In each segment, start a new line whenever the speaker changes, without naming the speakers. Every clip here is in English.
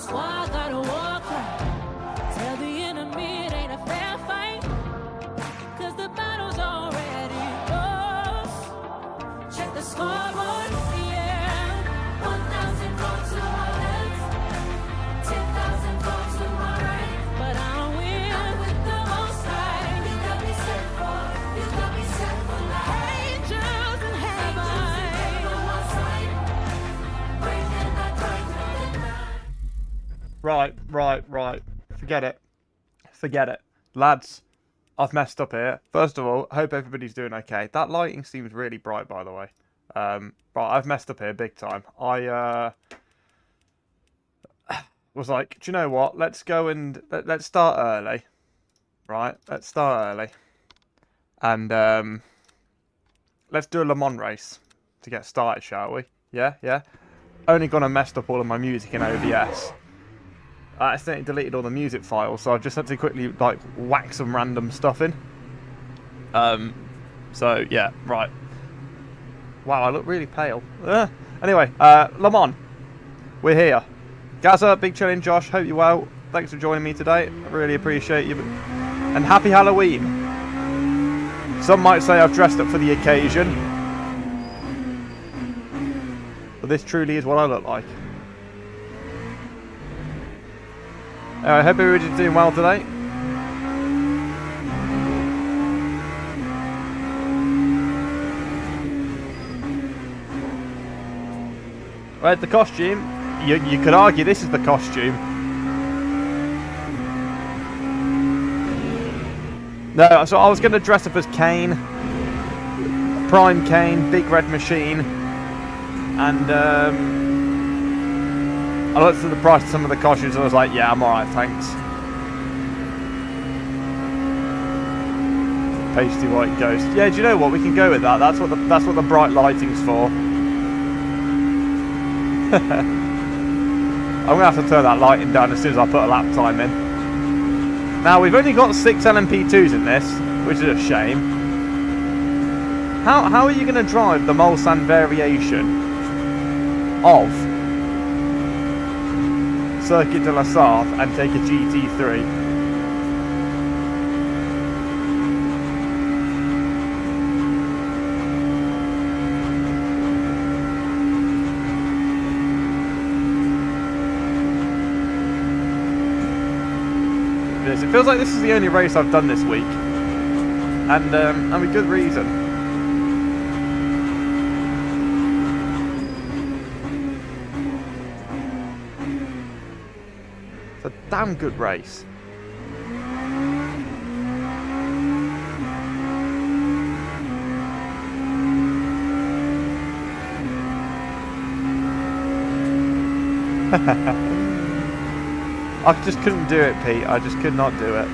That's why I gotta walk right. Tell the enemy it ain't a fair fight. Cause the battle's already lost. Check the scoreboard, yeah. 1,000 votes to my left, 10,000 votes to my right. But I don't win. I'm with the most high. You got me set for, you got me set for life. Angels in heaven on my side. Bringing that right to the night.
Right. Forget it. Lads, I've messed up here. First of all, hope everybody's doing okay. That lighting seems really bright, by the way. Right, I've messed up here big time. I was like, do you know what? Let's go and let's start early. Right, let's start early. And let's do a Le Mans race to get started, shall we? Yeah. Only gone and messed up all of my music in OBS. I accidentally deleted all the music files, so I've just had to quickly like whack some random stuff in. So yeah, right. Wow, I look really pale. Anyway, Le Mans, we're here. Gaza, Big Chillin', Josh, hope you're well. Thanks for joining me today. I really appreciate you. And happy Halloween. Some might say I've dressed up for the occasion, but this truly is what I look like. I hope everybody's doing well today. Right, the costume. You could argue this is the costume. No, so I was going to dress up as Kane. Prime Kane, Big Red Machine. And I looked at the price of some of the costumes and I was like, yeah, I'm alright, thanks. Pasty white ghost. Yeah, do you know what? We can go with that. That's what the bright lighting's for. I'm gonna have to turn that lighting down as soon as I put a lap time in. Now we've only got 6 LMP2s in this, which is a shame. How are you gonna drive the Mulsanne variation of Circuit de la Sarthe and take a GT3? It feels like this is the only race I've done this week, and with good reason. It's a damn good race. I just couldn't do it, Pete. I just could not do it.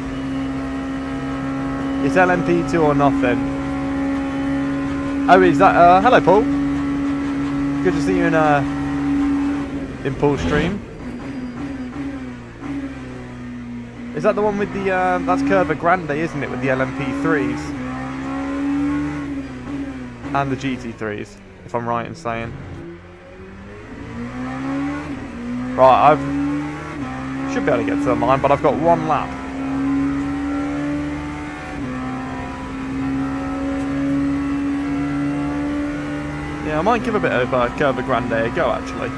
It's LMP2 or nothing. Oh, is that... hello, Paul. Good to see you in Paul's stream. Is that the one with the... that's Curva Grande, isn't it? With the LMP3s. And the GT3s, if I'm right in saying. Right, should be able to get to the line, but I've got one lap. Yeah, I might give a bit of Curva Grande a go, actually.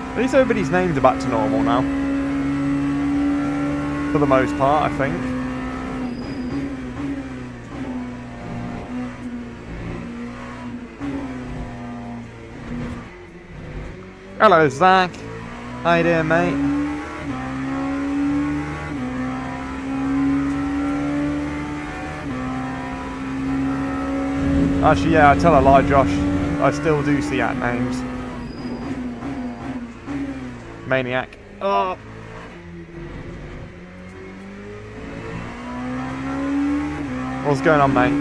At least everybody's names are back to normal now. For the most part, I think. Hello, Zach. How you doing, mate? Actually, yeah, I tell a lie, Josh. I still do see at names. Maniac. Oh. What's going on, mate?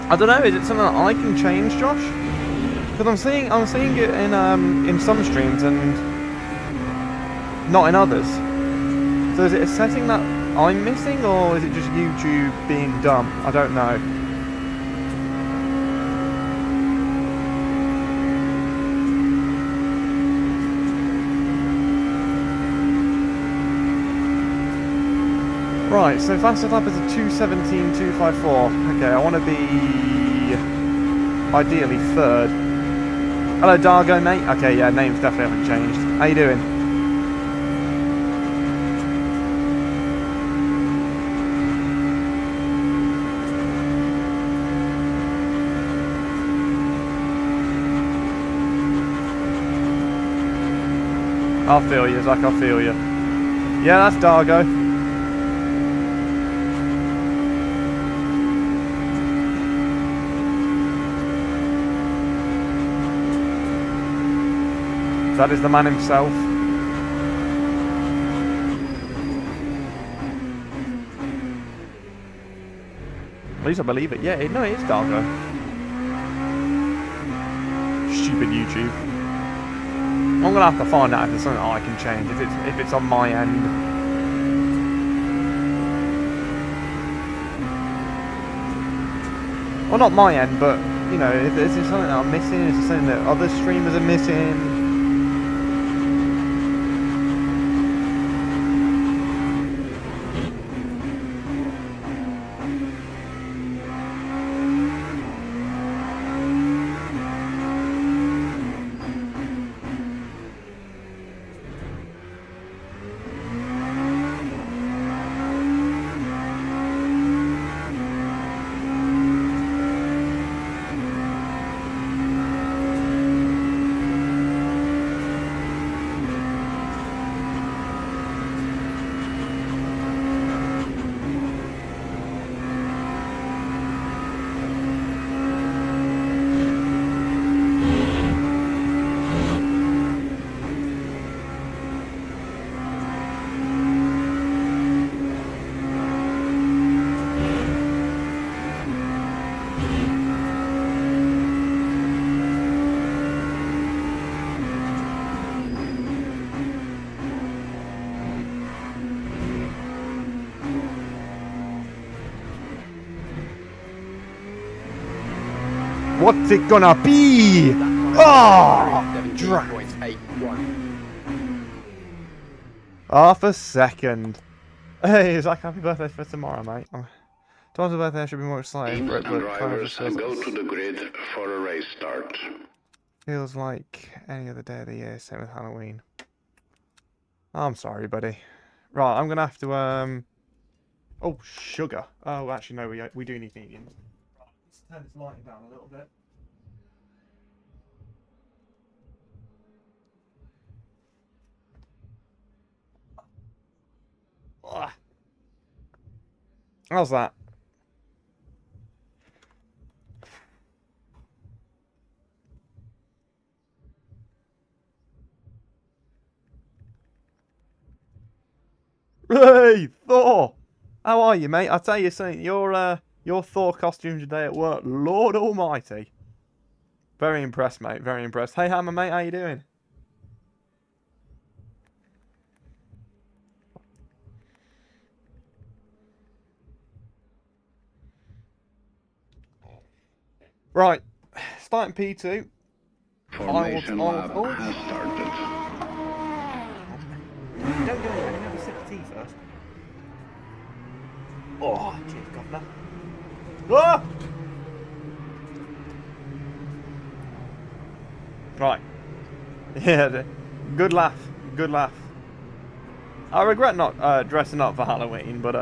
I don't know. Is it something that I can change, Josh? Because I'm seeing it in some streams and not in others. So is it a setting that I'm missing, or is it just YouTube being dumb? I don't know. Right, so fastest lap is a 2:17.254. Okay, I want to be ideally third. Hello, Dargo, mate. Okay, yeah, names definitely haven't changed. How you doing? I feel you, Zach, I feel you. Yeah, that's Dargo. That is the man himself. At least I believe it. Yeah, no, it is Dargo. Stupid YouTube. I'm gonna have to find out if there's something I can change. If it's on my end. Well, not my end, but you know, if there's something that I'm missing, is there something that other streamers are missing? What's it gonna be? Oh! Half a second. Hey, Zach, happy birthday for tomorrow, mate. Tomorrow's birthday, I should be more excited for it, but
drivers go to the grid for a race start.
Feels like any other day of the year, same with Halloween. I'm sorry, buddy. Right, I'm gonna have to, oh, sugar. Oh, actually, no, we do need mediums. Let's turn this lighting down a little bit. Ugh. How's that? Hey, Thor! How are you, mate? I'll tell you something. Your Thor costume today at work, Lord Almighty. Very impressed, mate. Very impressed. Hey, Hammer, mate. How you doing? Right. Starting P2.
Formation lab has started.
Don't do anything. Have a sip of tea first. Oh, cheers, governor. Ah! Right. Yeah, good laugh. Good laugh. I regret not dressing up for Halloween, but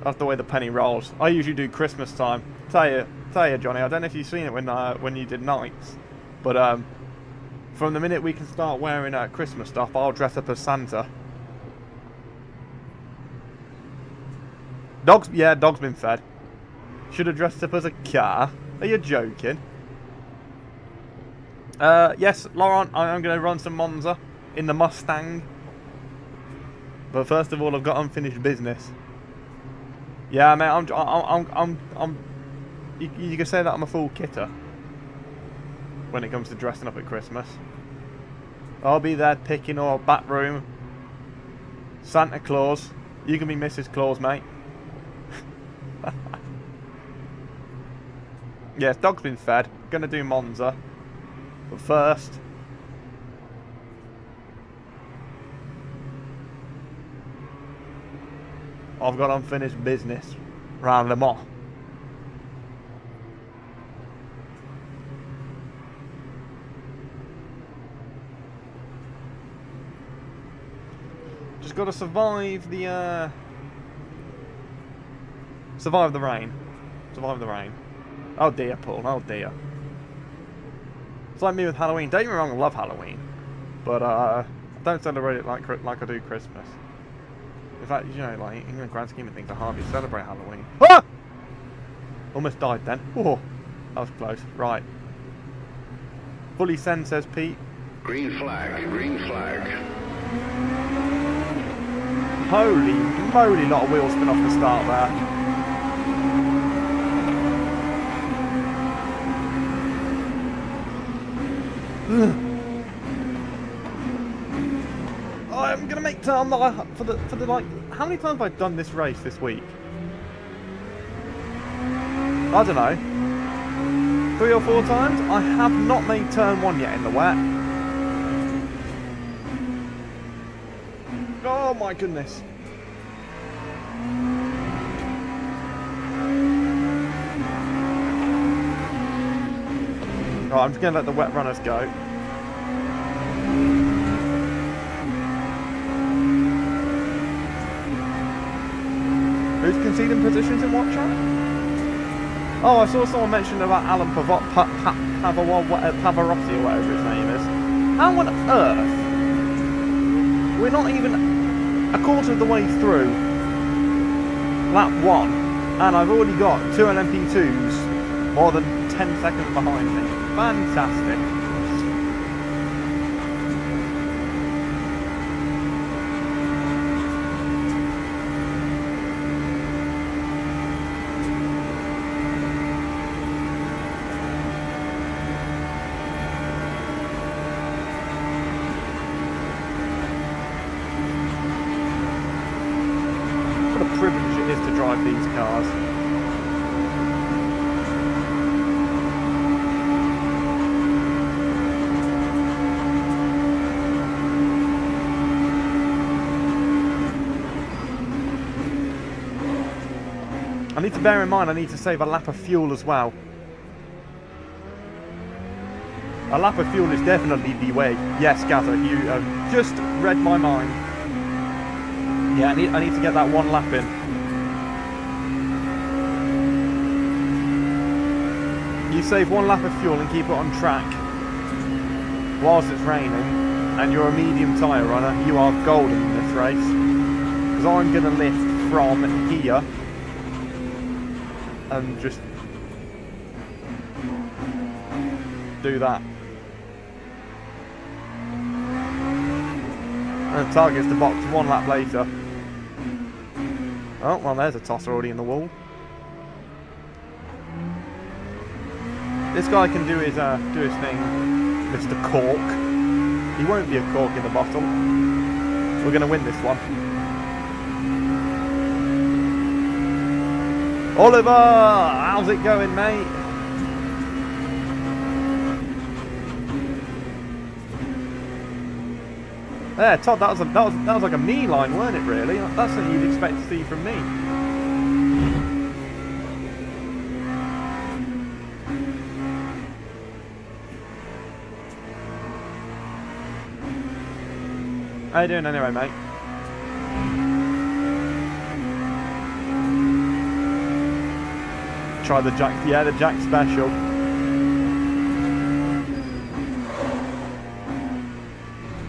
that's the way the penny rolls. I usually do Christmas time. Tell you, Johnny. I don't know if you've seen it when you did nights, but from the minute we can start wearing Christmas stuff, I'll dress up as Santa. Dog's been fed. Should have dressed up as a car. Are you joking? Yes, Laurent, I'm going to run some Monza in the Mustang. But first of all, I've got unfinished business. Yeah, mate, you can say that I'm a full kitter when it comes to dressing up at Christmas. I'll be there picking our back room. Santa Claus. You can be Mrs. Claus, mate. Yes, dog's been fed. Gonna do Monza. But first... I've got unfinished business round Le Mans. Just got to survive the survive the rain. Survive the rain. Oh dear, Paul. Oh dear. It's like me with Halloween. Don't get me wrong, I love Halloween, but I don't celebrate it like I do Christmas. In fact, you know, like in the grand scheme of things, I hardly celebrate Halloween. Ah! Almost died then. Oh, that was close. Right. Fully send, says Pete.
Green flag, green flag.
Holy moly, lot of wheel spin off the start there. I'm gonna make time for the like. How many times have I done this race this week? I don't know. 3 or 4 times. I have not made turn 1 yet in the wet. Oh my goodness. Right, I'm just gonna let the wet runners go. Who's conceding positions in what chat? Oh, I saw someone mention about Alan Pavarotti or whatever his name is. How on earth? We're not even a quarter of the way through lap 1, and I've already got 2 LMP2s more than 10 seconds behind me. Fantastic. What a privilege it is to drive these cars. I need to bear in mind I need to save a lap of fuel as well. A lap of fuel is definitely the way. Yes, Gather, you have just read my mind. Yeah, I need to get that 1 lap in. You save 1 lap of fuel and keep it on track whilst it's raining, and you're a medium tyre runner, you are golden in this race. Because I'm going to lift from here and just do that. And the target's the box 1 lap later. Oh, well, there's a tosser already in the wall. This guy can do his thing, Mr. Cork. He won't be a cork in the bottle. We're going to win this one. Oliver, how's it going, mate? There, Todd, that was like a me line, weren't it? Really, that's what you'd expect to see from me. How you doing anyway, mate? Try the Jack, yeah, the Jack Special.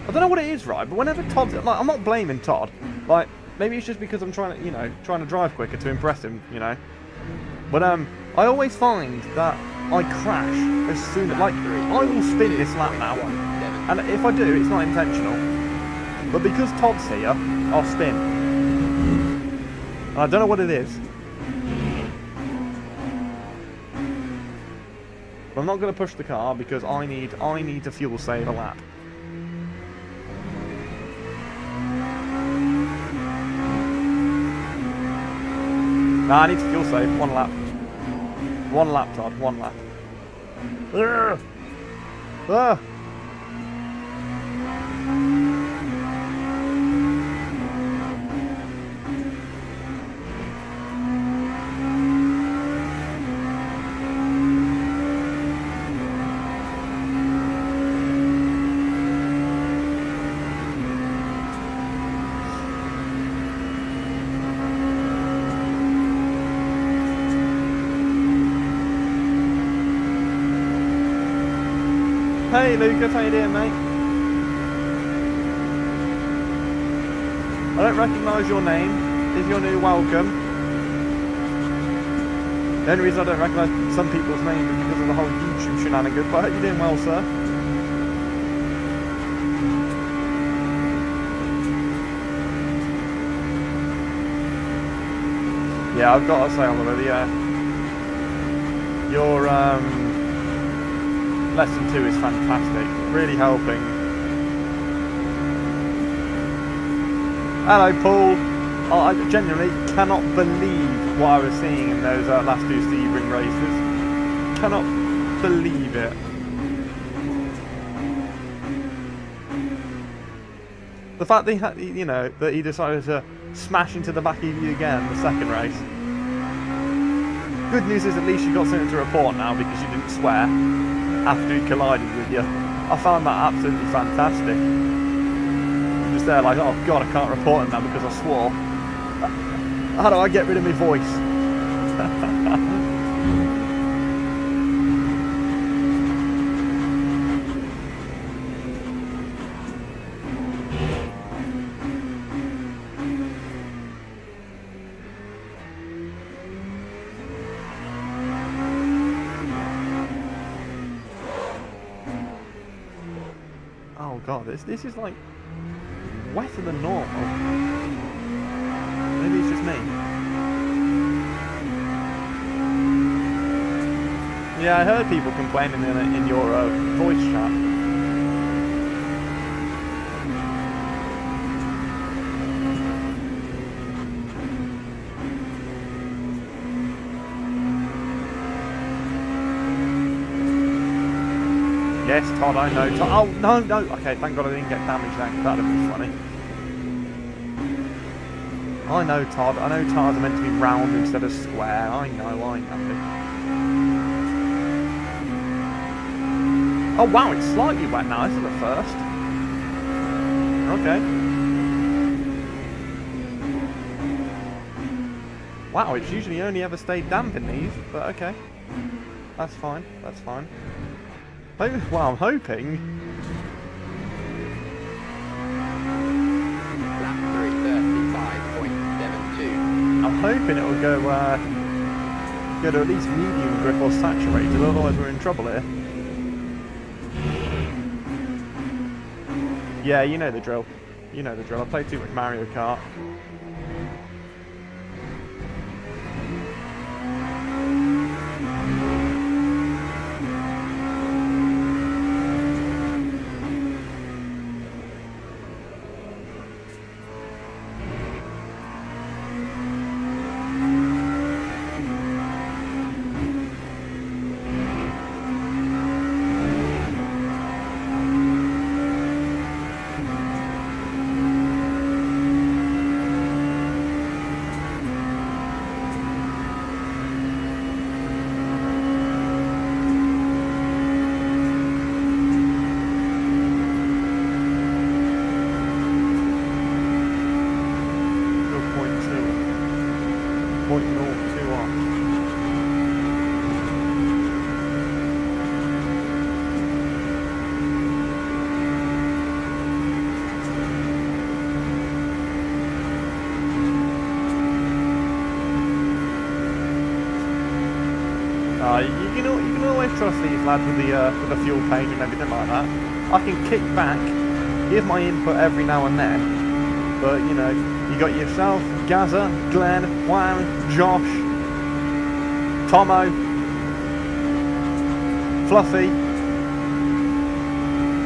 I don't know what it is, right? But whenever Todd's, like, I'm not blaming Todd. Like, maybe it's just because I'm trying to, you know, trying to drive quicker to impress him, you know. But I always find that I crash as soon as, like, I will spin this lap now, and if I do, it's not intentional. But because Todd's here, I'll spin. And I don't know what it is. I'm not going to push the car because I need to fuel save a lap. Nah, I need to fuel save. 1 lap. 1 lap, Todd. 1 lap. Urgh. Ah. Hey Lucas, how you doing, mate? I don't recognise your name. If you're new, welcome. The only reason I don't recognise some people's names is because of the whole YouTube shenanigans, but I hope you're doing well, sir. Yeah, I've got to say, Oliver, your Lesson 2 is fantastic, really helping. Hello Paul, oh, I genuinely cannot believe what I was seeing in those last 2 Sebring races. Cannot believe it. The fact that he decided to smash into the back of you again the second race. Good news is at least you got something to report now because you didn't swear after he collided with you. I found that absolutely fantastic. Just there like, oh god, I can't report him now because I swore. How do I get rid of my voice? God, this is like wetter than normal. Maybe it's just me. Yeah, I heard people complaining in your voice chat. Yes, Todd, I know. Todd. Oh, no, no. Okay, thank God I didn't get damaged then, because that would have been funny. I know, Todd. I know tires are meant to be round instead of square. I know. Oh, wow, it's slightly wet now. This is the first. Okay. Wow, it's usually only ever stayed damp in these, but okay. That's fine. That's fine. Well, I'm hoping.
Lap 3:35.72.
I'm hoping it will go to at least medium grip or saturated, otherwise we're in trouble here. Yeah, you know the drill. You know the drill. I play too much Mario Kart. You can always trust these lads with the fuel page and everything like that. I can kick back, give my input every now and then, but you know, you got yourself, Gaza, Glenn, Juan, Josh, Tomo, Fluffy.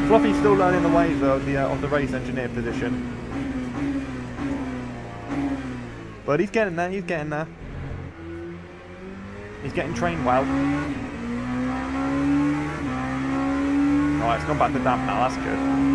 Fluffy's still learning the ways of the race engineer position. But he's getting there, he's getting there. He's getting trained well. Right, it's gone back to damp now, that's good.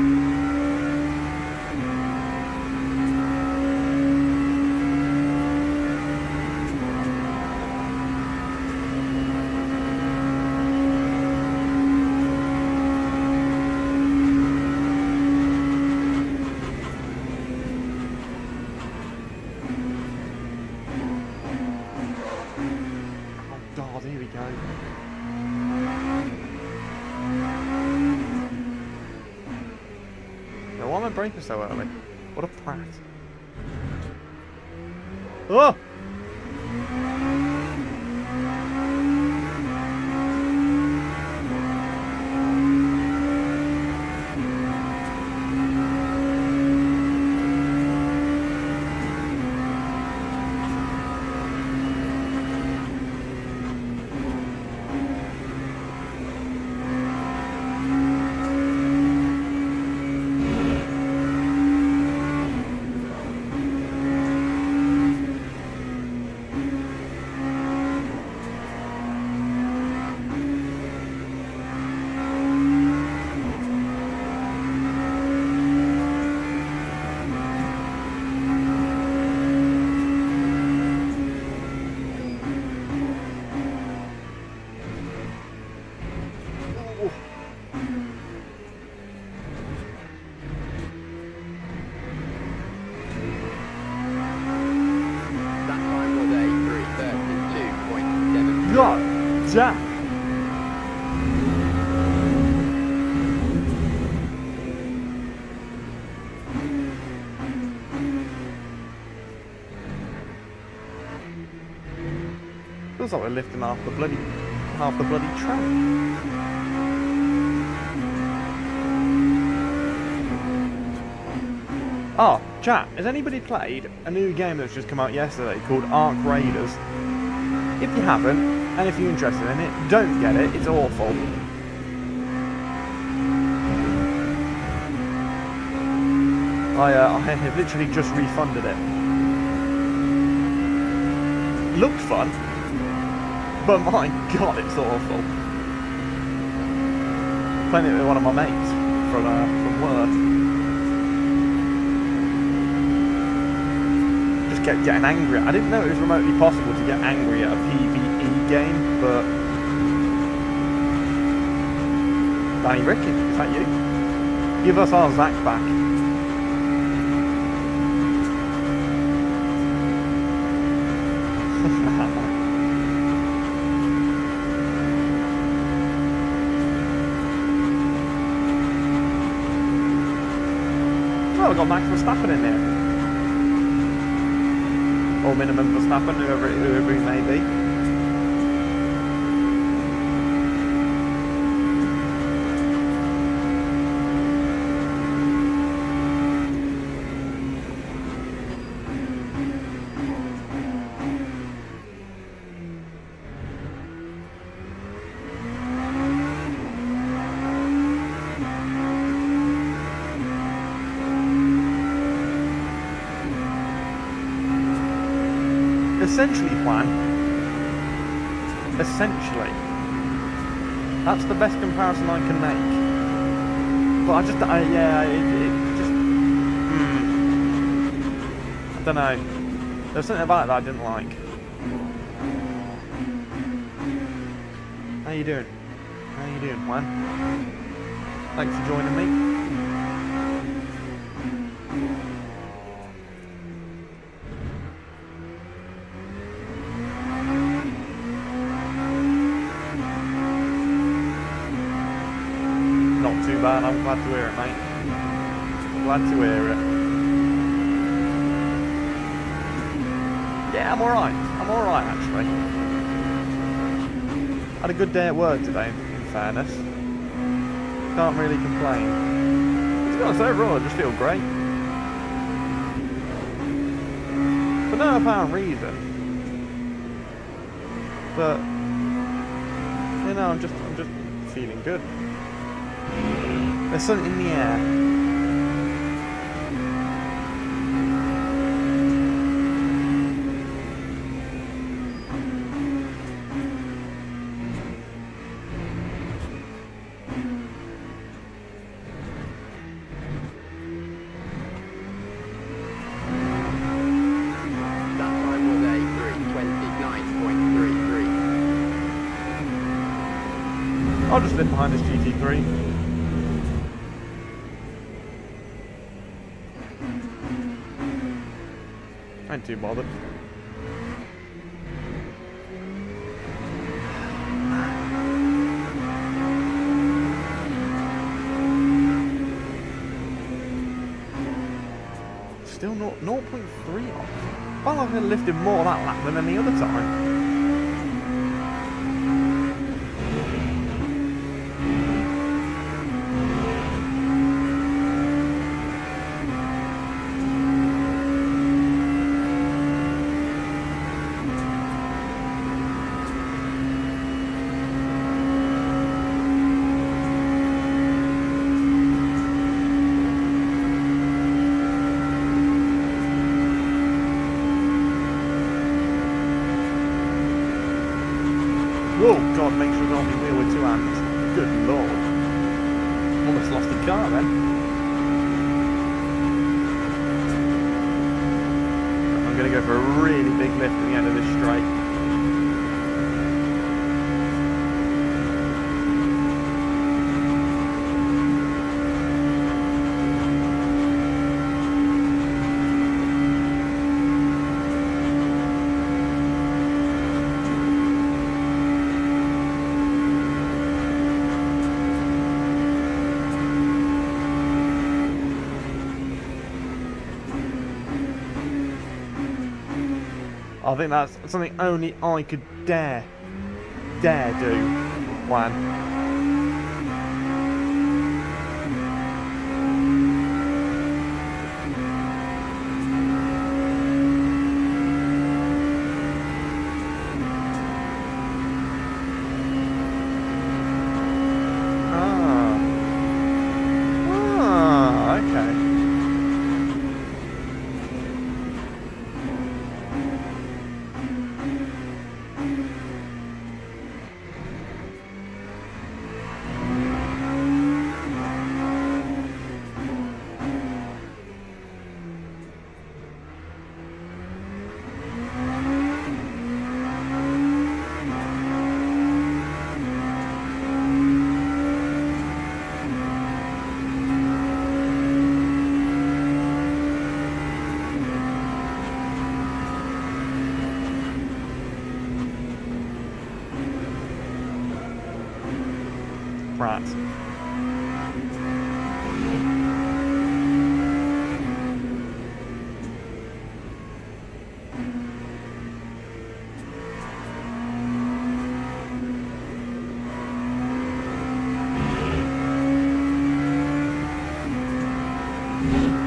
Breaking so early. What a prat. Oh! Jack. Feels like we're lifting half the bloody track. Oh, chat, has anybody played a new game that's just come out yesterday called ARC Raiders? If you haven't, and if you're interested in it, don't get it, it's awful. I have literally just refunded it. Looked fun, but my god, it's awful. Playing it with one of my mates from work. Kept getting angry. I didn't know it was remotely possible to get angry at a PvE game, but Danny Ricky, is that you? Give us our Zach back. Oh, we've got Max Verstappen in there. Or minimum Verstappen, whoever he may be. Essentially, plan. Essentially. That's the best comparison I can make. But I just, it just, I don't know. There's something about it that I didn't like. How you doing? How you doing, Juan? Thanks for joining me. Bad. I'm glad to hear it, mate. Glad to hear it. Yeah, I'm alright. I'm alright, actually. Had a good day at work today, in fairness. Can't really complain. To be honest, overall, I just feel great. For no apparent reason. But, you know, I'm just feeling good. There's something in the air. I'll just live behind this GT3. Ain't too bothered. Still 0.3 off. Felt like I lifted more that lap than any other time. Whoa, God, make sure don't be wheel with two hands. Good lord. Almost lost the car then. I'm going to go for a really big lift at the end of this straight. I think that's something only I could dare do, Juan. Okay. Right.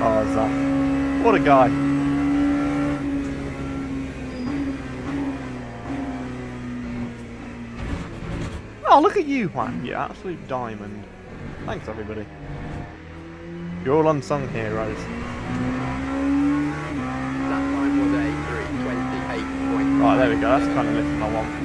Oh, Zach. What a guy. Oh, look at you, Juan. You absolute diamond. Thanks, everybody. You're all unsung heroes.
That time was a 3:28.5.
Right, there we go. That's the kind of lifting I want.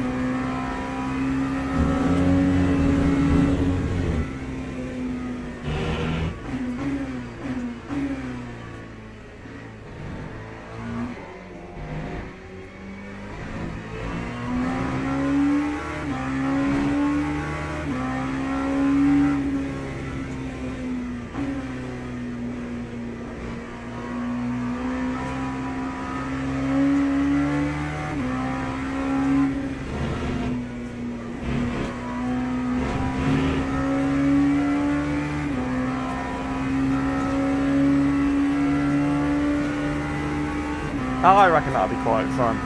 I reckon that'll be quite fun.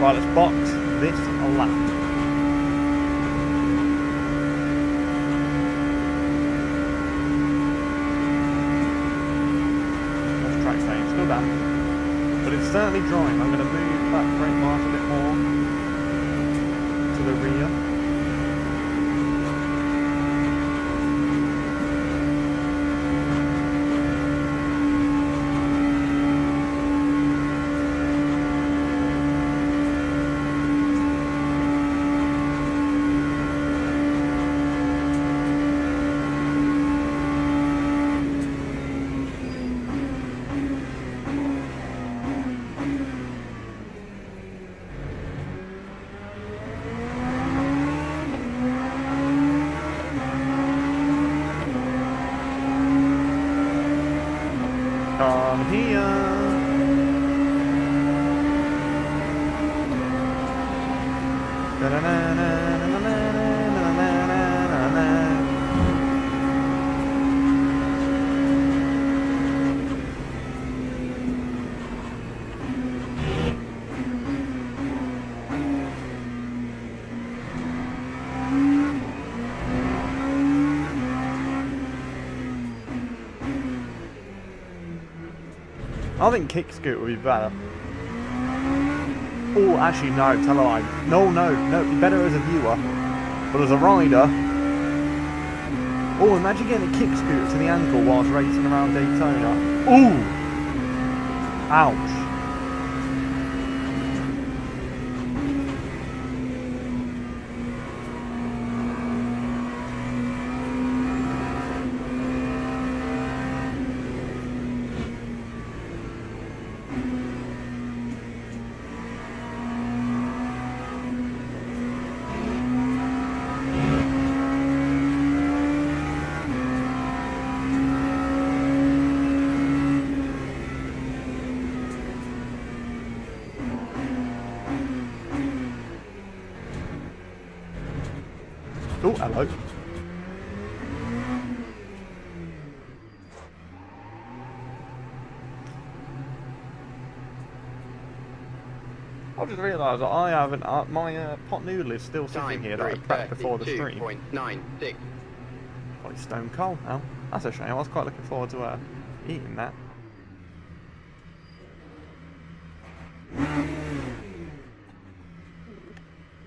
Right, let's box this a lap. certainly drawing. I'm going to move that brake bars a bit more to the rear. Come here. I think kick scoot would be better. Oh, actually no, tell a lie. No, it'd be better as a viewer. But as a rider... Oh, imagine getting a kick scoot to the ankle whilst racing around Daytona. Ooh! Ouch. Oh, hello. I just realised that I haven't. My pot noodle is still sitting here that I prepped before the stream.
3:32.96.
Oh, it's stone cold now. That's a shame. I was quite looking forward to eating that.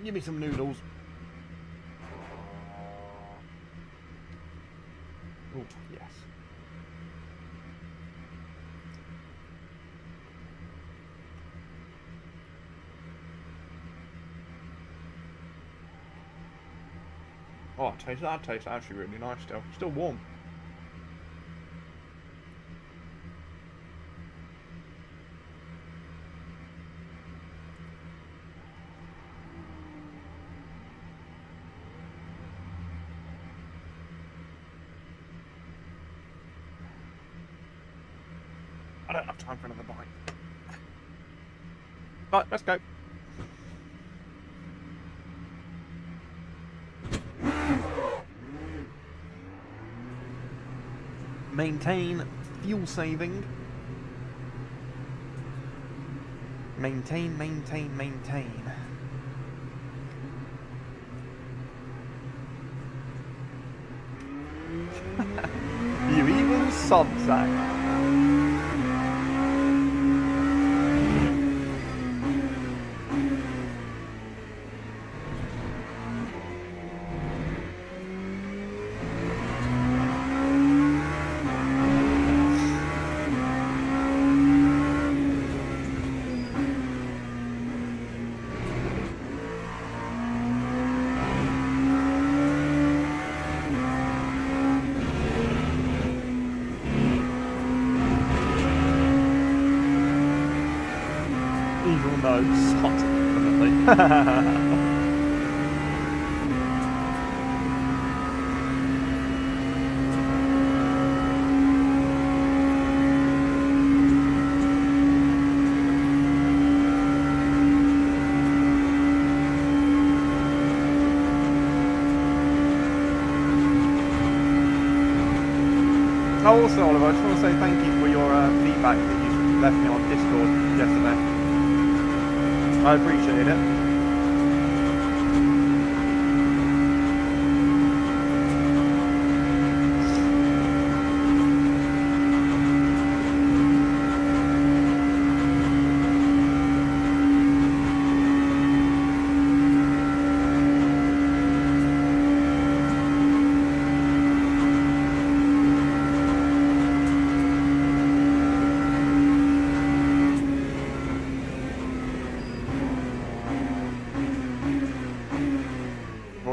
Give me some noodles. Oh, yes. Oh, that tastes actually really nice still. Still warm. I don't have time for another bite. Right, let's go. Maintain fuel saving. Maintain. You evil sodsack. Evil no sod, definitely. Oh, also, Oliver, I just want to say thank you for your feedback that you left me on Discord yesterday. I appreciate it.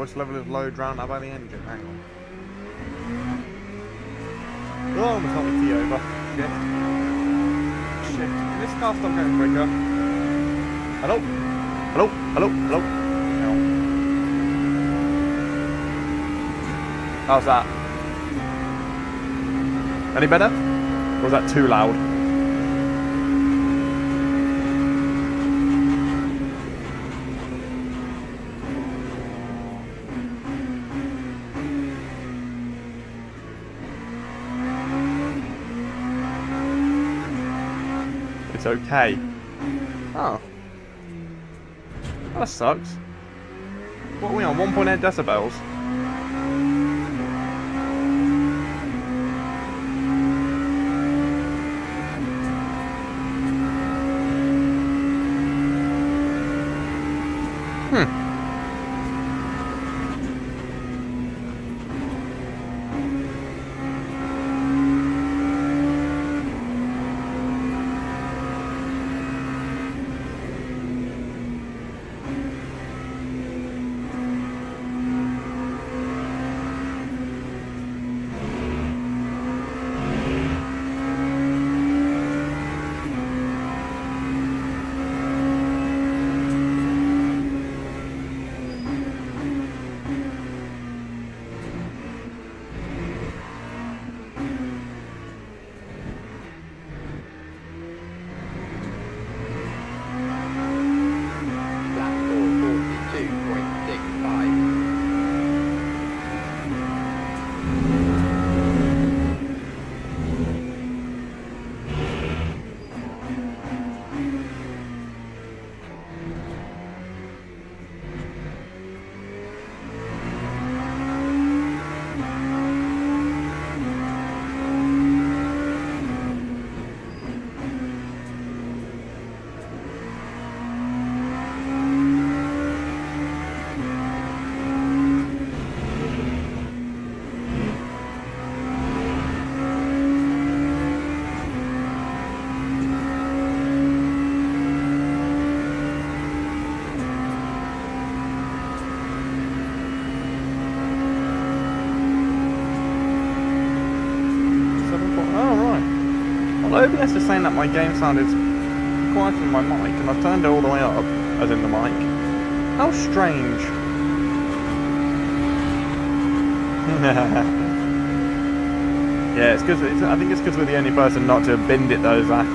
voice level is low, drowned out by the engine. Hang on. Oh, almost knocked the key over. Shit. Shit. Can this car stop getting quicker? Hello? Hello? Hello? Hello? No. How's that? Any better? Or was that too loud? It's okay. Oh. That sucks. What are we on? 1.8 decibels? OBS is saying that my game sound is quieter than my mic, and I've turned it all the way up, as in the mic. How strange. Yeah, it's because I think it's because we're the only person not to have binned it though, Zach.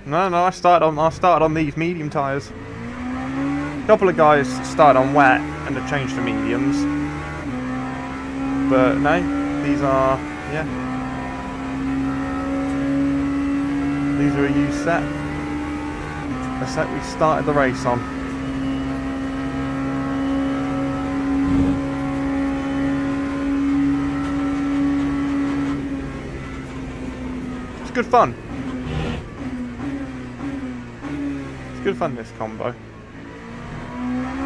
No, I started on these medium tyres. A couple of guys started on wet and have changed to mediums. But no, these are, yeah. These are a used set. The set we started the race on. It's good fun. Good fun, this combo.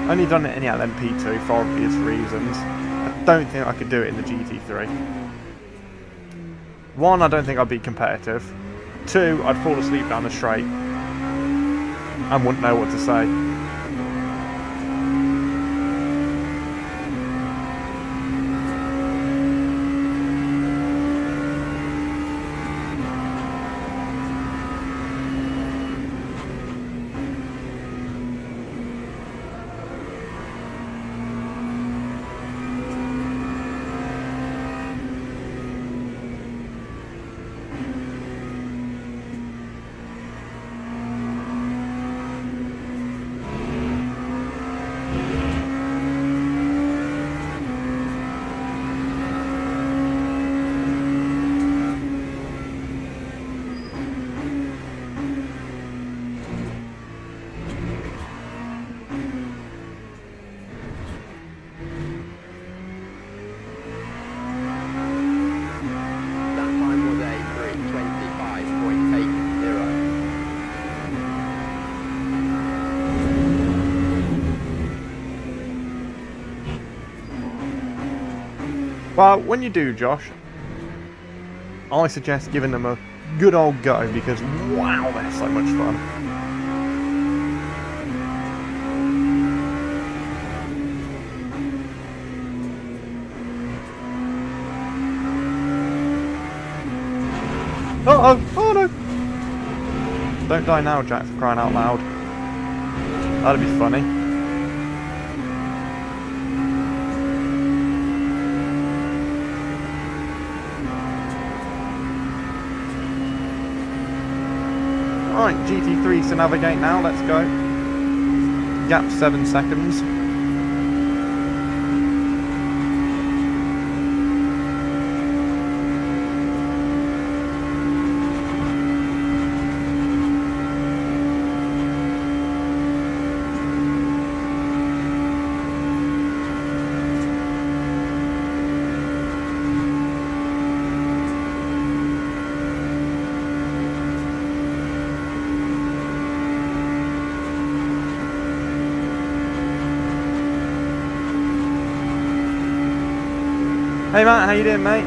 Only done it in the LMP2 for obvious reasons. I don't think I could do it in the GT3. One, I don't think I'd be competitive. Two, I'd fall asleep down the straight and wouldn't know what to say. Well, when you do, Josh, I suggest giving them a good old go because, wow, they're so much fun. Uh-oh! Oh no! Don't die now, Jack, for crying out loud. That'd be funny. Right, GT3 to navigate now, let's go. Gap 7 seconds. Hey Matt, how you doing, mate?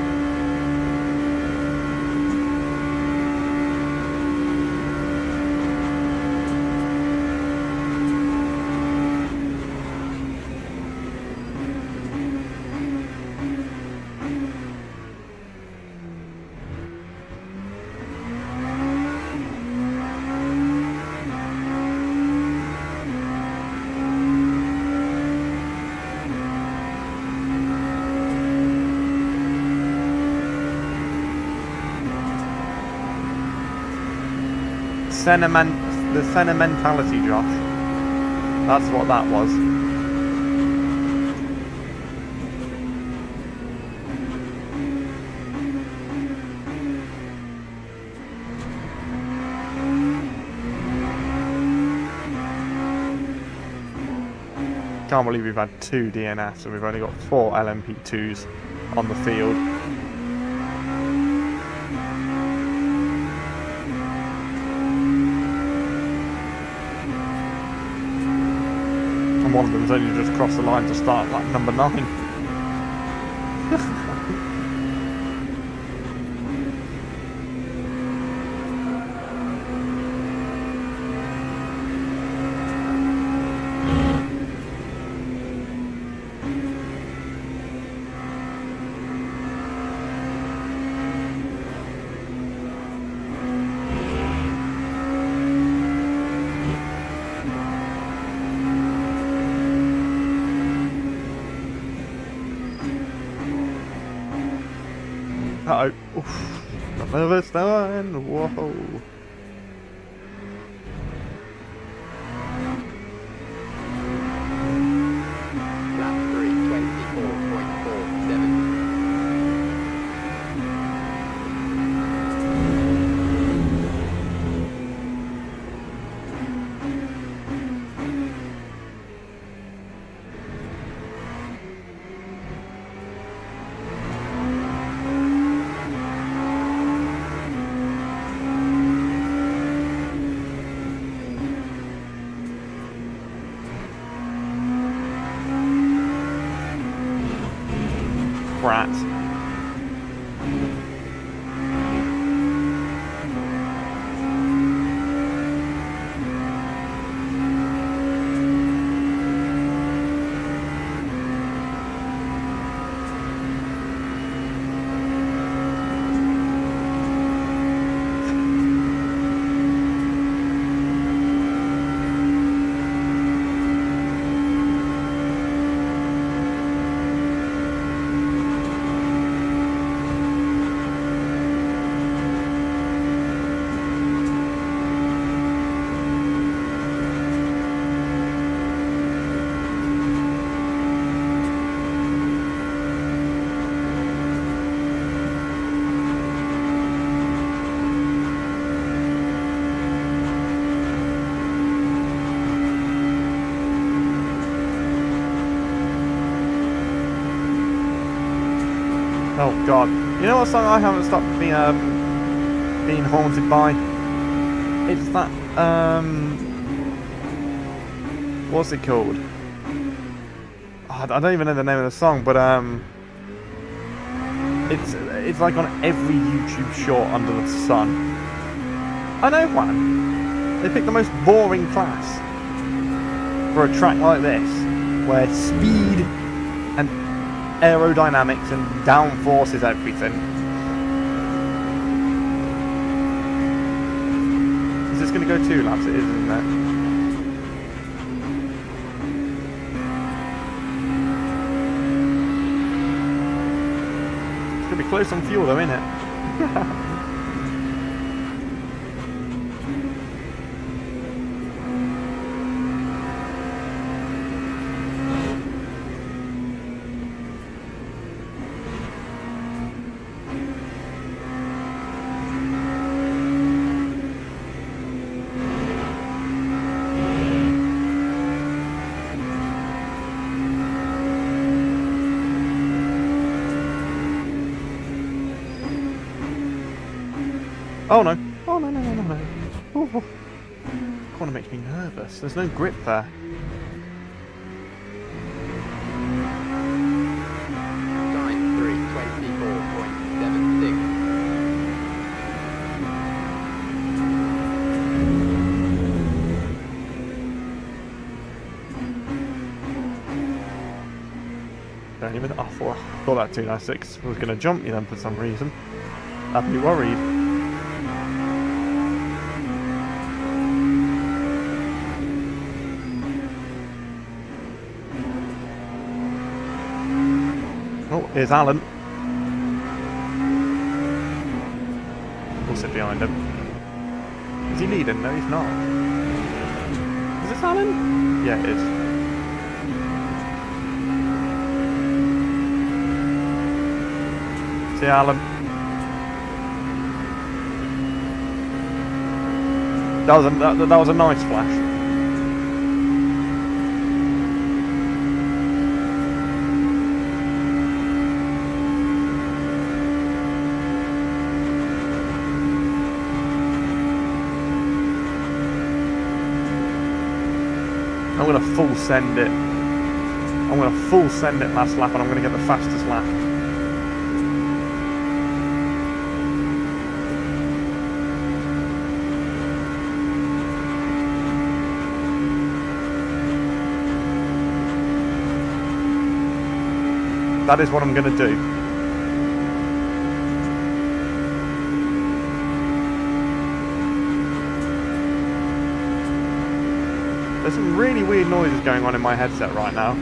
The sentimentality, Josh. That's what that was. Can't believe we've had 2 DNFs and we've only got 4 LMP2s on the field. One of them's only just crossed the line to start like number 9. Uh-oh. Oof. Another stone. Whoa.
Lap 3, 24.47.
Brat. Oh god. You know what song I haven't stopped being haunted by? It's that, what's it called? Oh, I don't even know the name of the song, but It's like on every YouTube short under the sun. I know, man. They picked the most boring class for a track like this, where speed and aerodynamics and downforce is everything. Is this going to go 2 laps? It is, isn't it? It's going to be close on fuel though, isn't it? Oh no! Oh no! Oh. Corner makes me nervous. There's no grip there.
Time 3:24.76.
Don't even. I thought that 296 was going to jump me then for some reason. I'd be worried. Oh, here's Alan. We'll sit behind him. Is he leading? No, he's not. Is this Alan? Yeah, it is. See Alan. That was a nice flash. I'm going to full send it. I'm going to full send it last lap and I'm going to get the fastest lap. That is what I'm going to do. There's some really weird noises going on in my headset right now.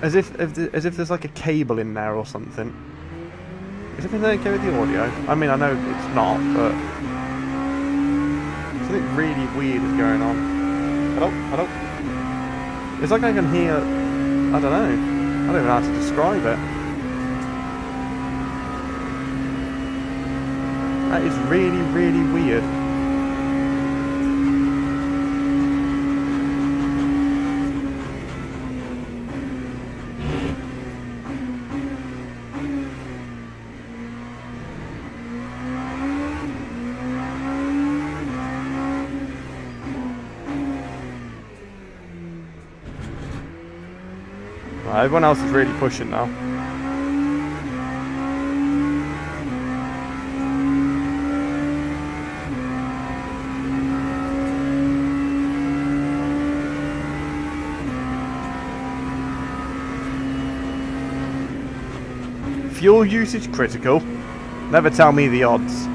As if there's like a cable in there or something. Is everything okay with the audio? I mean, I know it's not, but something really weird is going on. Hello? It's like I can hear. I don't know. I don't even know how to describe it. That is really, really weird. Everyone else is really pushing now. Fuel usage critical. Never tell me the odds.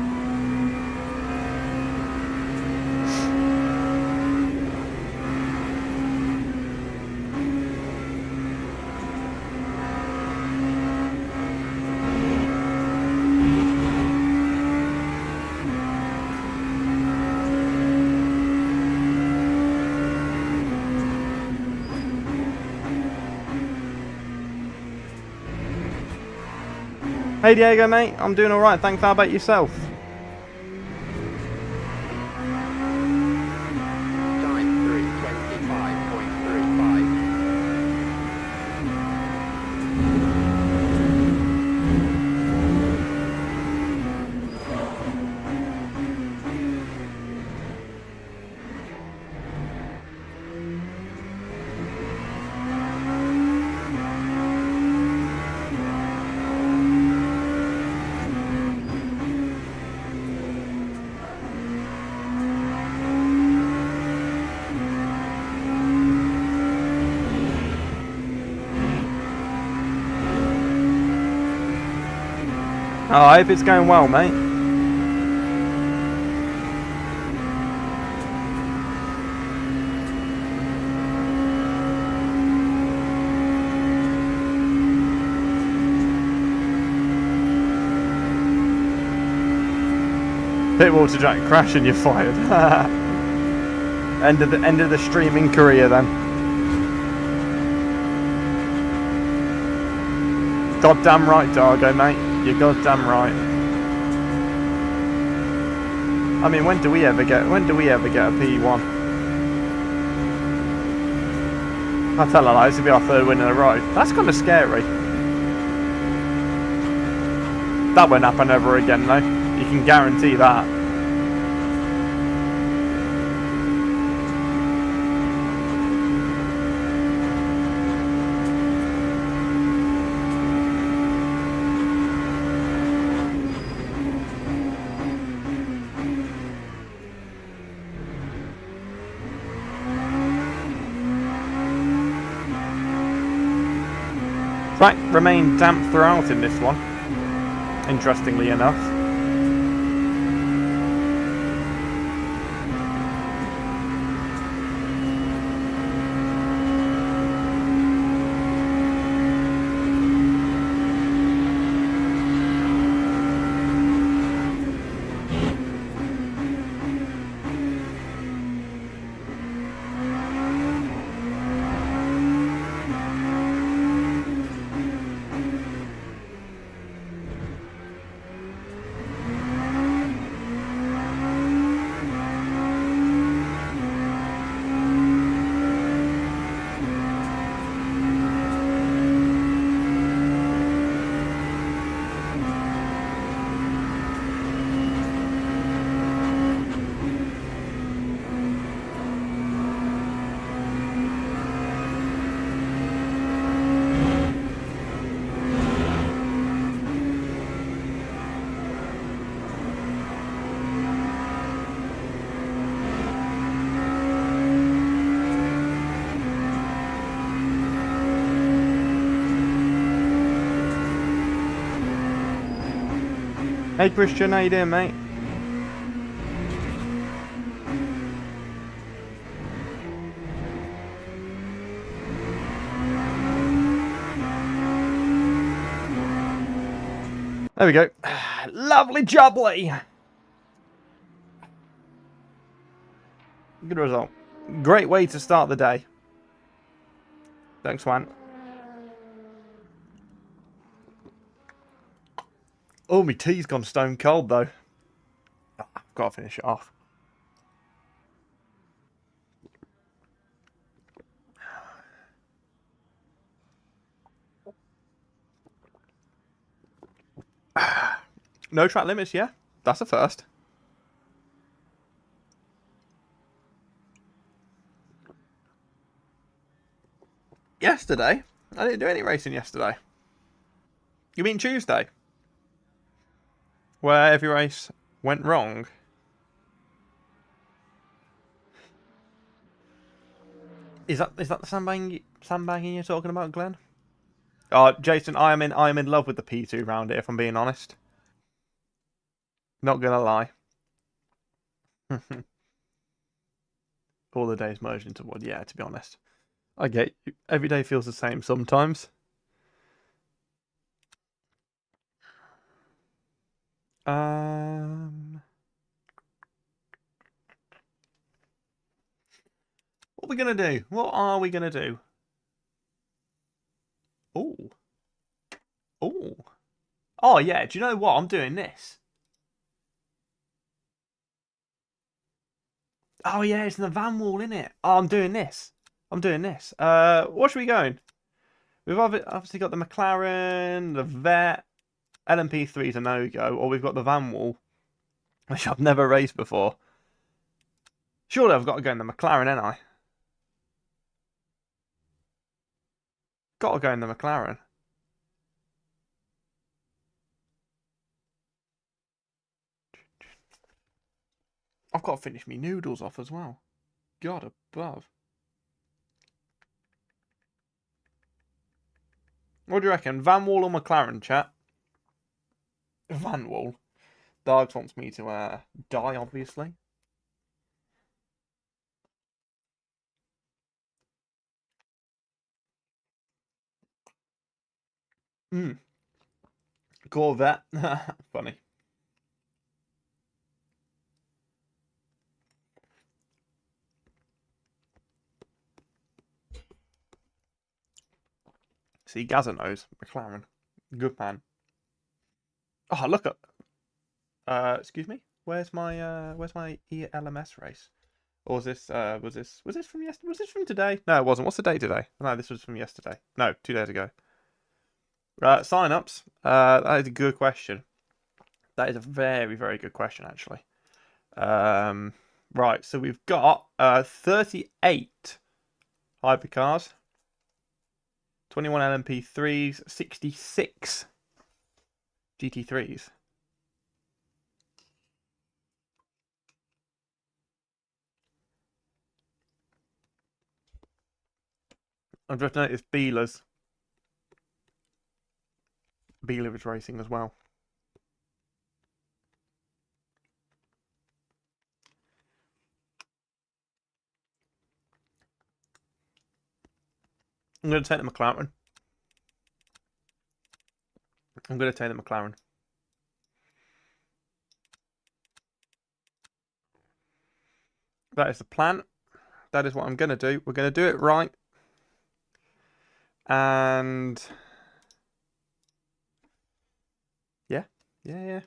Hey Diego, mate, I'm doing alright, thanks. How about yourself?
Time 3:25.35.
Oh, I hope it's going well, mate. Pit water jack crash and you're fired. End of the streaming career then. Goddamn right, Dargo, mate. You're goddamn right. I mean, when do we ever get a P1? I tell her that, this will be our third win in a row. That's kind of scary. That won't happen ever again, though. You can guarantee that. Track remained damp throughout in this one, interestingly enough. Hey Christian, how you doing, mate? There we go. Lovely jubbly. Good result. Great way to start the day. Thanks, Juan. Oh, my tea's gone stone cold, though. Oh, I've got to finish it off. No track limits, yeah? That's a first. Yesterday? I didn't do any racing yesterday. You mean Tuesday? Where every race went wrong? Is that the sandbagging you're talking about, Glenn? Jason, I am in love with the P2 round here, if I'm being honest. Not gonna lie. All the days merged into one. Yeah, to be honest. I get you. Every day feels the same sometimes. What are we gonna do? What are we gonna do? Oh. Oh. Oh yeah, do you know what? I'm doing this. Oh yeah, it's in the van wall, isn't it? Oh, I'm doing this. I'm doing this. What should we going? We've obviously got the Mclaren, the Vet, LMP3's a no-go, or we've got the van wall, which I've never raced before. Surely I've got to go in the McLaren, ain't I? Got to go in the McLaren. I've got to finish me noodles off as well. God above. What do you reckon? Van Wall or McLaren, chat? Van Wall. Dargs wants me to die, obviously. Corvette. Funny. See, Gazza knows. McLaren. Good man. Oh, look at. Excuse me. Where's my LMS race? Or was this was this from yesterday? Was this from today? No, it wasn't. What's the date today? No, this was from yesterday. No, 2 days ago. Right, sign-ups. That is a good question. That is a very, very good question, actually. Right, so we've got 38 hypercars, 21 LMP3s, 66 GT3s. I've just noticed Beeler's Beeler is racing as well. I'm going to take the McLaren. I'm going to take the McLaren. That is the plan. That is what I'm going to do. We're going to do it right. And yeah.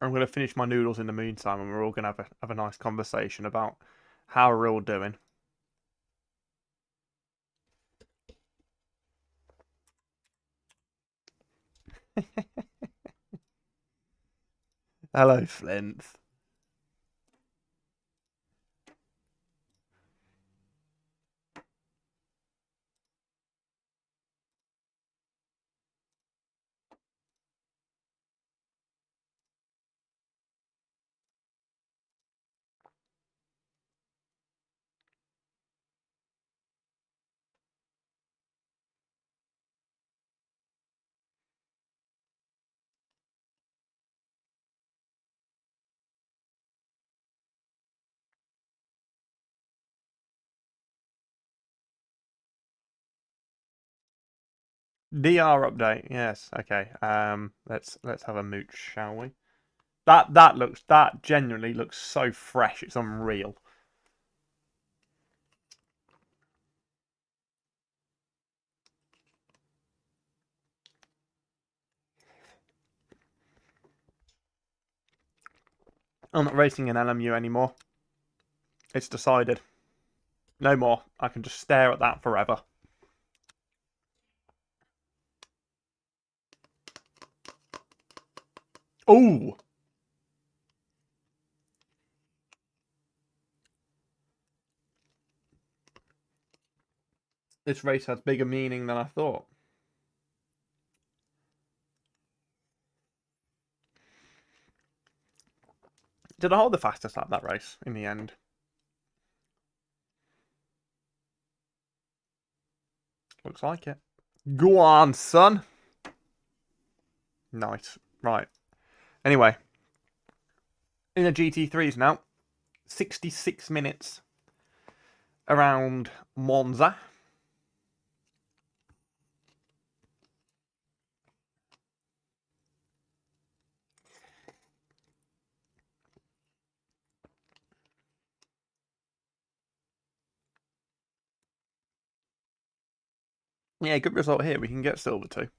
I'm going to finish my noodles in the meantime, and we're all going to have a nice conversation about how we're all doing. Hello, Flint. DR update, yes. Okay. Let's have a mooch, shall we? That genuinely looks so fresh. It's unreal. I'm not racing an LMU anymore. It's decided. No more. I can just stare at that forever. Ooh. This race has bigger meaning than I thought. Did I hold the fastest lap that race in the end? Looks like it. Go on, son. Nice. Right. Anyway. In the GT3s now. 66 minutes around Monza. Yeah, good result here. We can get silver too.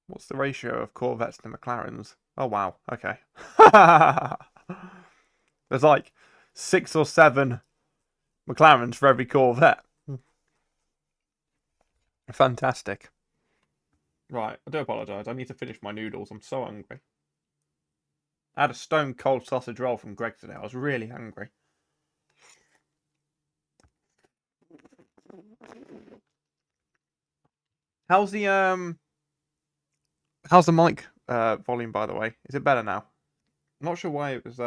What's the ratio of Corvettes to McLarens? Oh, wow. Okay. There's like 6 or 7 McLarens for every Corvette. Fantastic. Right, I do apologise. I need to finish my noodles. I'm so hungry. I had a stone cold sausage roll from Greg today. I was really hungry. How's the mic volume, by the way? Is it better now? I'm not sure why it was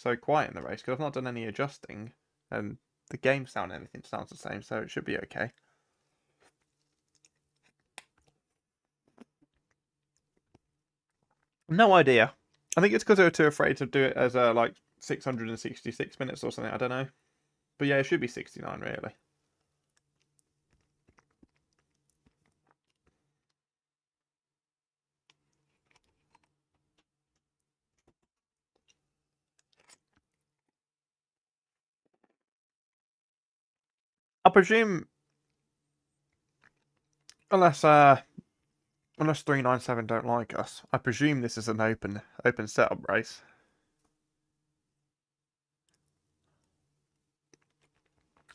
so quiet in the race because I've not done any adjusting, and the game sound and everything sounds the same, so it should be okay. No idea. I think it's because they were too afraid to do it as like 666 minutes or something. I don't know, but yeah, it should be 69 really. I presume, unless 397 don't like us, I presume this is an open setup race.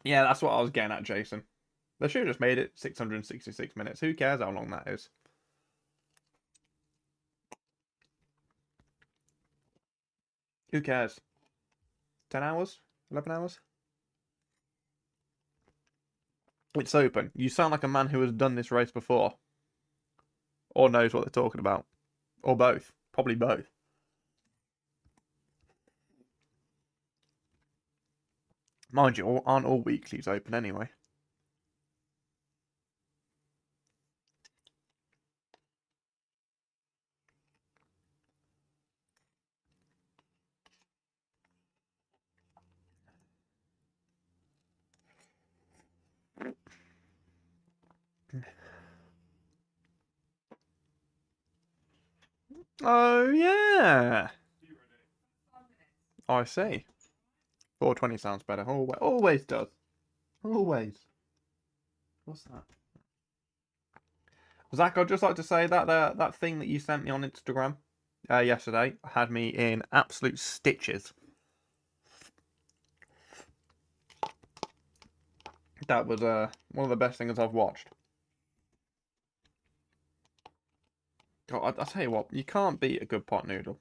Yeah, that's what I was getting at, Jason. They should have just made it 666 minutes. Who cares how long that is? Who cares? 10 hours? 11 hours? It's open. You sound like a man who has done this race before. Or knows what they're talking about. Or both. Probably both. Mind you, aren't all weeklies open anyway? Oh, yeah. I see. 420 sounds better. Always does. Always. What's that? Zach, I'd just like to say that that thing that you sent me on Instagram yesterday had me in absolute stitches. That was one of the best things I've watched. God, I'll tell you what, you can't beat a good pot noodle.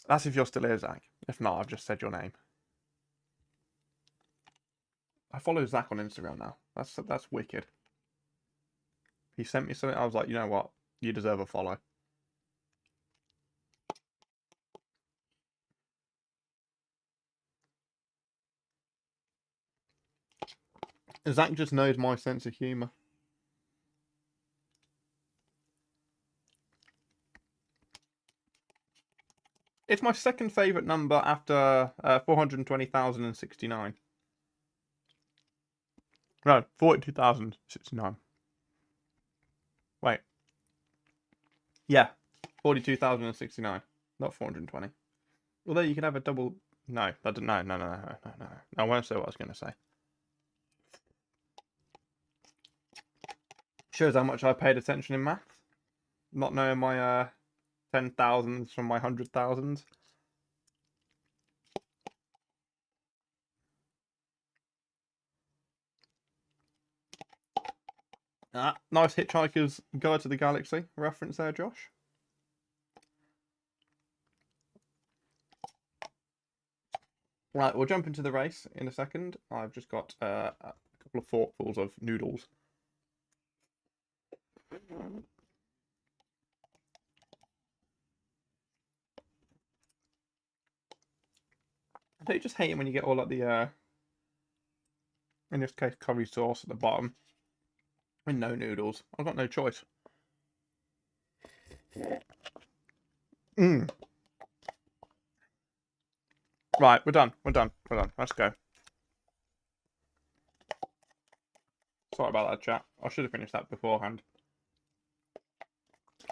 That's if you're still here, Zach. If not, I've just said your name. I follow Zach on Instagram now. That's wicked. He sent me something. I was like, you know what? You deserve a follow. Zach just knows my sense of humour. It's my second favourite number after 420,069. No, 42,069. Wait. Yeah, 42,069, not 420. Although you can have a double. No, that didn't. No. I won't say what I was going to say. Shows how much I paid attention in maths. Not knowing my 10,000s from my 100,000s. Nice Hitchhiker's Guide to the Galaxy reference there, Josh. Right, we'll jump into the race in a second. I've just got a couple of forkfuls of noodles. I do just hate it when you get all like the, in this case, curry sauce at the bottom. And no noodles. I've got no choice. Right, we're done. Let's go. Sorry about that, chat. I should have finished that beforehand.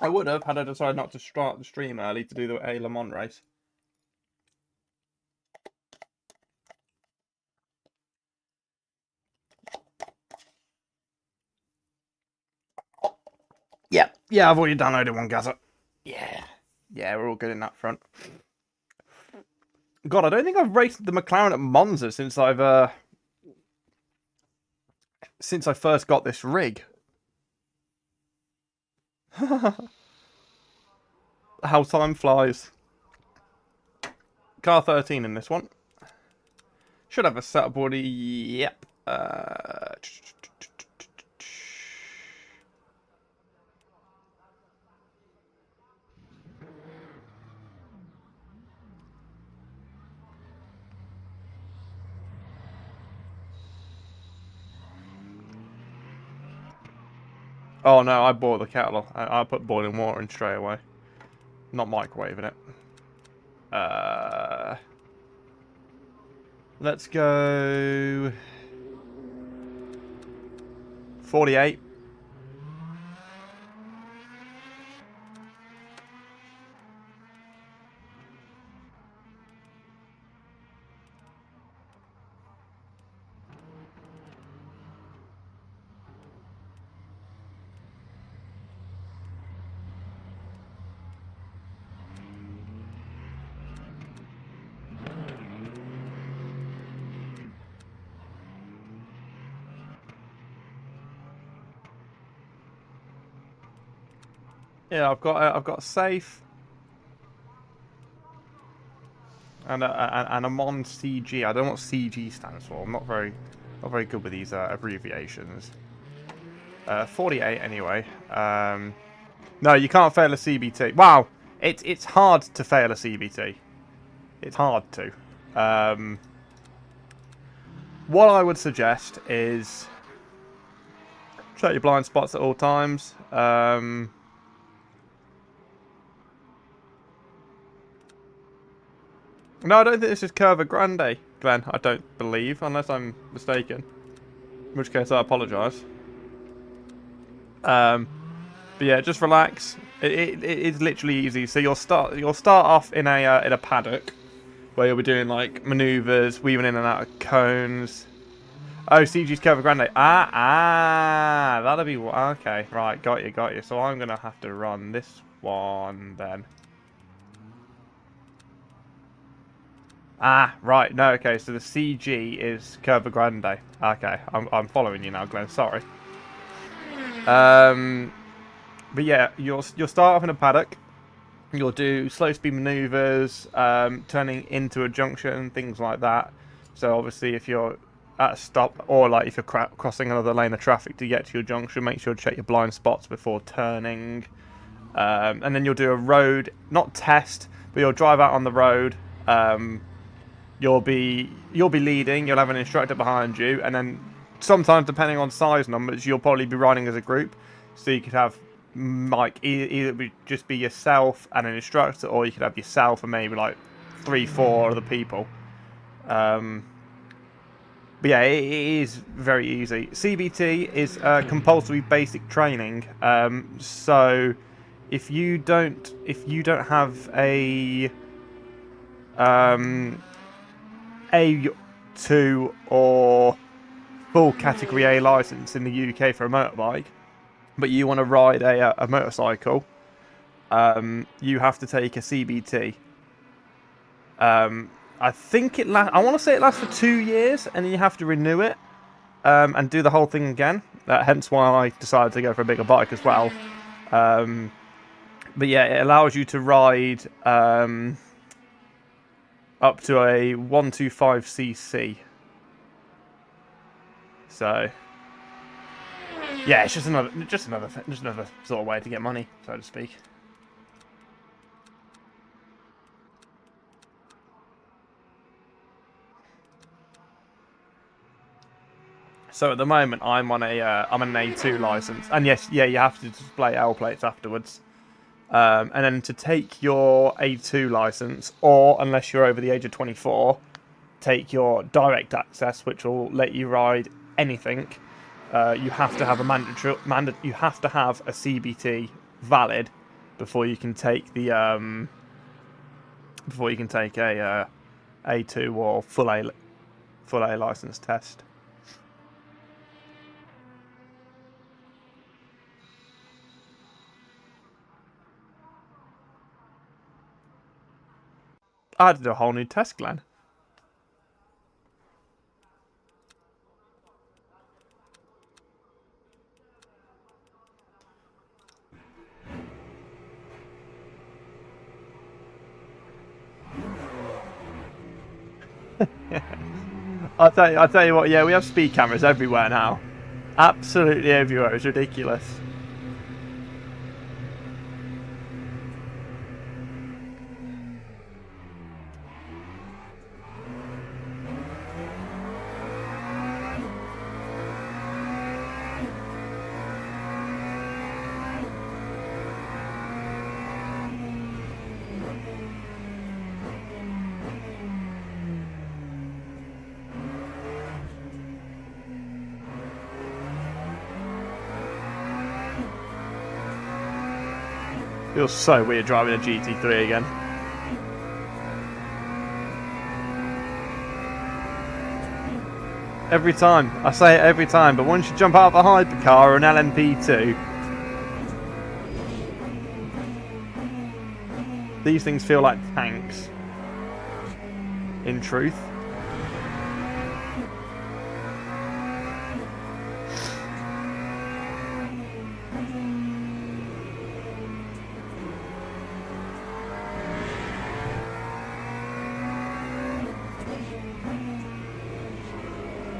I would have had I decided not to start the stream early to do the Le Mans race. Yeah, I've already downloaded one, Gazza. Yeah, we're all good in that front. God, I don't think I've raced the McLaren at Monza since I first got this rig. How time flies. Car 13 in this one. Should have a setup body. Yep. Oh no, I bought the kettle. I put boiling water in straight away. Not microwaving it. Let's go 48. Yeah, I've got a safe and a Mon CG. I don't know what CG stands for. I'm not very good with these abbreviations. 48 anyway. No, you can't fail a CBT. Wow, it's hard to fail a CBT. It's hard to. What I would suggest is check your blind spots at all times. No, I don't think this is Curva Grande, Glenn. I don't believe, unless I'm mistaken. In which case, I apologise. But yeah, just relax. It is literally easy. So you'll start off in a paddock where you'll be doing like manoeuvres, weaving in and out of cones. Oh, CG's Curva Grande. That'll be okay. Right, got you. So I'm gonna have to run this one then. Right. No, okay. So the CG is Curva Grande. Okay, I'm following you now, Glenn. Sorry. But yeah, you'll start off in a paddock. You'll do slow speed maneuvers, turning into a junction, things like that. So obviously, if you're at a stop or like if you're crossing another lane of traffic to get to your junction, make sure to check your blind spots before turning. And then you'll do a road, not test, but you'll drive out on the road. You'll be leading. You'll have an instructor behind you, and then sometimes, depending on size numbers, you'll probably be riding as a group. So you could have like either just be yourself and an instructor, or you could have yourself and maybe like 3-4 other people. But yeah, it is very easy. CBT is compulsory basic training. So if you don't have a A2 or full Category A license in the UK for a motorbike, but you want to ride a motorcycle, you have to take a CBT. I think I want to say it lasts for 2 years, and then you have to renew it and do the whole thing again. Hence why I decided to go for a bigger bike as well. But yeah, it allows you to ride up to a 125cc. So yeah, it's just another sort of way to get money, so to speak. So at the moment, I'm on I'm an A2 license, and yes, yeah, you have to display L plates afterwards. And then to take your A2 license, or unless you're over the age of 24, take your direct access, which will let you ride anything. You have to have you have to have a CBT valid before you can take the a A2 or full A license test. I had to do a whole new test, Glenn. I'll tell you what, yeah, we have speed cameras everywhere now. Absolutely everywhere. It's ridiculous. Feels so weird driving a GT3 again. Every time. I say it every time, but once you jump out of a hypercar or an LMP2, these things feel like tanks. In truth.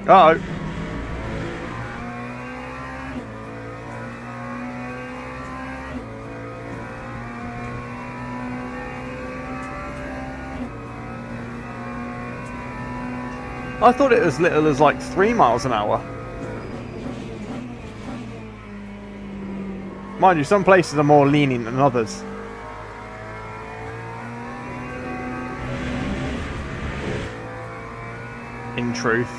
Uh-oh. I thought it was little as like 3 miles an hour. Mind you, some places are more lenient than others. In truth.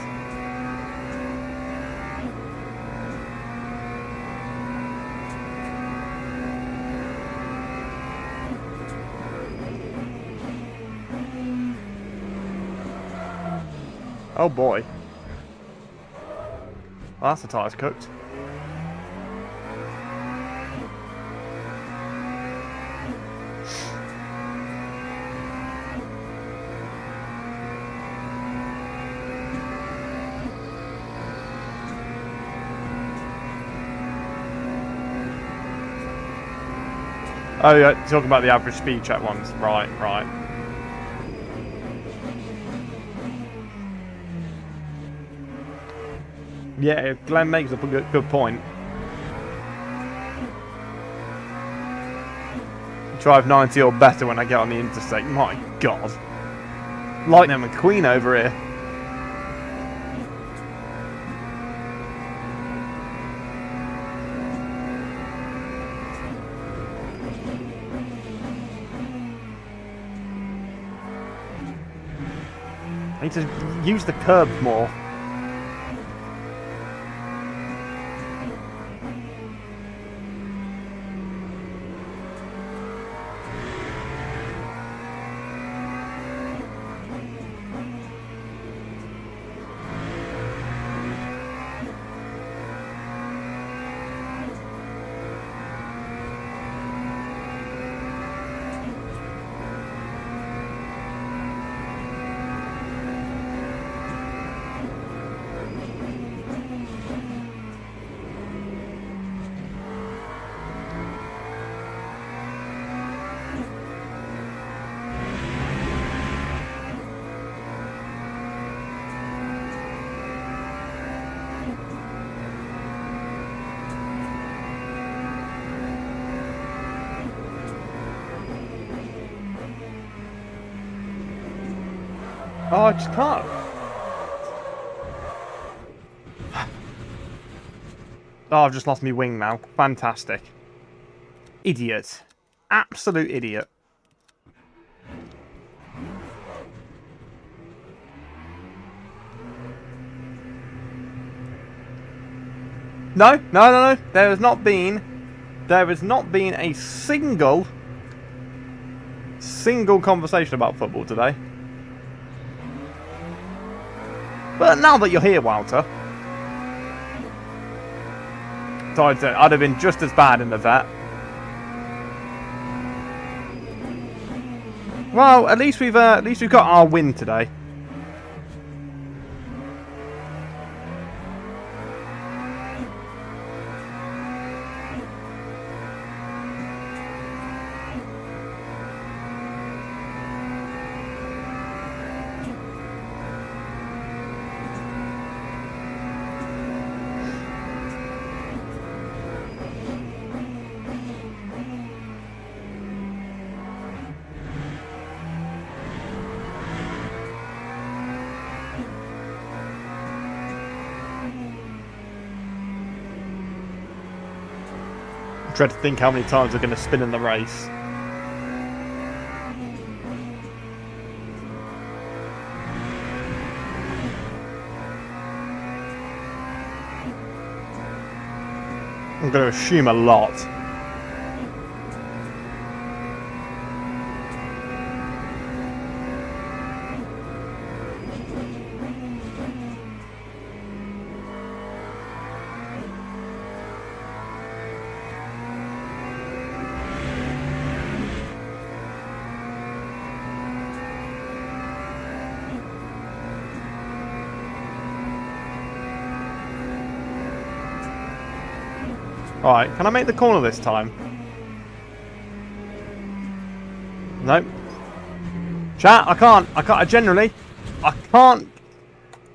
Oh boy. Well, that's the tyres cooked. Oh yeah, talking about the average speed check ones. Right, right. Yeah, Glenn makes up a good point. Drive 90 or better when I get on the interstate. My God. Lightning McQueen over here. I need to use the curb more. Oh, I just can't. Oh, I've just lost my wing now. Fantastic. Idiot. Absolute idiot. No, no, no, no. There has not been a single conversation about football today. But now that you're here, Walter, so I'd have been just as bad in the vet. Well, at least we've got our win today. Dread to think how many times we're going to spin in the race. I'm going to assume a lot. Alright, can I make the corner this time? Nope. Chat, I can't. I generally, I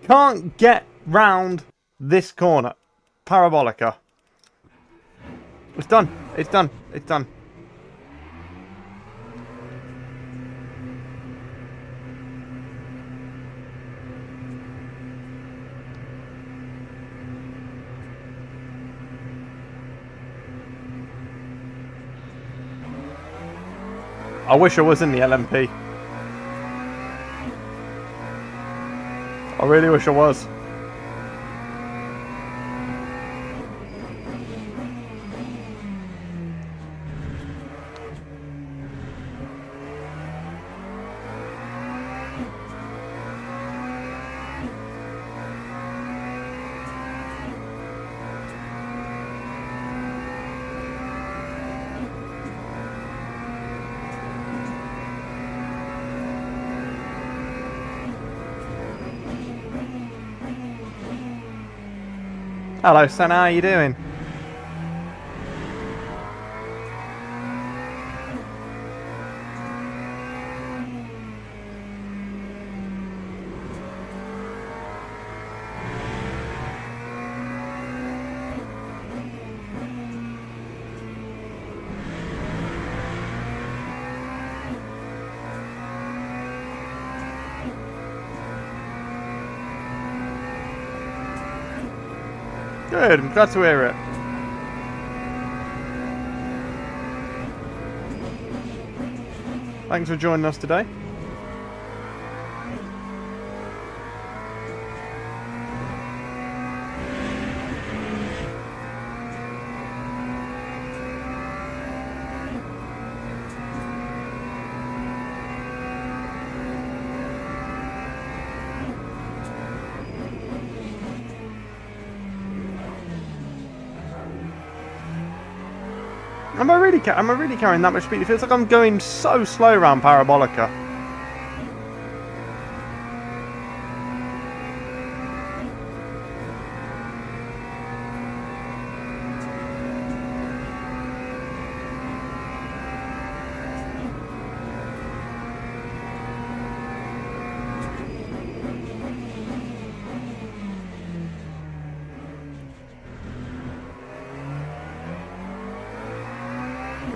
can't get round this corner. Parabolica. It's done. It's done. It's done. I wish I was in the LMP. I really wish I was. Hello, son. How are you doing? Good, I'm glad to hear it. Thanks for joining us today. Am I really carrying that much speed? It feels like I'm going so slow around Parabolica.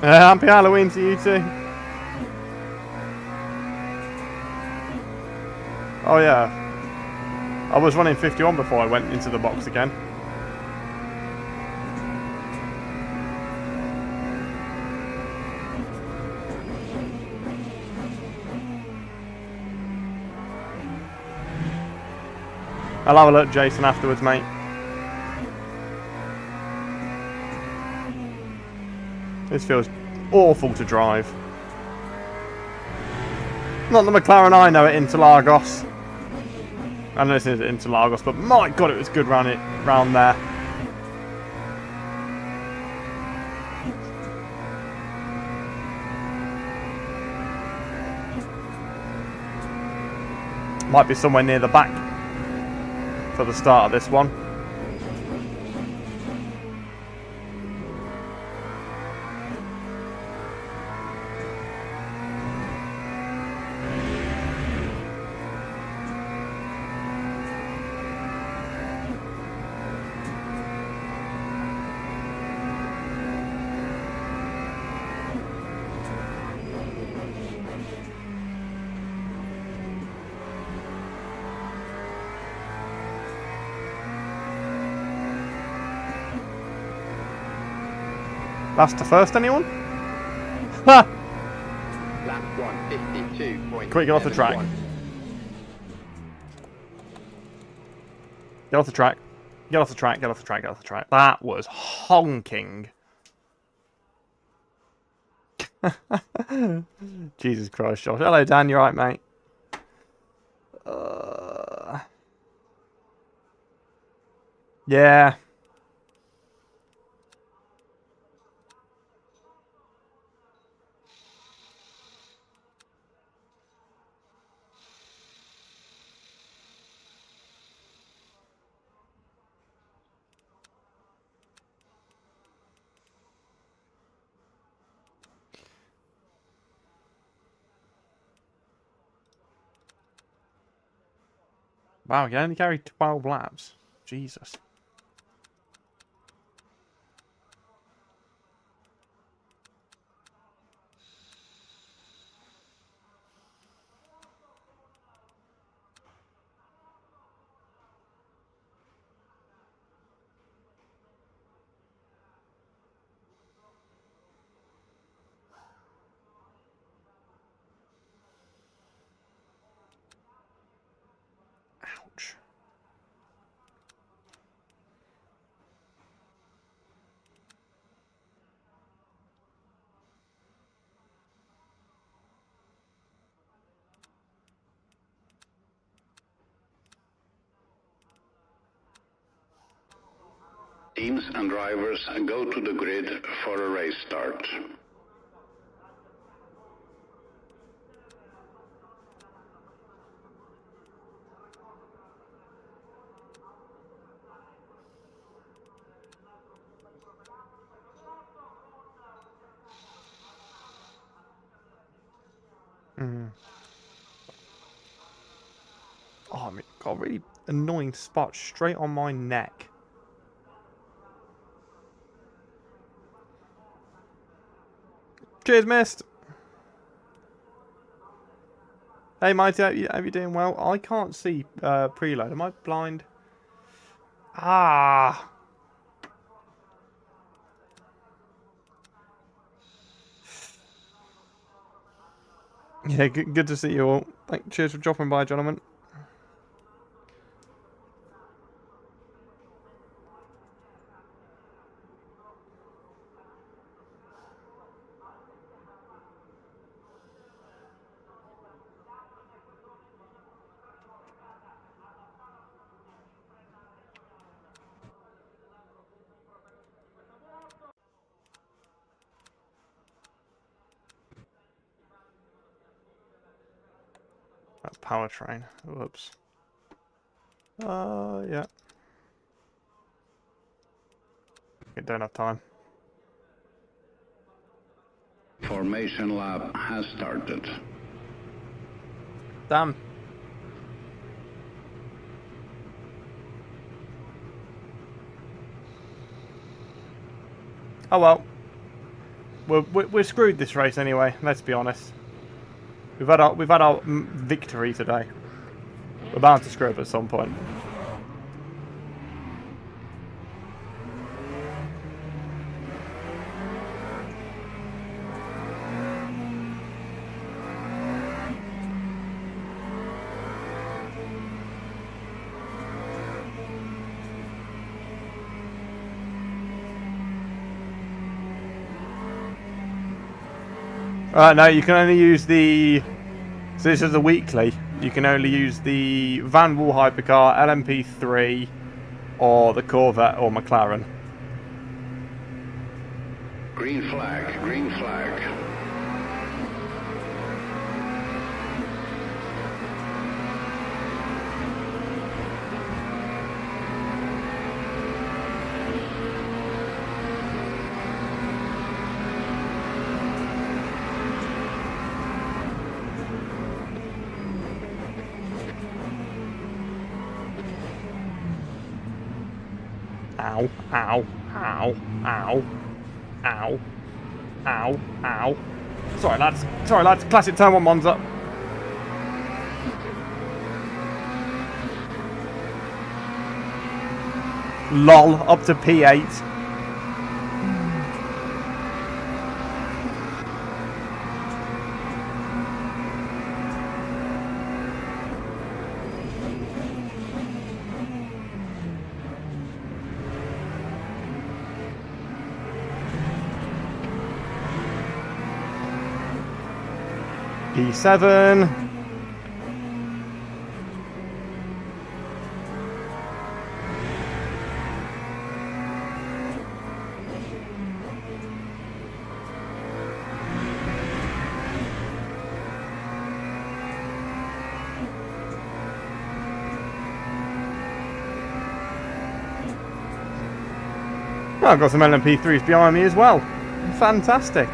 Happy Halloween to you too. Oh yeah. I was running 51 before I went into the box again. I'll have a look, Jason, afterwards, mate. This feels awful to drive. Not the McLaren I know at Interlagos. I know this is at Interlagos, but my god, it was good round there. Might be somewhere near the back for the start of this one. Last to first, anyone? Ha!
Lap 152.71.
Quick, get off the track. Get off the track. Get off the track, get off the track, get off the track. That was honking. Jesus Christ, Josh. Hello, Dan. You alright, mate? Yeah. Wow, you only carry 12 laps. Jesus. Ouch.
Teams and drivers go to the grid for a race start. Oh, I mean, got a really annoying spot straight on my neck. Cheers, missed. Hey, Mighty, hope you doing well? I can't see preload. Am I blind? Ah. Yeah, good to see you all. Cheers for dropping by, gentlemen. That's powertrain. Whoops. Yeah. I don't have time. Formation lap has started.
Damn. Oh well. We're screwed this race anyway. Let's be honest. We've had our victory today. We're bound to screw up at some point. No, you can only use the... So this is the weekly. You can only use the Van Wall Hypercar, LMP3, or the Corvette or McLaren.
Green flag, green flag.
Ow, ow, ow, ow, ow, ow, ow. Sorry lads, classic turn 1 Monza. LOL, up to P8. P7. Oh, I've got some LMP3s behind me as well. Fantastic.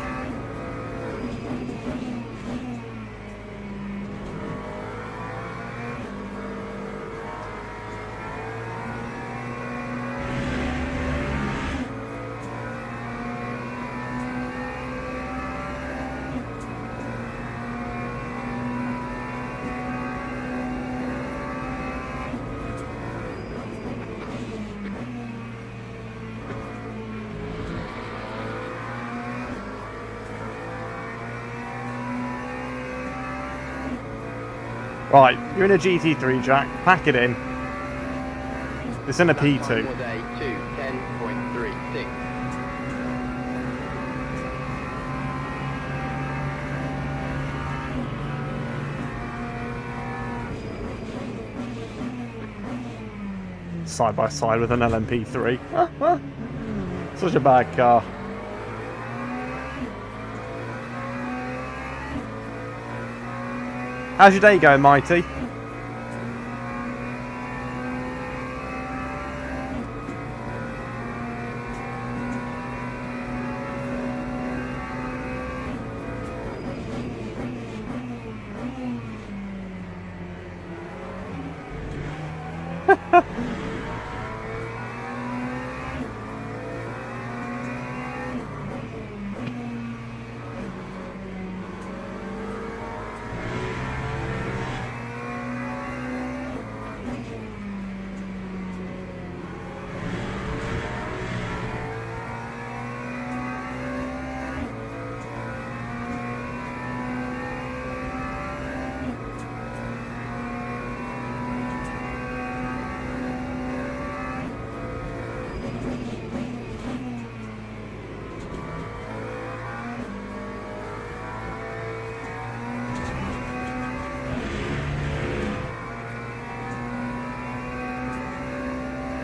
Right, you're in a GT3, Jack. Pack it in. It's in a
That time
P2.
was a 2:10.36.
Side by side with an LMP3. Such a bad car. How's your day going, Mighty?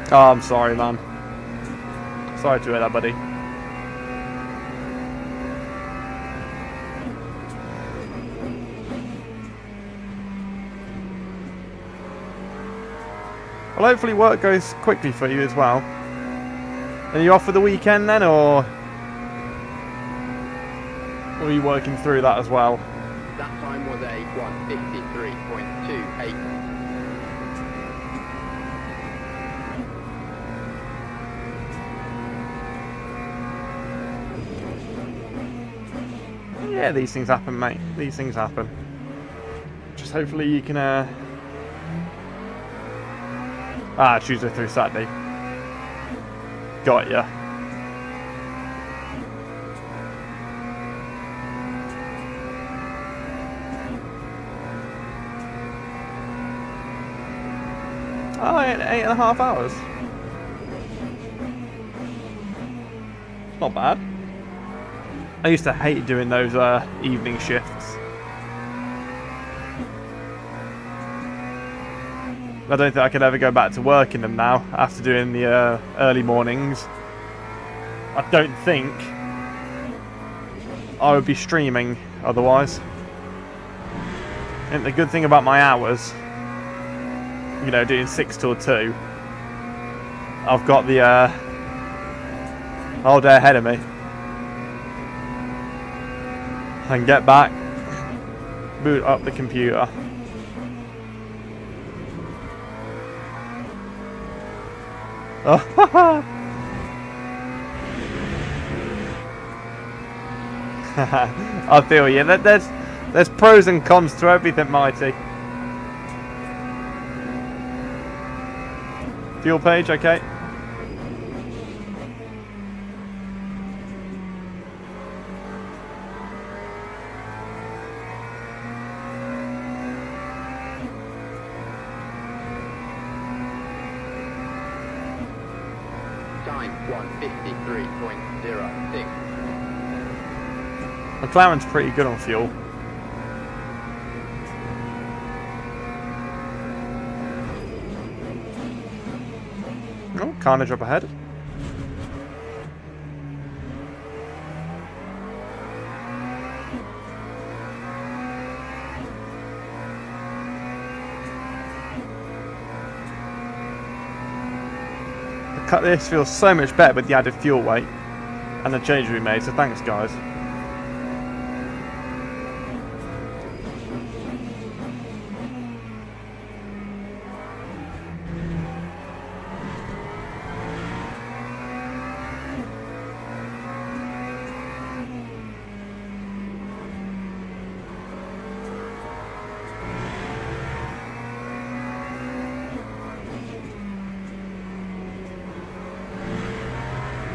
Oh, I'm sorry, man. Sorry to hear that, buddy. Well, hopefully work goes quickly for you as well. Are you off for the weekend then, or are you working through that as well?
That time was a 1:53.28.
Yeah, these things happen, mate. These things happen. Just hopefully you can, Tuesday through Saturday. Got ya. Oh, 8.5 hours. Not bad. I used to hate doing those evening shifts. I don't think I could ever go back to work in them now after doing the early mornings. I don't think I would be streaming otherwise. And the good thing about my hours, you know, doing 6 till 2, I've got the whole day ahead of me. I can get back, boot up the computer. Oh, I feel you. There's pros and cons to everything, Mighty. Fuel page, okay.
Time 1:53.06.
McLaren's pretty good on fuel. Oh, carnage up ahead. This feels so much better with the added fuel weight and the change we made, so thanks guys.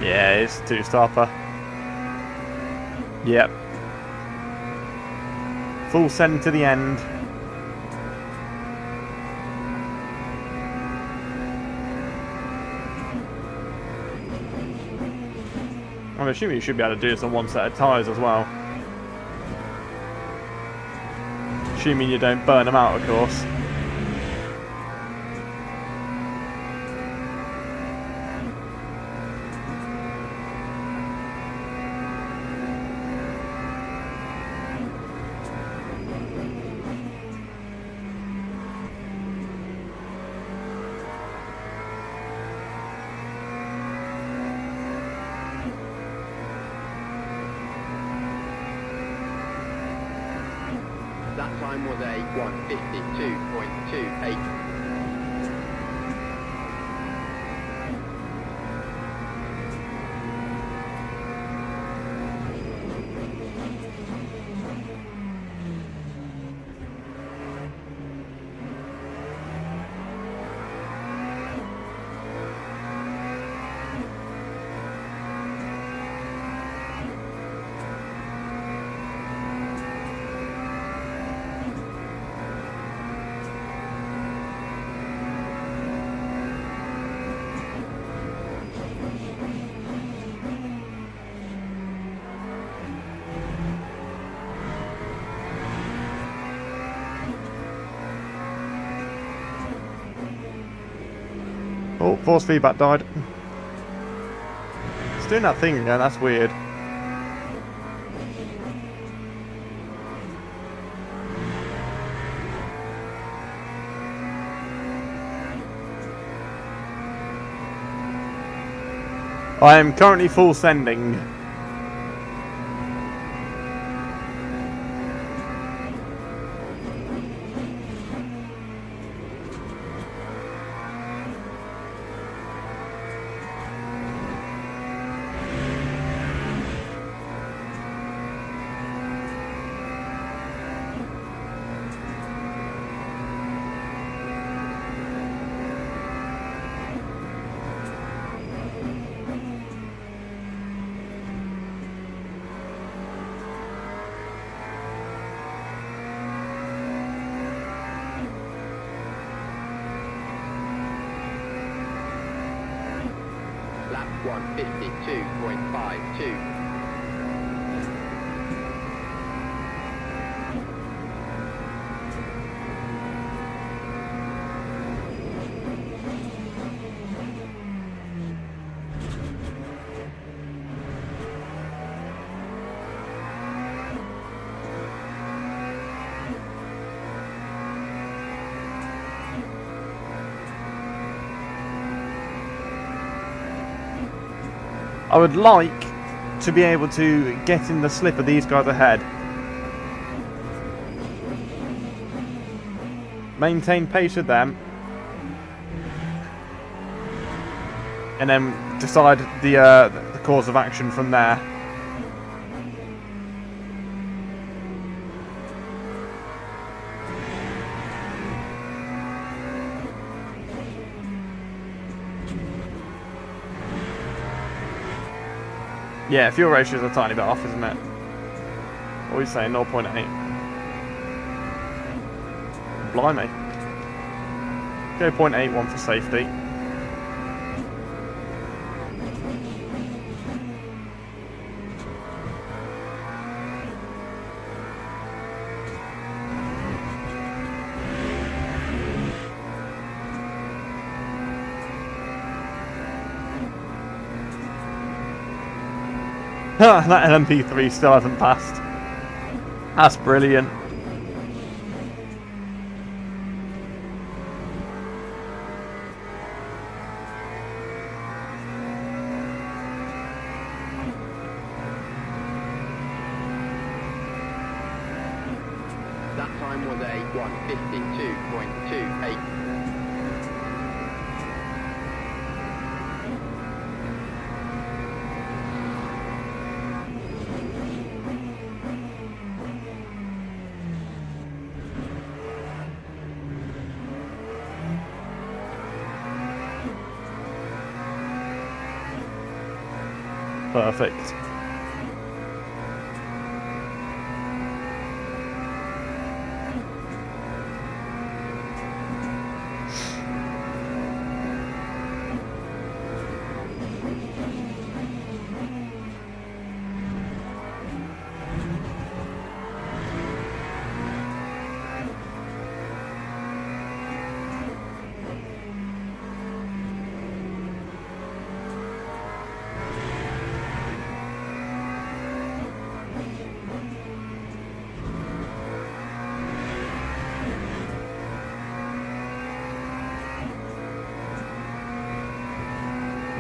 Yeah, it's two-stopper. Yep. Full send to the end. I'm assuming you should be able to do this on one set of tyres as well. Assuming you don't burn them out, of course.
That time was a 1:52.28.
Oh, force feedback died. It's doing that thing again, that's weird. I am currently full sending.
Lap 1:52.52.
I would like to be able to get in the slip of these guys ahead. Maintain pace with them. And then decide the course of action from there. Yeah, fuel ratio is a tiny bit off, isn't it? What are we saying? 0.8. Blimey. Go 0.81 for safety. That LMP3 still hasn't passed. That's brilliant.
That time was a 1:52.28.
Perfect.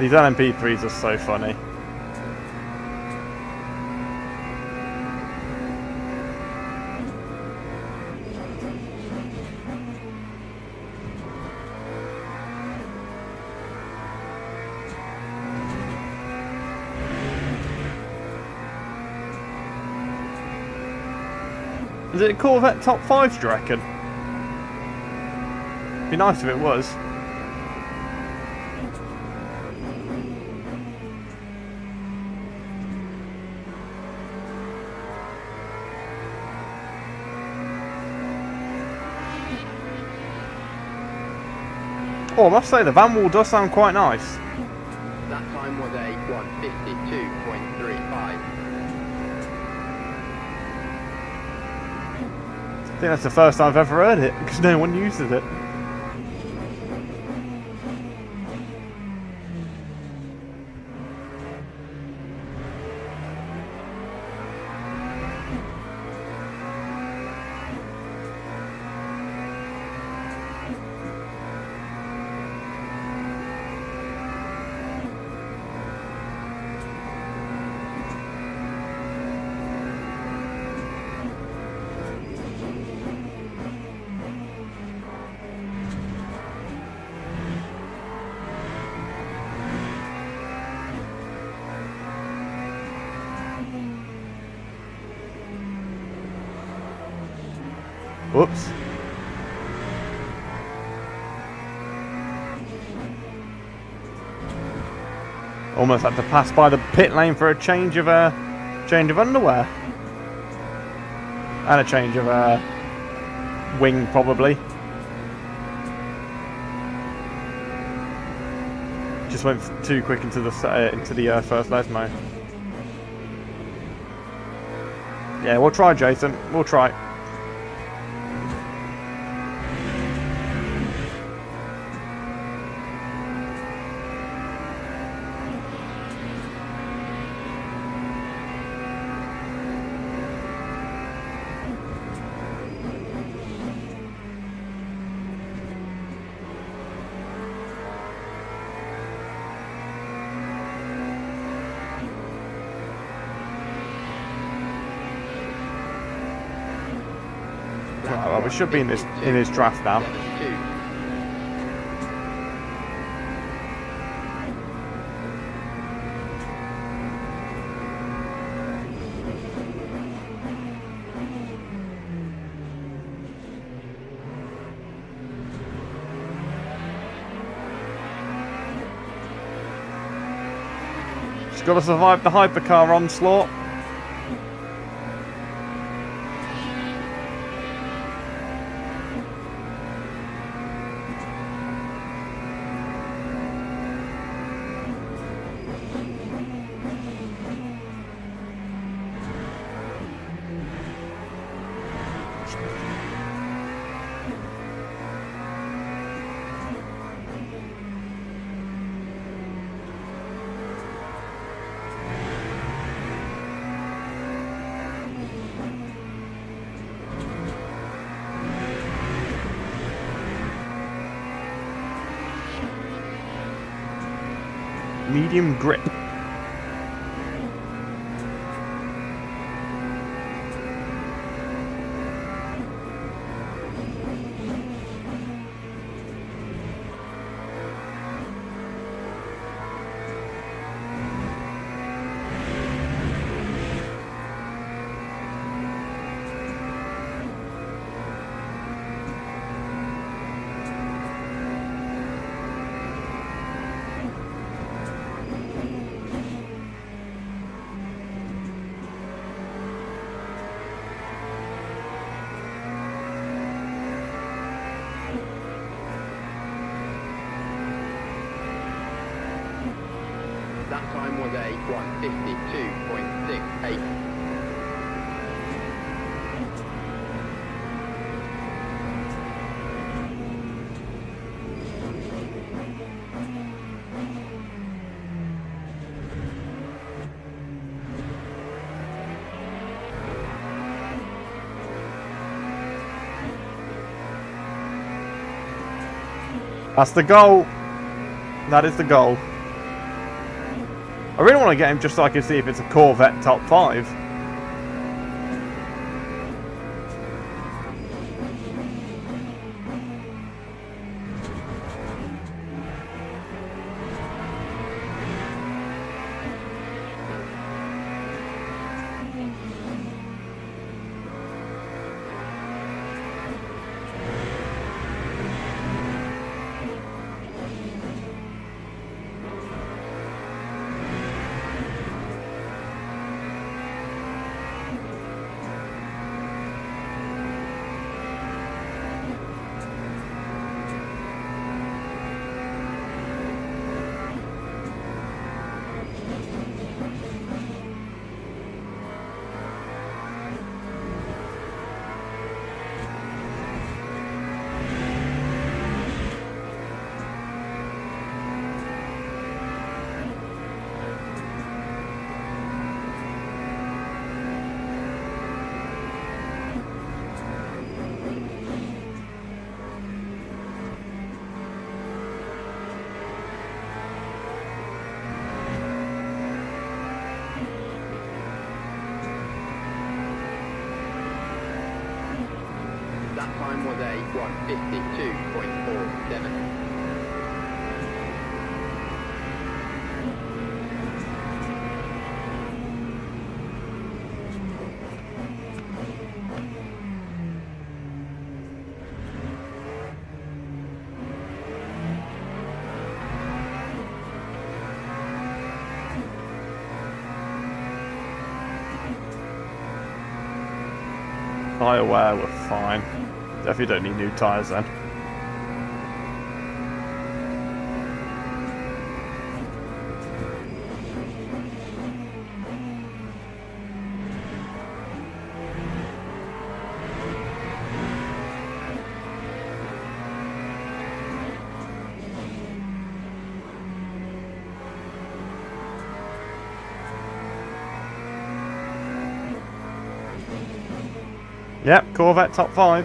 These LMP3s are so funny. Is it a Corvette top 5, do you reckon? Be nice if it was. Oh, I must say the van wall does sound quite nice.
That time was a 152.35.
I think that's the first time I've ever heard it, because no one uses it. Whoops. Almost had to pass by the pit lane for a change of underwear. And a change of wing, probably. Just went too quick into the first Lesmo. Yeah, we'll try, Jason. We'll try. Right, well, we should be in his draft now.
72.
Just got to survive the hypercar onslaught. Medium grip.
That time was a 152.68.
That's the goal. That is the goal. I really want to get him just so I can see if it's a Corvette top 5.
That time was a 1:52.47.
Tyre wear, we're fine. Definitely don't need new tyres then. Yep, Corvette top 5.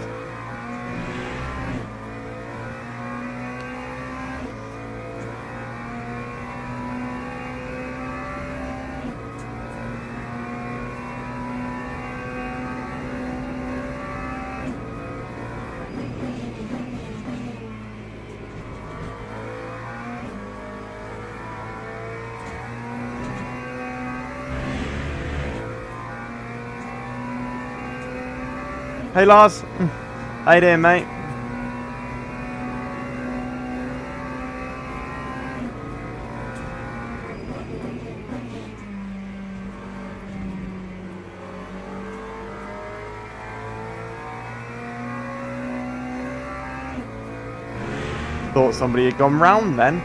Hey Lars, how you doing, mate? Thought somebody had gone round then.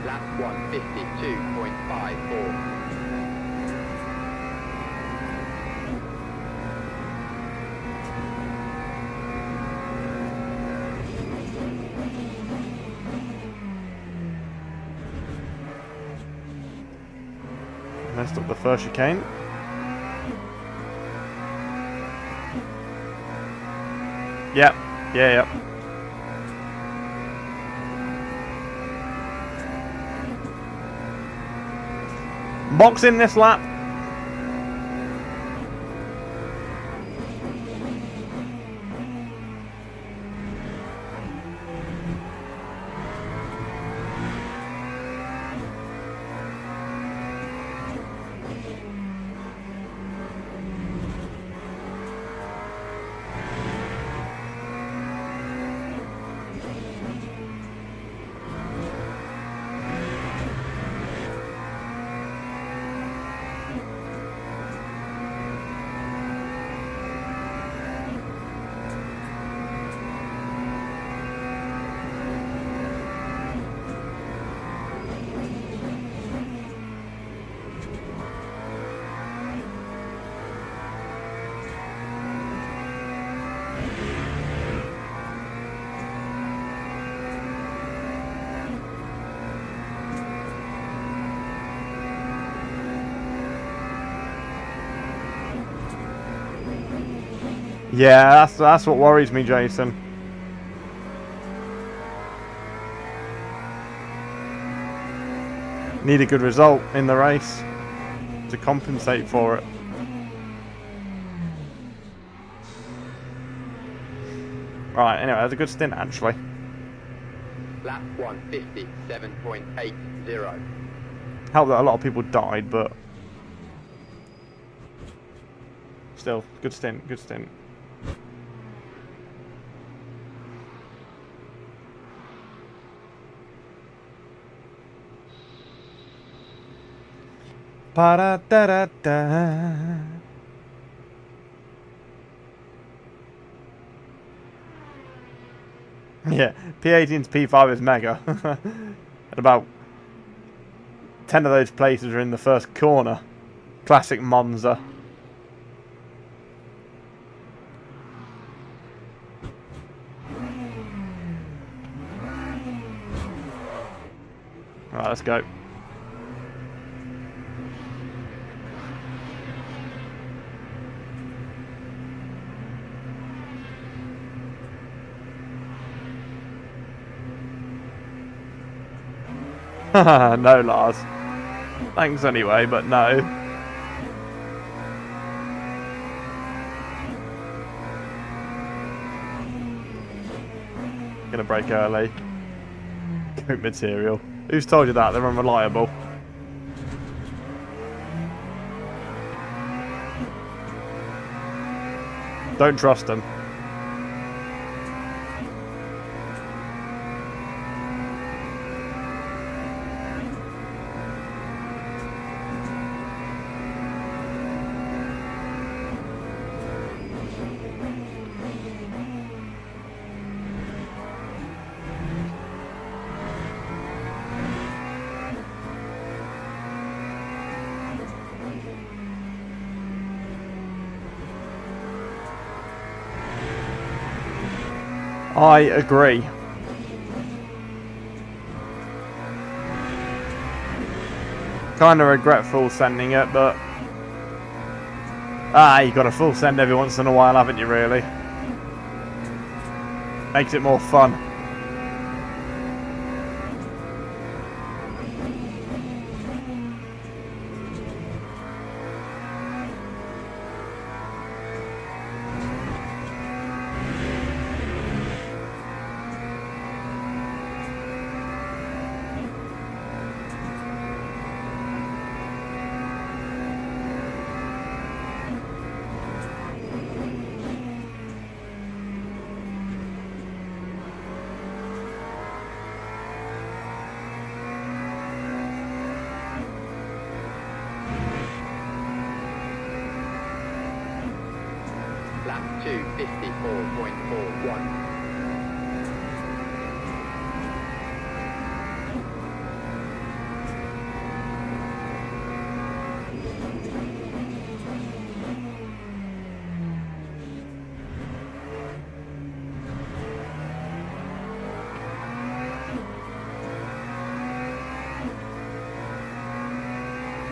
Lap 1:52.54.
Messed up the first chicane. Yep, yep. Box in this lap. Yeah, that's what worries me, Jason. Need a good result in the race to compensate for it. Right, anyway, that's a good stint actually.
Lap 157.80.
Helped that a lot of people died, but still, good stint, good stint. Ba-da-da-da-da. Yeah, P18 to P5 is mega. At about 10 of those places are in the first corner. Classic Monza. Right, let's go. No, Lars. Thanks anyway, but no. Gonna break early. Coat material. Who's told you that? They're unreliable. Don't trust them. I agree. Kind of regretful sending it, but you got to full send every once in a while, haven't you, really? Makes it more fun.
Lap 254.41.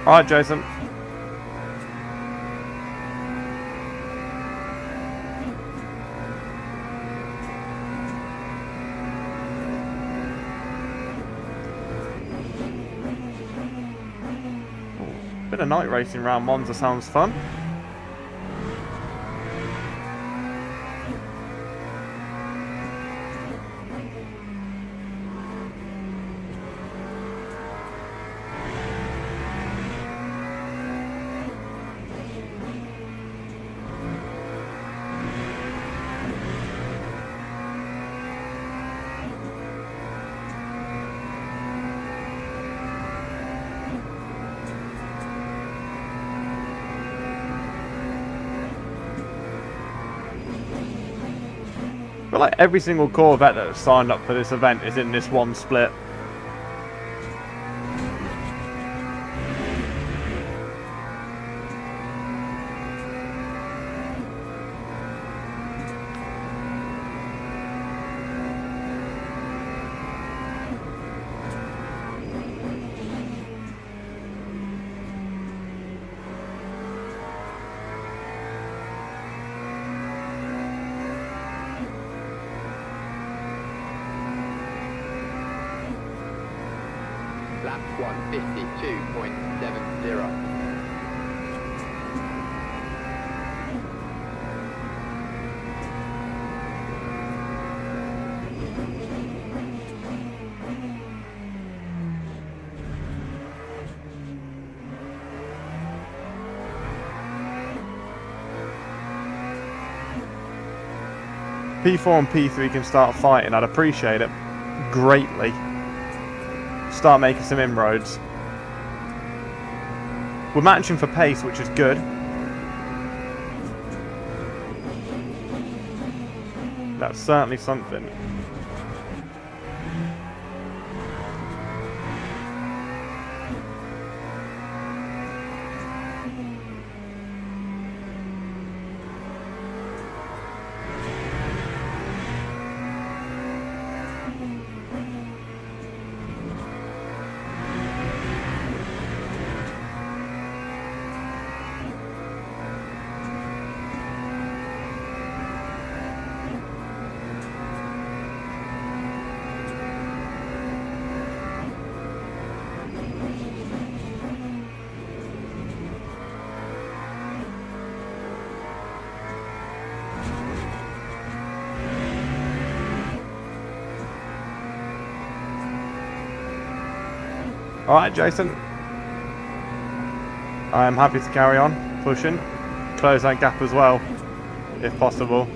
Alright, Jason. Bit of night racing around Monza sounds fun. But like every single Corvette that signed up for this event is in this one split.
Lap 152.70.
P4 and P3 can start fighting, I'd appreciate it greatly. Start making some inroads. We're matching for pace, which is good. That's certainly something. Alright, Jason. I am happy to carry on pushing. Close that gap as well, if possible.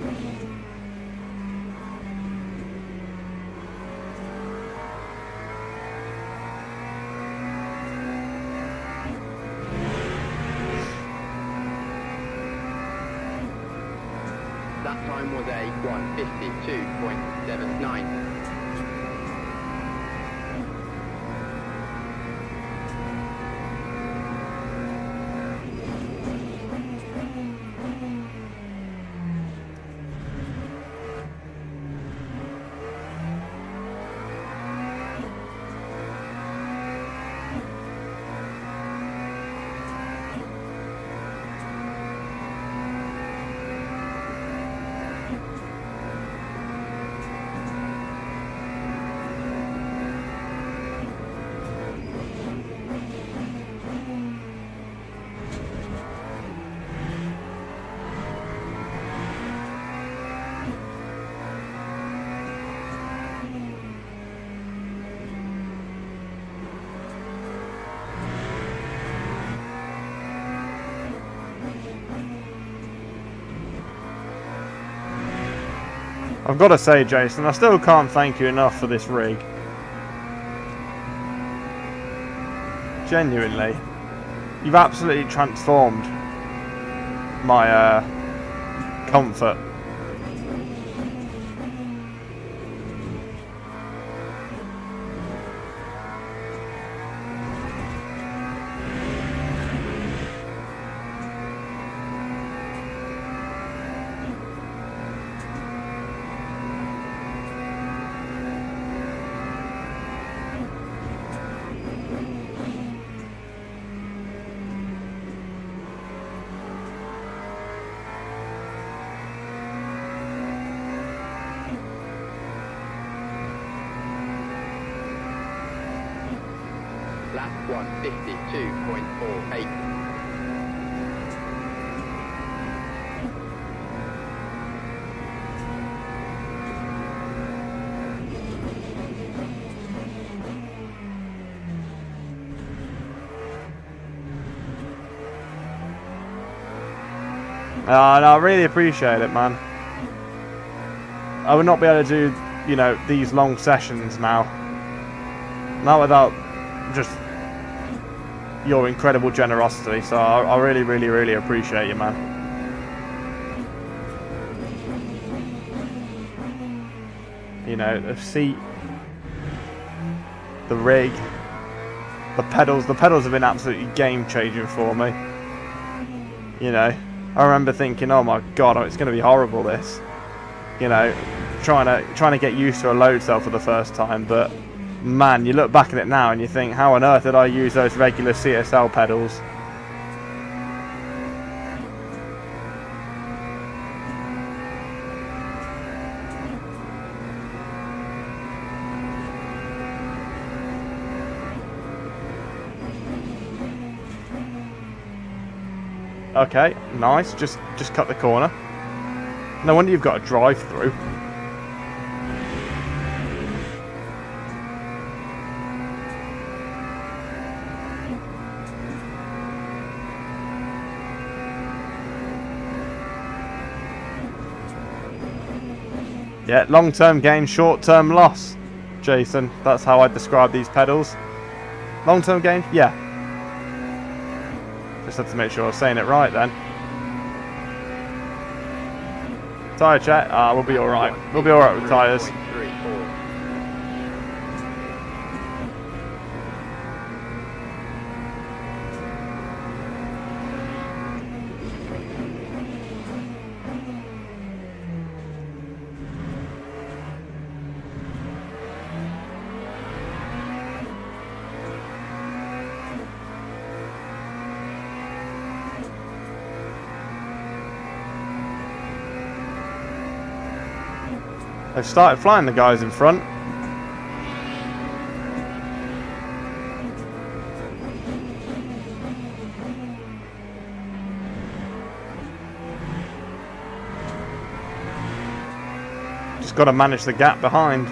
That time was a 152.79.
I've got to say, Jason, I still can't thank you enough for this rig. Genuinely. You've absolutely transformed my comfort.
Lap 152.48.
No, I really appreciate it, man. I would not be able to do, you know, these long sessions now. Not without just your incredible generosity. So I really, really, really appreciate you, man. You know, the seat, the rig, the pedals. The pedals have been absolutely game-changing for me. You know, I remember thinking, oh my god, it's going to be horrible, this. You know, trying to get used to a load cell for the first time, but man, you look back at it now and you think, how on earth did I use those regular CSL pedals? Okay, nice. Just cut the corner. No wonder you've got a drive-through. Yeah, long-term gain, short-term loss, Jason. That's how I describe these pedals. Long-term gain? Yeah. Just had to make sure I was saying it right then. Tyre check? We'll be alright. We'll be alright with tyres.
3.34.
They've started flying, the guys in front. Just got to manage the gap behind.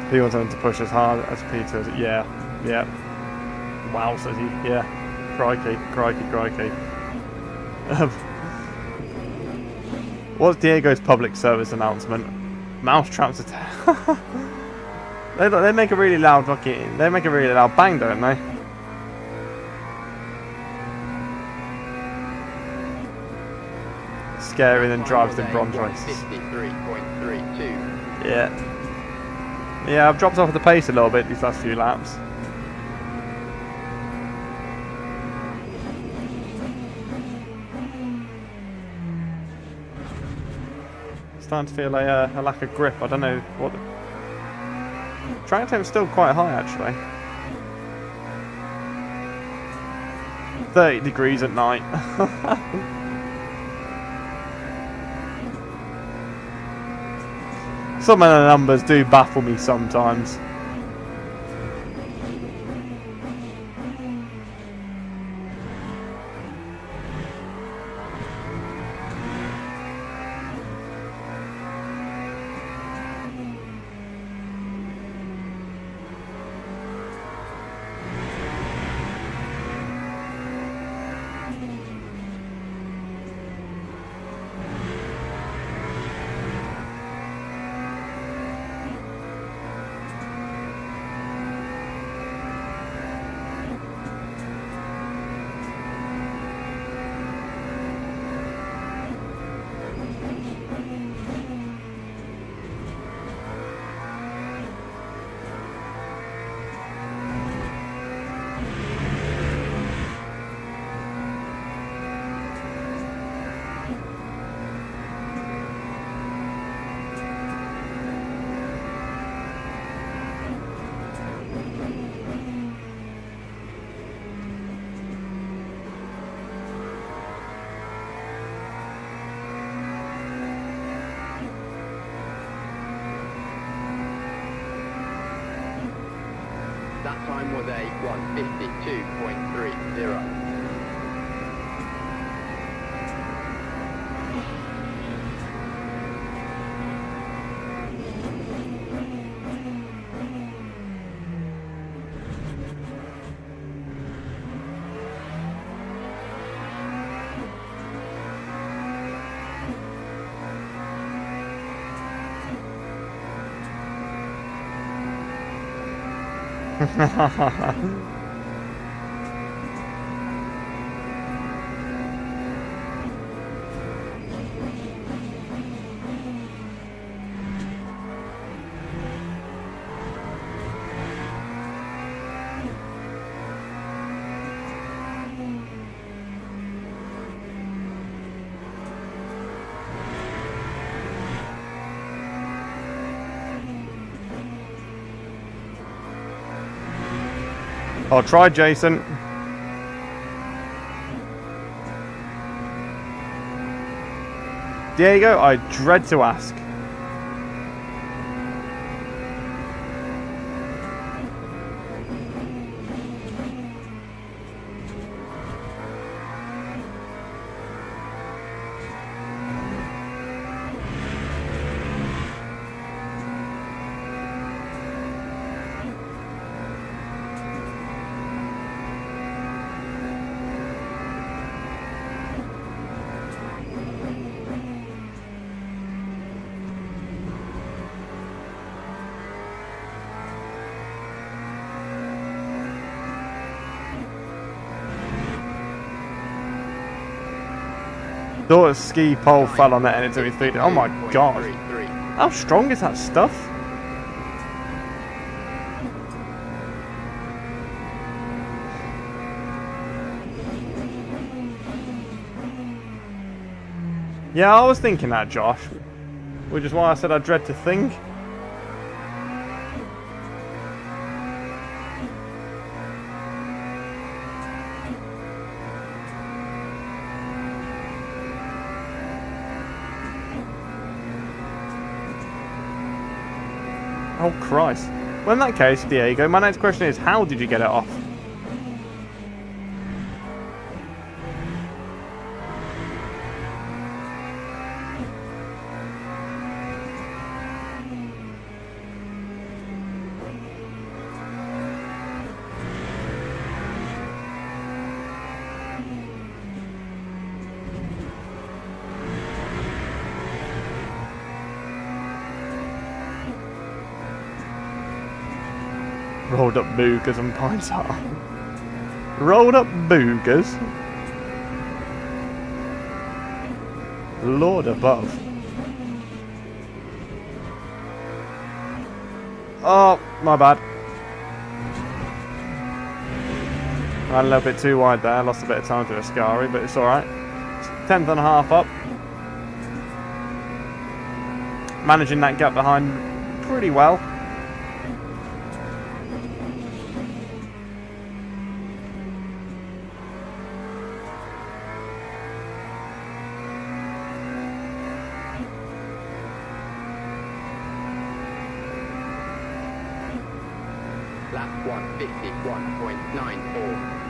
He wants him to push as hard as Peter. Yeah, yeah. Wow, says he. Yeah. Crikey, crikey, crikey. What's Diego's public service announcement? Mousetraps attack. They make a really loud fucking. They make a really loud bang, don't they? Scary, then drives the bronze races.
53.32.
Yeah. Yeah, I've dropped off the pace a little bit these last few laps. Starting to feel a lack of grip. I don't know what the... Track time's still quite high actually. 30 degrees at night. Some of the numbers do baffle me sometimes.
That time was a 1:52.30.
I'll try, Jason. Diego, I dread to ask. Daughter's ski pole fell on that and it took me 3 Oh my god. How strong is that stuff? Yeah, I was thinking that, Josh. Which is why I said I dread to think. Oh Christ. Well, in that case, Diego, my next question is, how did you get it off? Rolled up boogers and pints are. Rolled up boogers? Lord above. Oh, my bad. Ran a little bit too wide there, lost a bit of time to a Scarry, but it's alright. 10th and a half up. Managing that gap behind pretty well.
Lap 151.94.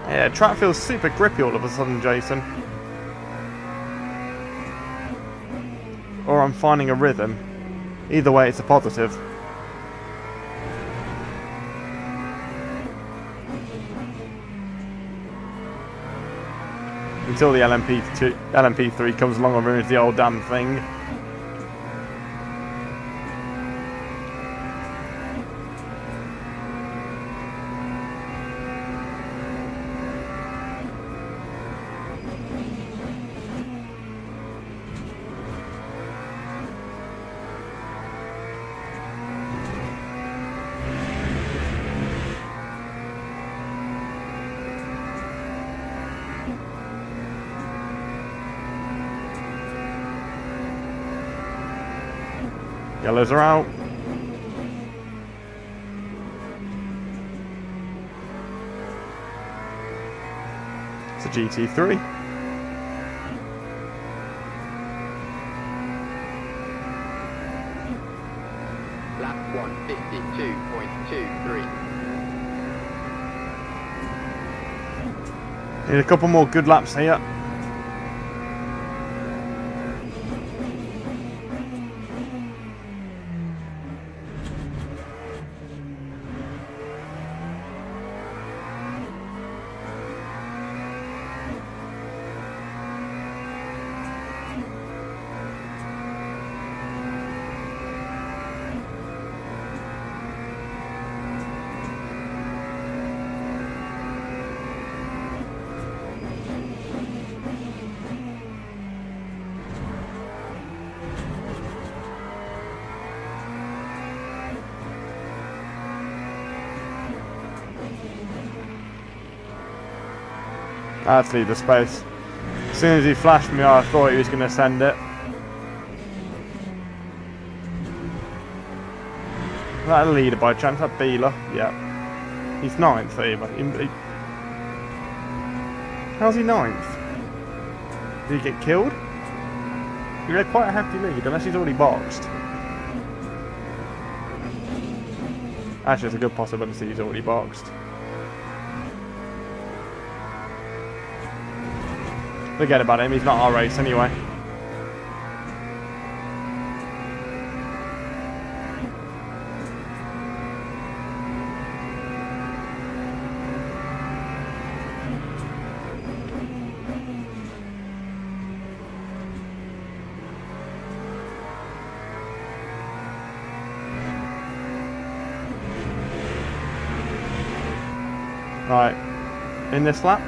Yeah, track feels super grippy all of a sudden, Jason. Or I'm finding a rhythm. Either way, it's a positive. Until the LMP3 comes along and ruins the old damn thing. Yellows are out. It's a GT3.
Lap 152.23.
Need a couple more good laps here. I had to leave the space. As soon as he flashed me, I thought he was going to send it. Is that a leader by chance? That Beeler? Yeah. He's 9th either. How's he 9th? Did he get killed? He had quite a hefty lead, unless he's already boxed. Actually, it's a good possibility he's already boxed. Forget about him, he's not our race anyway. Right, in this lap?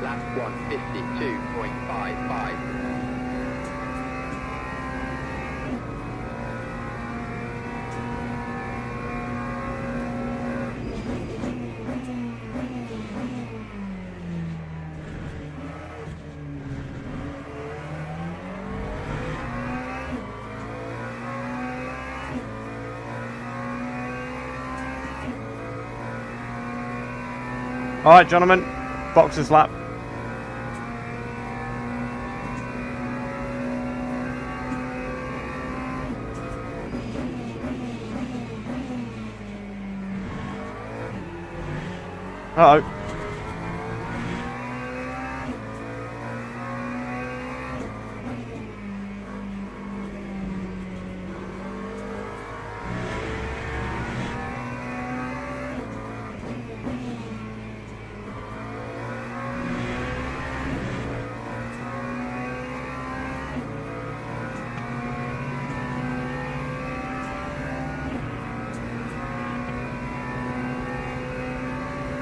Lap 152.55.
Alright, gentlemen, boxer's lap. Uh-oh.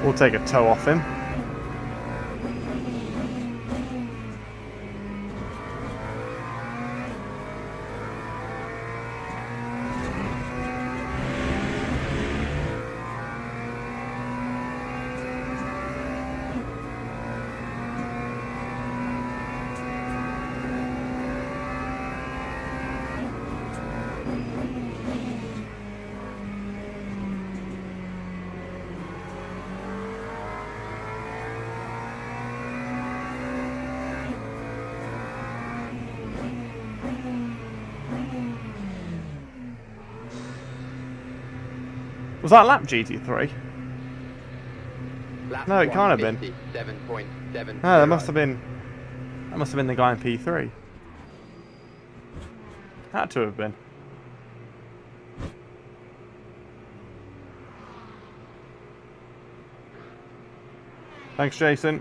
We'll take a toe off him. Was that lap GT3?
Lap
No, it can't have been.
157.70.
No, that must have been the guy in P3. Had to have been. Thanks, Jason.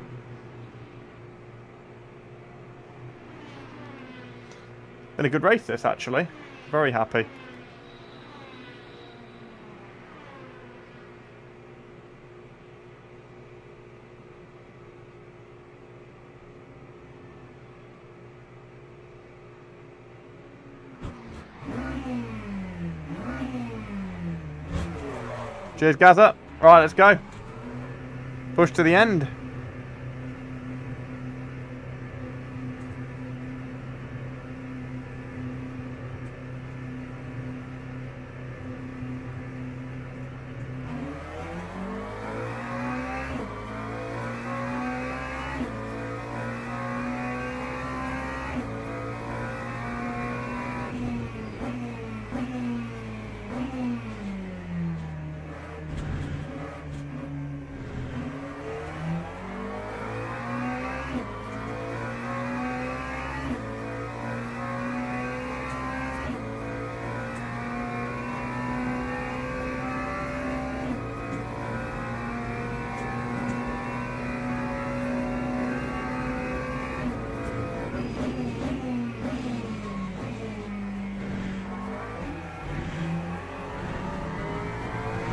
Been a good race this, actually. Very happy. Cheers, Gaza. Right, let's go. Push to the end.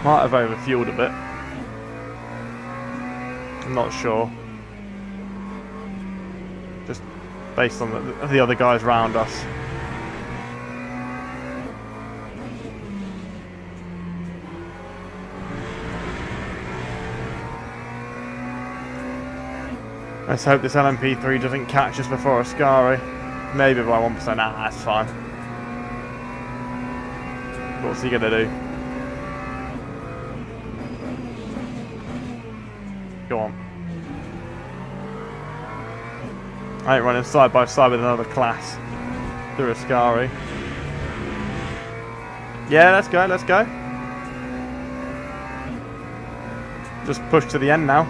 Might have overfueled a bit. I'm not sure. Just based on the other guys around us. Let's hope this LMP3 doesn't catch us before a Scary. Maybe by 1%. Ah, that's fine. What's he gonna do? Go on. I ain't running side by side with another class through a Scary. Yeah, let's go, let's go. Just push to the end now.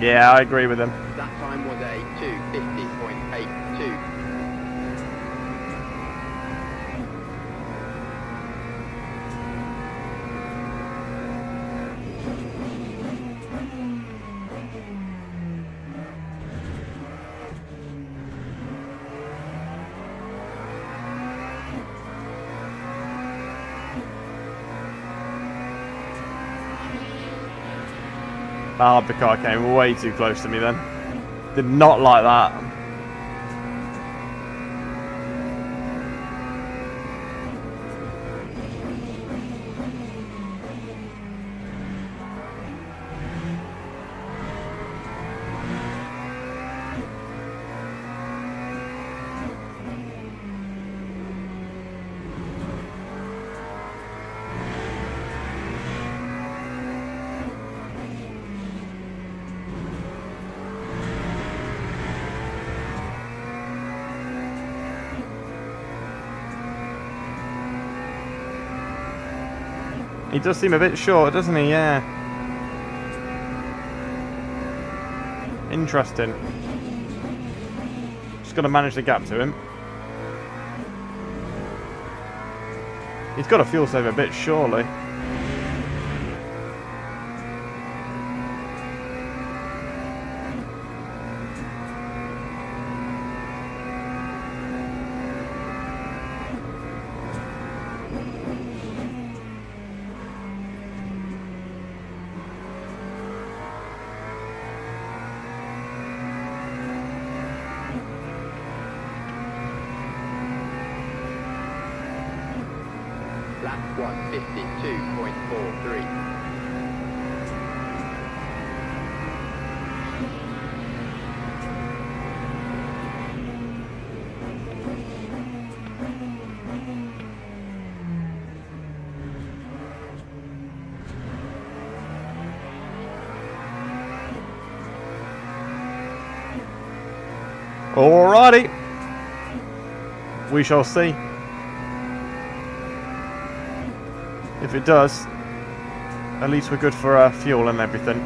Yeah, I agree with him.
That time was a 250.82.
Ah, the car came way too close to me then. Did not like that. He does seem a bit short, doesn't he? Yeah. Interesting. Just got to manage the gap to him. He's got to fuel save a bit, surely.
Lap 152.43.
Alrighty. We shall see. If it does, at least we're good for fuel and everything.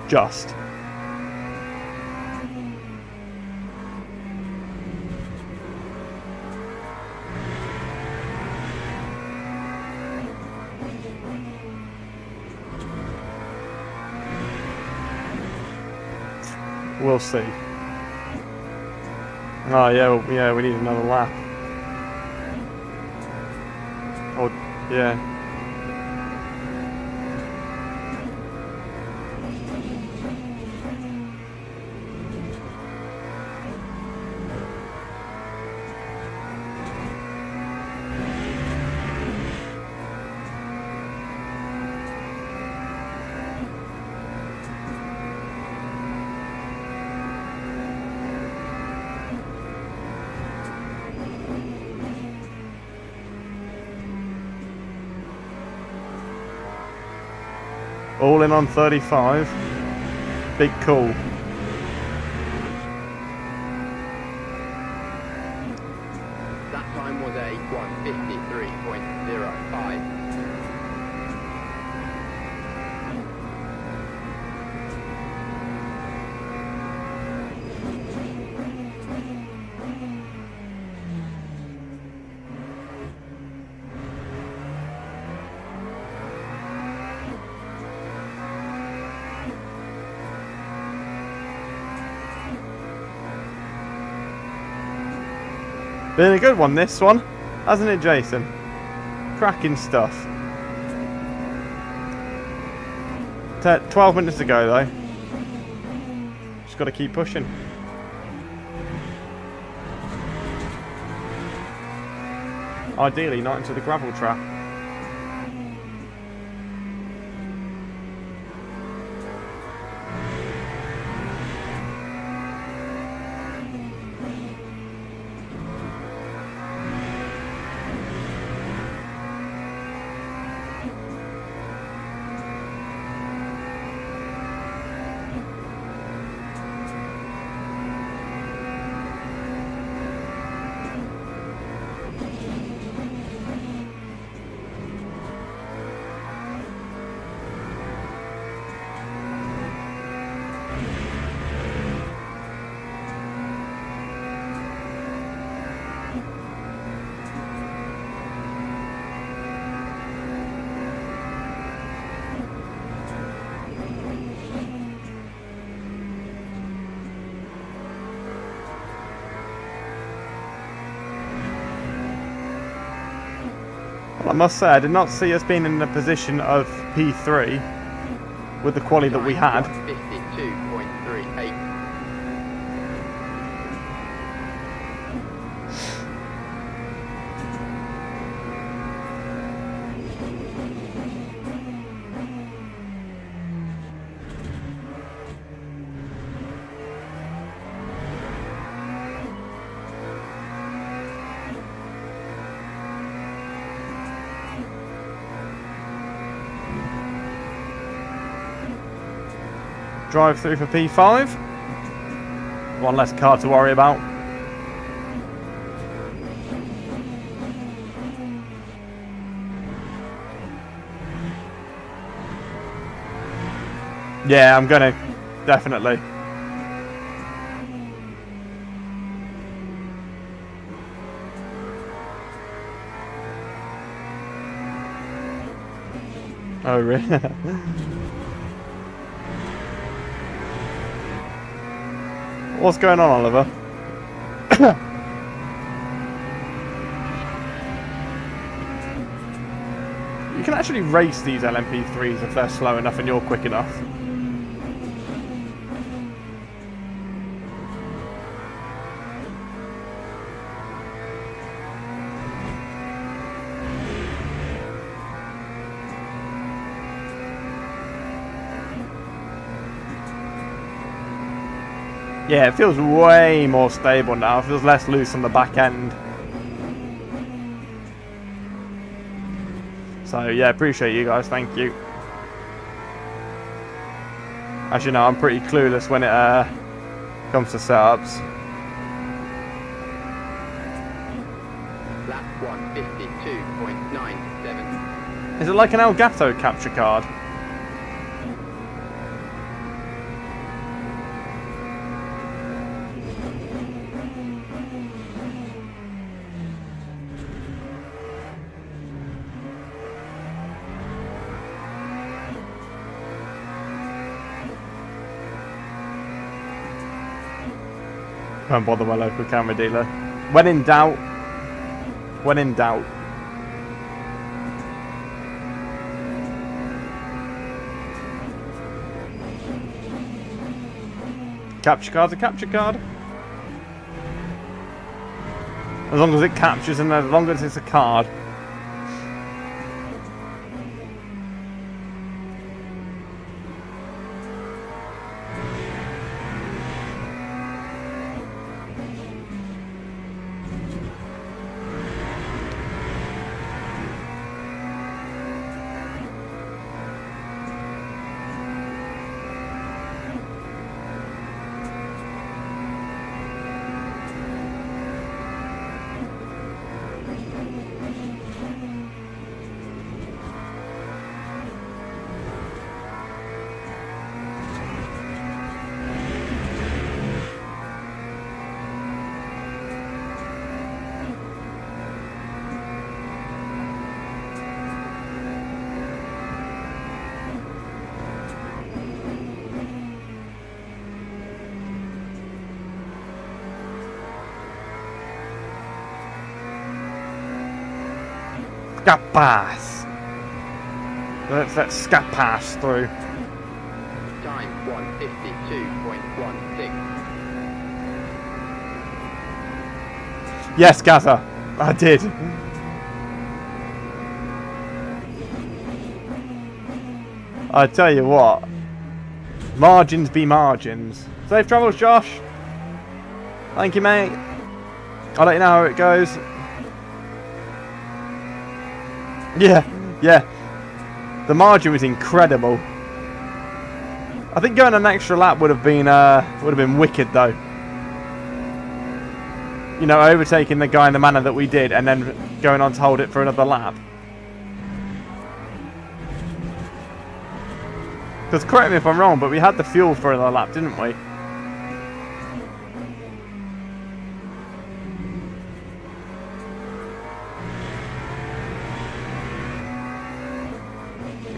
Just. We'll see. Oh yeah, well, yeah, we need another lap. Oh yeah. All in on 35. Big call.
That time was a 153.05.
Been a good one, this one, hasn't it, Jason? Cracking stuff. 12 minutes to go, though. Just got to keep pushing. Ideally, not into the gravel trap. I must say, I did not see us being in the position of P3 with the quality that we had.
52.38.
Drive through for P5. One less car to worry about. Yeah, I'm gonna. Definitely. Oh, really? What's going on, Oliver? You can actually race these LMP3s if they're slow enough and you're quick enough. Yeah, it feels way more stable now. It feels less loose on the back end. So yeah, appreciate you guys. Thank you. As you know, I'm pretty clueless when it comes to setups.
Lap 152.97.
Is it like an Elgato capture card? Won't bother my local camera dealer. When in doubt. When in doubt. Capture card's a capture card. As long as it captures and as long as it's a card. scat pass. Let's scat pass through.
Time 152.16.
Yes, Gaza, I did. I tell you what, margins be margins. Safe travels, Josh. Thank you, mate. I'll let you know how it goes. Yeah. The margin was incredible. I think going an extra lap would have been wicked though. You know, overtaking the guy in the manner that we did and then going on to hold it for another lap. Because correct me if I'm wrong, but we had the fuel for another lap, didn't we?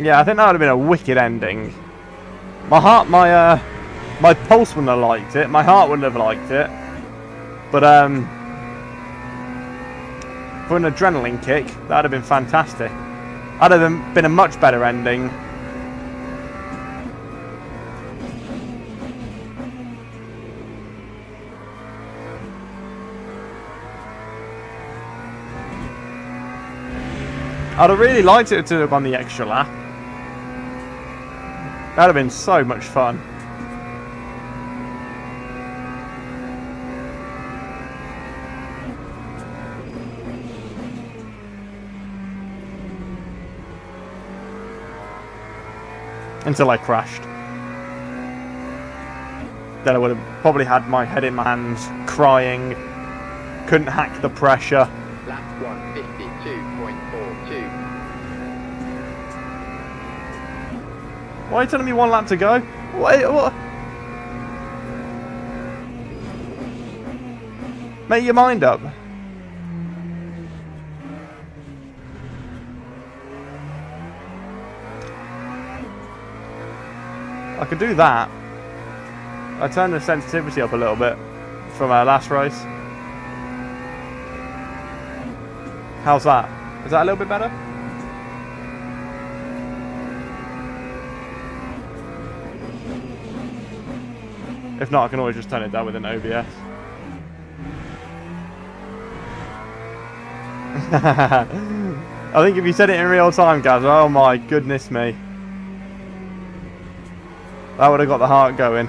Yeah, I think that would have been a wicked ending. My pulse wouldn't have liked it. My heart wouldn't have liked it. But for an adrenaline kick, that'd have been fantastic. That'd have been a much better ending. I'd have really liked it to have gone the extra lap. That'd have been so much fun. Until I crashed. Then I would have probably had my head in my hands, crying, couldn't hack the pressure.
Lap 152.42.
Why are you telling me one lap to go? Wait, what? Make your mind up. I could do that. I turned the sensitivity up a little bit from our last race. How's that? Is that a little bit better? If not, I can always just turn it down with an OBS. I think if you said it in real time, guys, oh my goodness me. That would have got the heart going.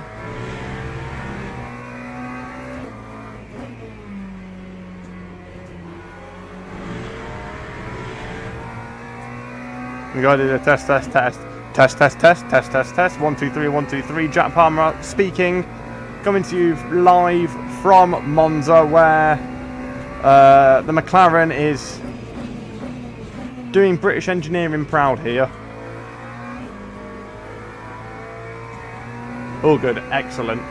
We got to do a test. 1 2 3 1 2 3. Jack Palmer speaking, coming to you live from Monza, where the McLaren is doing British engineering proud here. All good, excellent.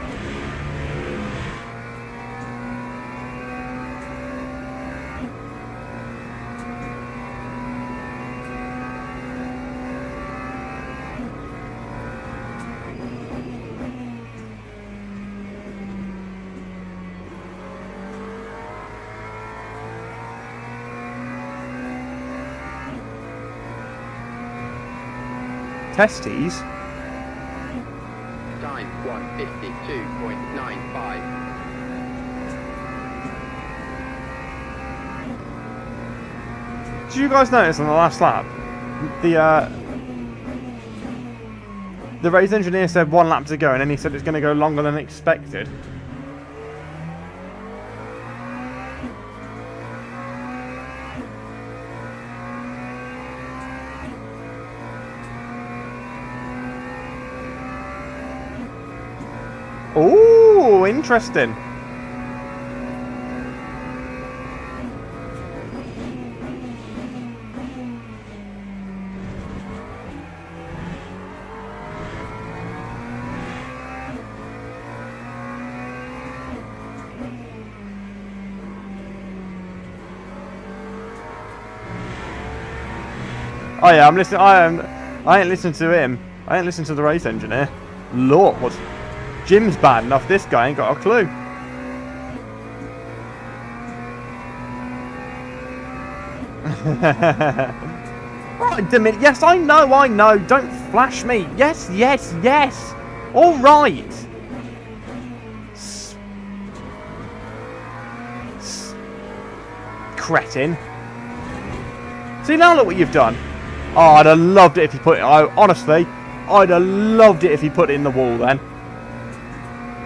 Testes?
Time 152.95.
Did you guys notice on the last lap, the race engineer said 1 lap to go, and then he said it's going to go longer than expected? Oh, interesting. Oh yeah, I'm listening. I ain't listening to him. I ain't listening to the race engineer. Lord. Jim's bad enough, this guy ain't got a clue. Right, Dominic. Yes, I know. Don't flash me. Yes. All right. Cretin. See, now look what you've done. Oh, I'd have loved it if you put it... honestly, I'd have loved it if you put it in the wall then.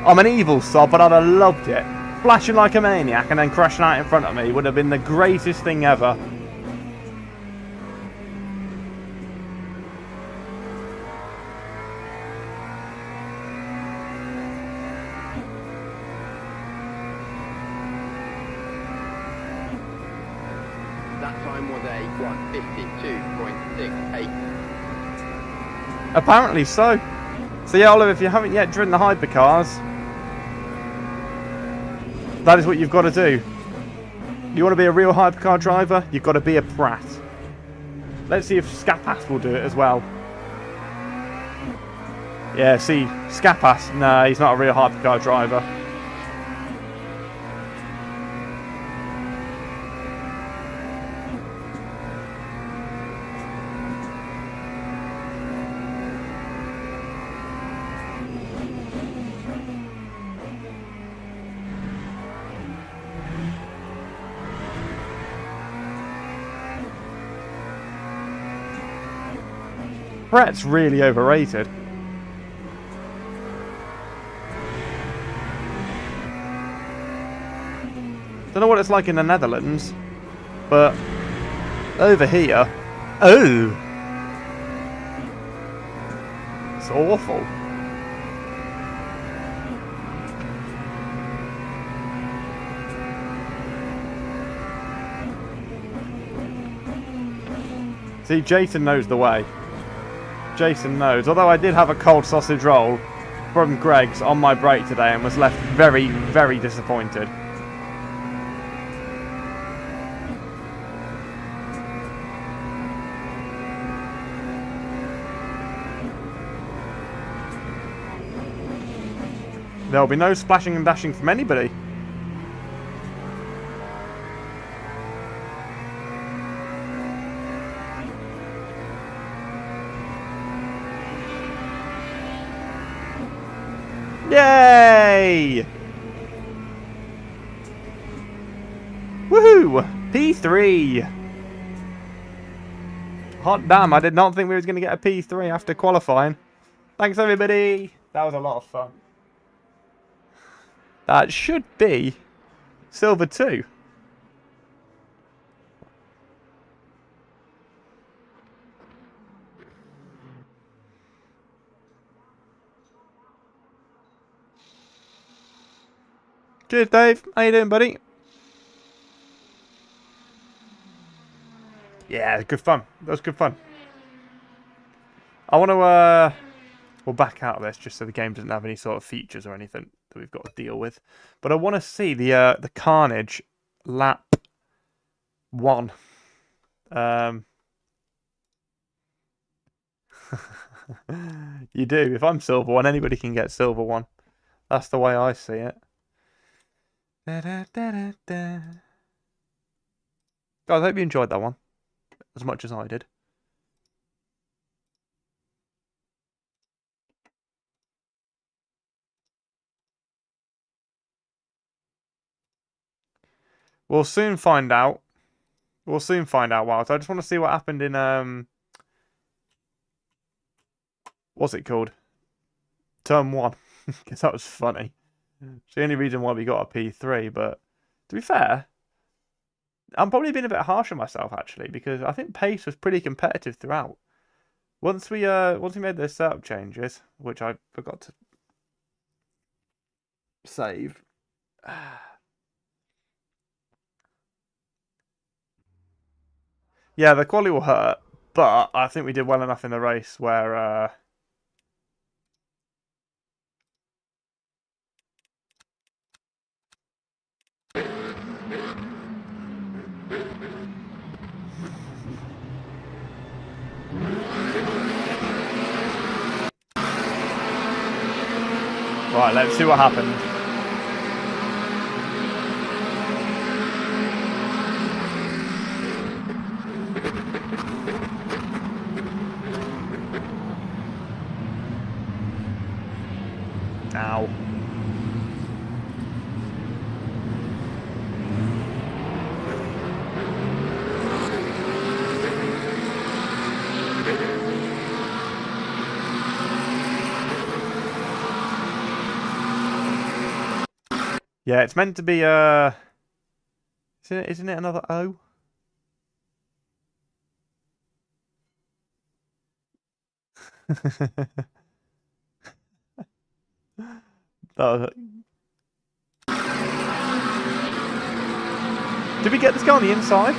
I'm an evil sod, but I'd have loved it. Flashing like a maniac and then crashing out in front of me would have been the greatest thing ever.
That time was a 1:52.68.
Apparently so. So yeah, Oliver, if you haven't yet driven the hypercars, that is what you've got to do. You want to be a real hypercar driver, you've got to be a Pratt. Let's see if Scapas will do it as well. Yeah, see, Scapas, no, he's not a real hypercar driver. Brett's really overrated. Don't know what it's like in the Netherlands, but over here, oh, it's awful. See, Jason knows the way. Jason knows. Although I did have a cold sausage roll from Greg's on my break today and was left very, very disappointed. There'll be no splashing and dashing from anybody. Yay! Woohoo! P3! Hot damn, I did not think we was going to get a P3 after qualifying. Thanks everybody! That was a lot of fun. That should be Silver 2. Cheers, Dave. How you doing, buddy? Yeah, good fun. That was good fun. I want to, we'll back out of this just so the game doesn't have any sort of features or anything that we've got to deal with. But I want to see the Carnage lap 1. You do. If I'm Silver 1, anybody can get Silver 1. That's the way I see it. Da, da, da, da, da. Guys, I hope you enjoyed that one as much as I did. We'll soon find out. We'll soon find out, Wild. I just want to see what happened in what's it called? Turn 1. Because that was funny. It's the only reason why we got a P3, but to be fair, I'm probably being a bit harsh on myself actually, because I think pace was pretty competitive throughout. Once we made those setup changes, which I forgot to save. Yeah, the quality will hurt, but I think we did well enough in the race where right, let's see what happened. Yeah, it's meant to be isn't it another O? That was Did we get this guy on the inside?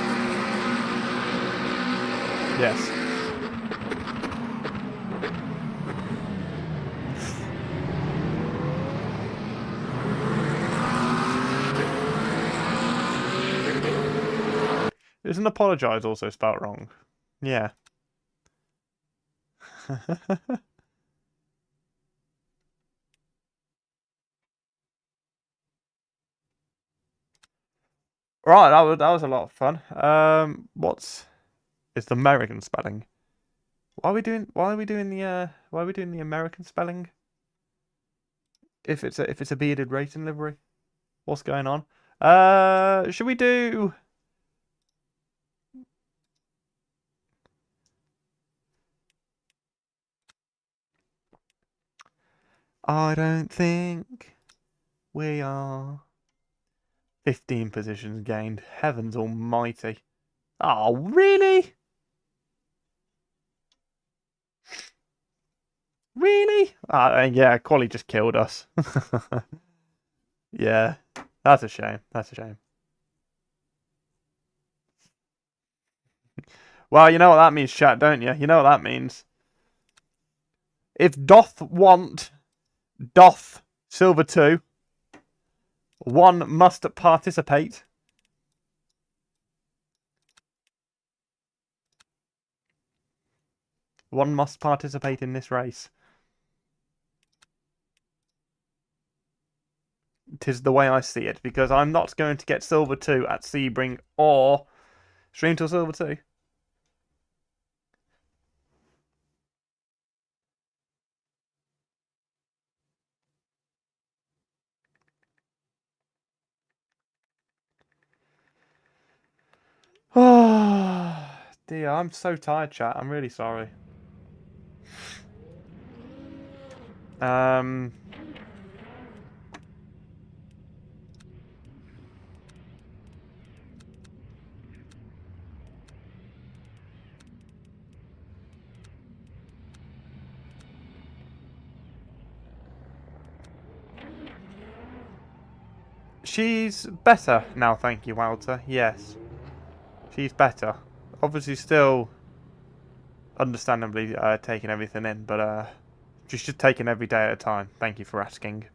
Yes. Isn't apologise also spelt wrong? Yeah. Right, that was a lot of fun. It's the American spelling? Why are we doing the American spelling? If it's a bearded racing livery, what's going on? Should we do? I don't think we are. 15 positions gained. Heavens almighty. Oh, really? Really? Yeah, Quali just killed us. Yeah, that's a shame. That's a shame. Well, you know what that means, chat, don't you? You know what that means. If doth Silver 2, one must participate. One must participate in this race. 'Tis the way I see it, because I'm not going to get Silver 2 at Sebring or Stream till Silver 2. Oh, dear, I'm so tired, chat. I'm really sorry. She's better now, thank you, Walter. Yes. She's better. Obviously still understandably taking everything in, but she's just taking every day at a time. Thank you for asking.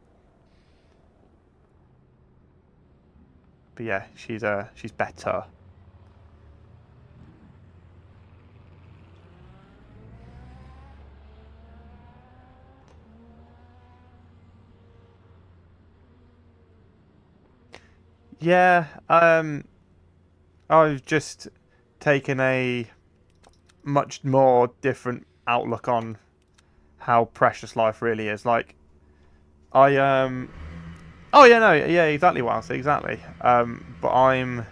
But yeah, she's better. Yeah, I've just taken a much more different outlook on how precious life really is. Like, oh yeah, no, yeah, exactly, Walter, exactly. But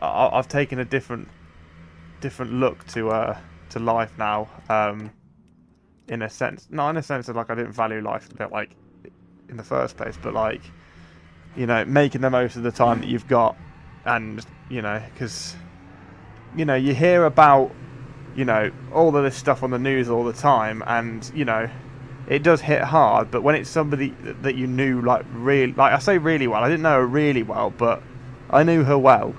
I've taken a different look to life now. In a sense, not in a sense of like I didn't value life a bit like in the first place, but like, you know, making the most of the time that you've got, and you know, because you know, you hear about, you know, all of this stuff on the news all the time, and you know, it does hit hard. But when it's somebody that you knew, like really, like I say really well, I didn't know her really well, but I knew her well.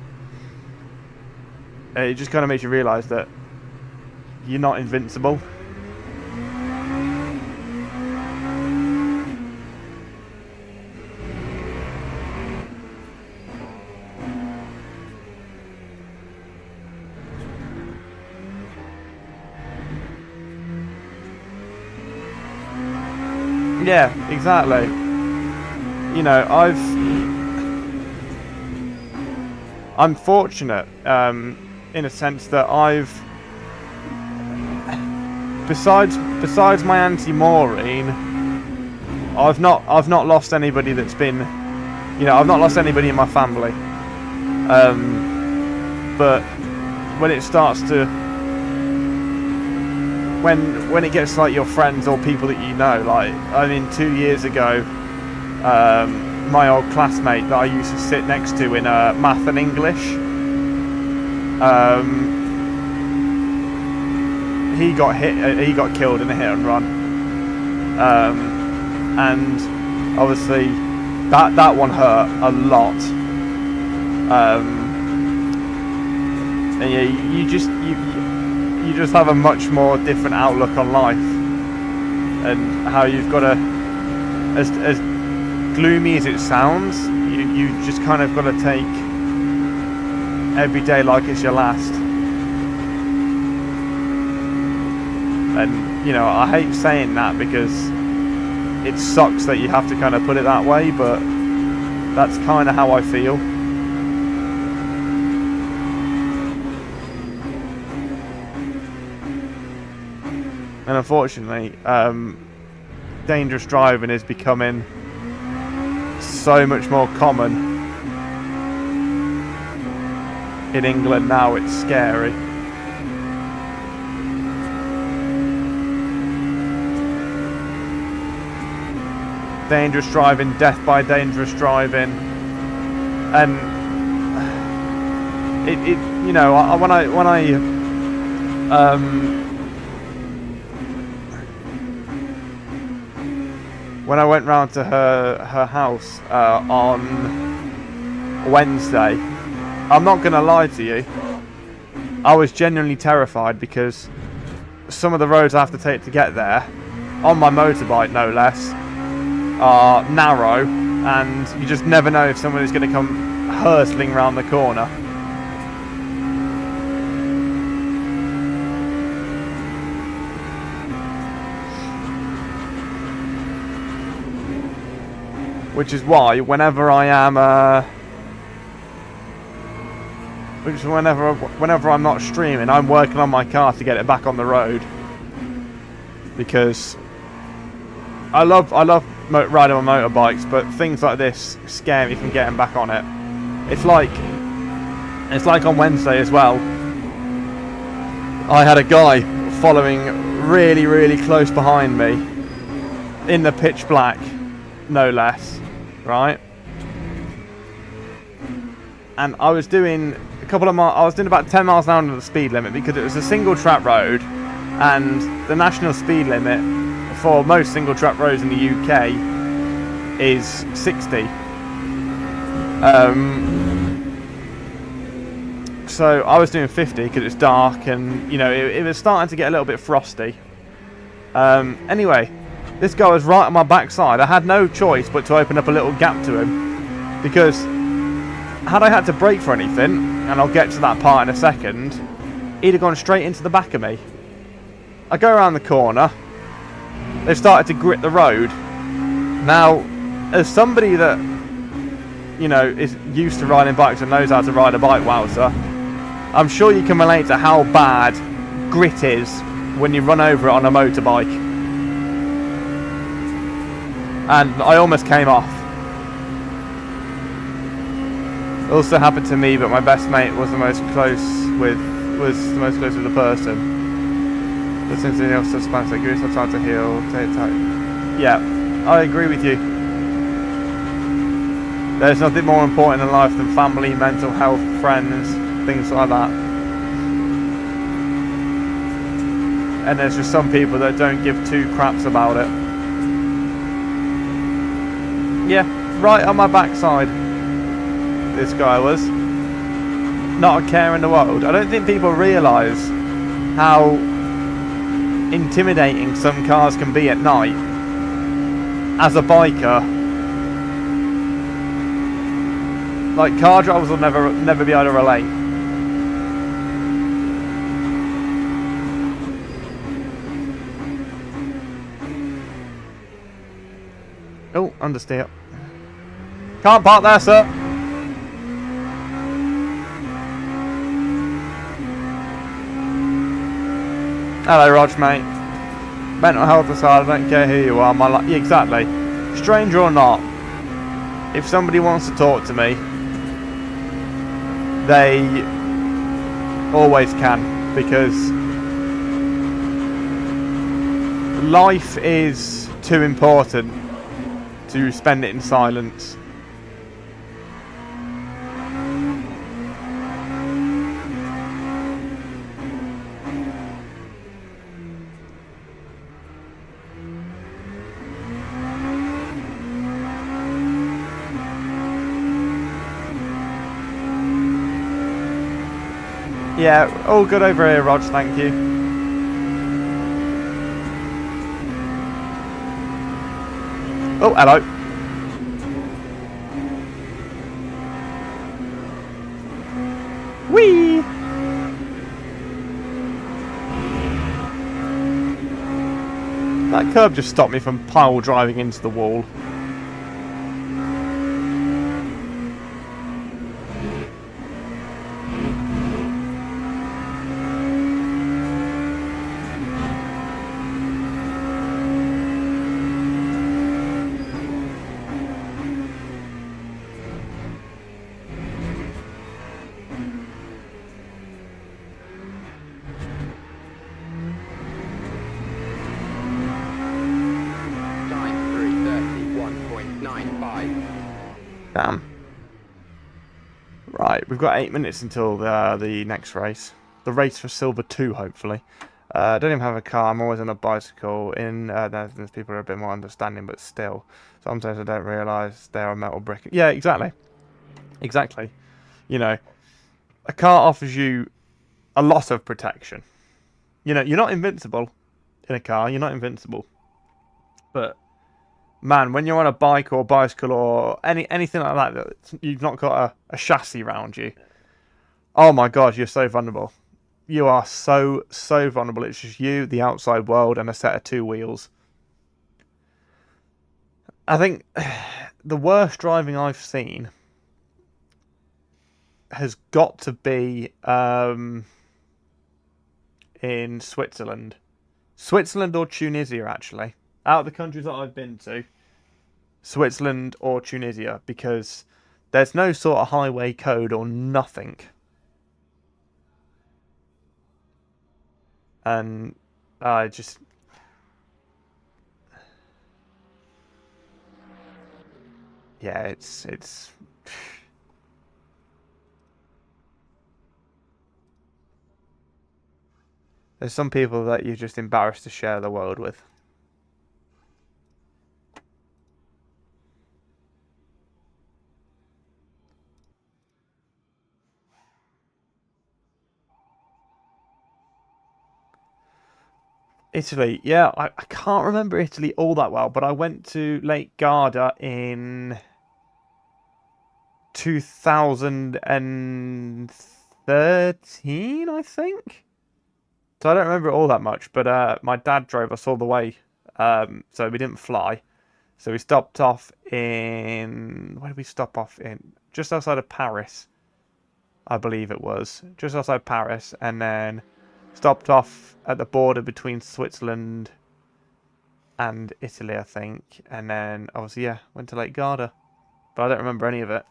It just kind of makes you realise that you're not invincible. Yeah, exactly. You know, I'm fortunate in a sense that besides my Auntie Maureen, I've not lost anybody that's been, you know, I've not lost anybody in my family. But when it starts to, when it gets like your friends or people that you know, like, I mean, 2 years ago, my old classmate that I used to sit next to in math and English. He got killed in a hit and run, and obviously that one hurt a lot. And yeah, you just have a much more different outlook on life, and how you've got to, as gloomy as it sounds, you just kind of got to take every day like it's your last. And you know, I hate saying that because it sucks that you have to kind of put it that way, but that's kind of how I feel. And unfortunately, dangerous driving is becoming so much more common in England now. It's scary. Dangerous driving, death by dangerous driving, and it you know, when I went round to her house on Wednesday, I'm not gonna lie to you, I was genuinely terrified because some of the roads I have to take to get there, on my motorbike no less, are narrow, and you just never know if someone is going to come hurtling round the corner. Which is why whenever I am whenever I'm not streaming, I'm working on my car to get it back on the road, because I love riding on motorbikes, but things like this scare me from getting back on it. It's like on Wednesday as well. I had a guy following really, really close behind me in the pitch black, no less, right? And I was doing a couple of miles. I was doing about 10 miles an hour under the speed limit because it was a single track road, and the national speed limit for most single track roads in the UK is 60. So I was doing 50 because it's dark, and you know, it was starting to get a little bit frosty. Anyway, this guy was right on my backside. I had no choice but to open up a little gap to him, because had I had to brake for anything, and I'll get to that part in a second, he'd have gone straight into the back of me. I go around the corner. They've started to grit the road. Now, as somebody that, you know, is used to riding bikes and knows how to ride a bike, wowzer, I'm sure you can relate to how bad grit is when you run over it on a motorbike. And I almost came off. It also happened to me, but my best mate was the most close with the person. But since anything else does Fanatec, give yourself time to heal, take time. Yeah, I agree with you. There's nothing more important in life than family, mental health, friends, things like that. And there's just some people that don't give two craps about it. Yeah, right on my backside, this guy was. Not a care in the world. I don't think people realise how intimidating some cars can be at night. As a biker, like, car drivers will never be able to relate. Oh, understeer. Can't park there, sir. Hello, Rog, mate. Mental health aside, I don't care who you are. Yeah, exactly. Stranger or not, if somebody wants to talk to me, they always can, because life is too important to spend it in silence. Yeah, all good over here, Rog, thank you. Oh, hello. Whee! That curb just stopped me from pile driving into the wall. Damn. Right, we've got 8 minutes until the next race. The race for Silver 2, hopefully. I don't even have a car, I'm always on a bicycle. There's people who are a bit more understanding, but still. Sometimes I don't realise they're a metal brick. Yeah, exactly. Exactly. You know, a car offers you a lot of protection. You know, you're not invincible in a car, you're not invincible. But man, when you're on a bike or bicycle or anything like that, you've not got a chassis around you. Oh my God, you're so vulnerable. You are so vulnerable. It's just you, the outside world, and a set of 2 wheels. I think the worst driving I've seen has got to be in Switzerland. Switzerland or Tunisia, actually. Out of the countries that I've been to, Switzerland or Tunisia, because there's no sort of highway code or nothing. And I just... yeah, it's... There's some people that you're just embarrassed to share the world with. Italy, yeah, I can't remember Italy all that well, but I went to Lake Garda in 2013, I think. So I don't remember it all that much, but my dad drove us all the way, so we didn't fly. So we stopped off in... where did we stop off in? Just outside of Paris, I believe it was. Just outside Paris, and then stopped off at the border between Switzerland and Italy, I think. And then, obviously, yeah, went to Lake Garda. But I don't remember any of it.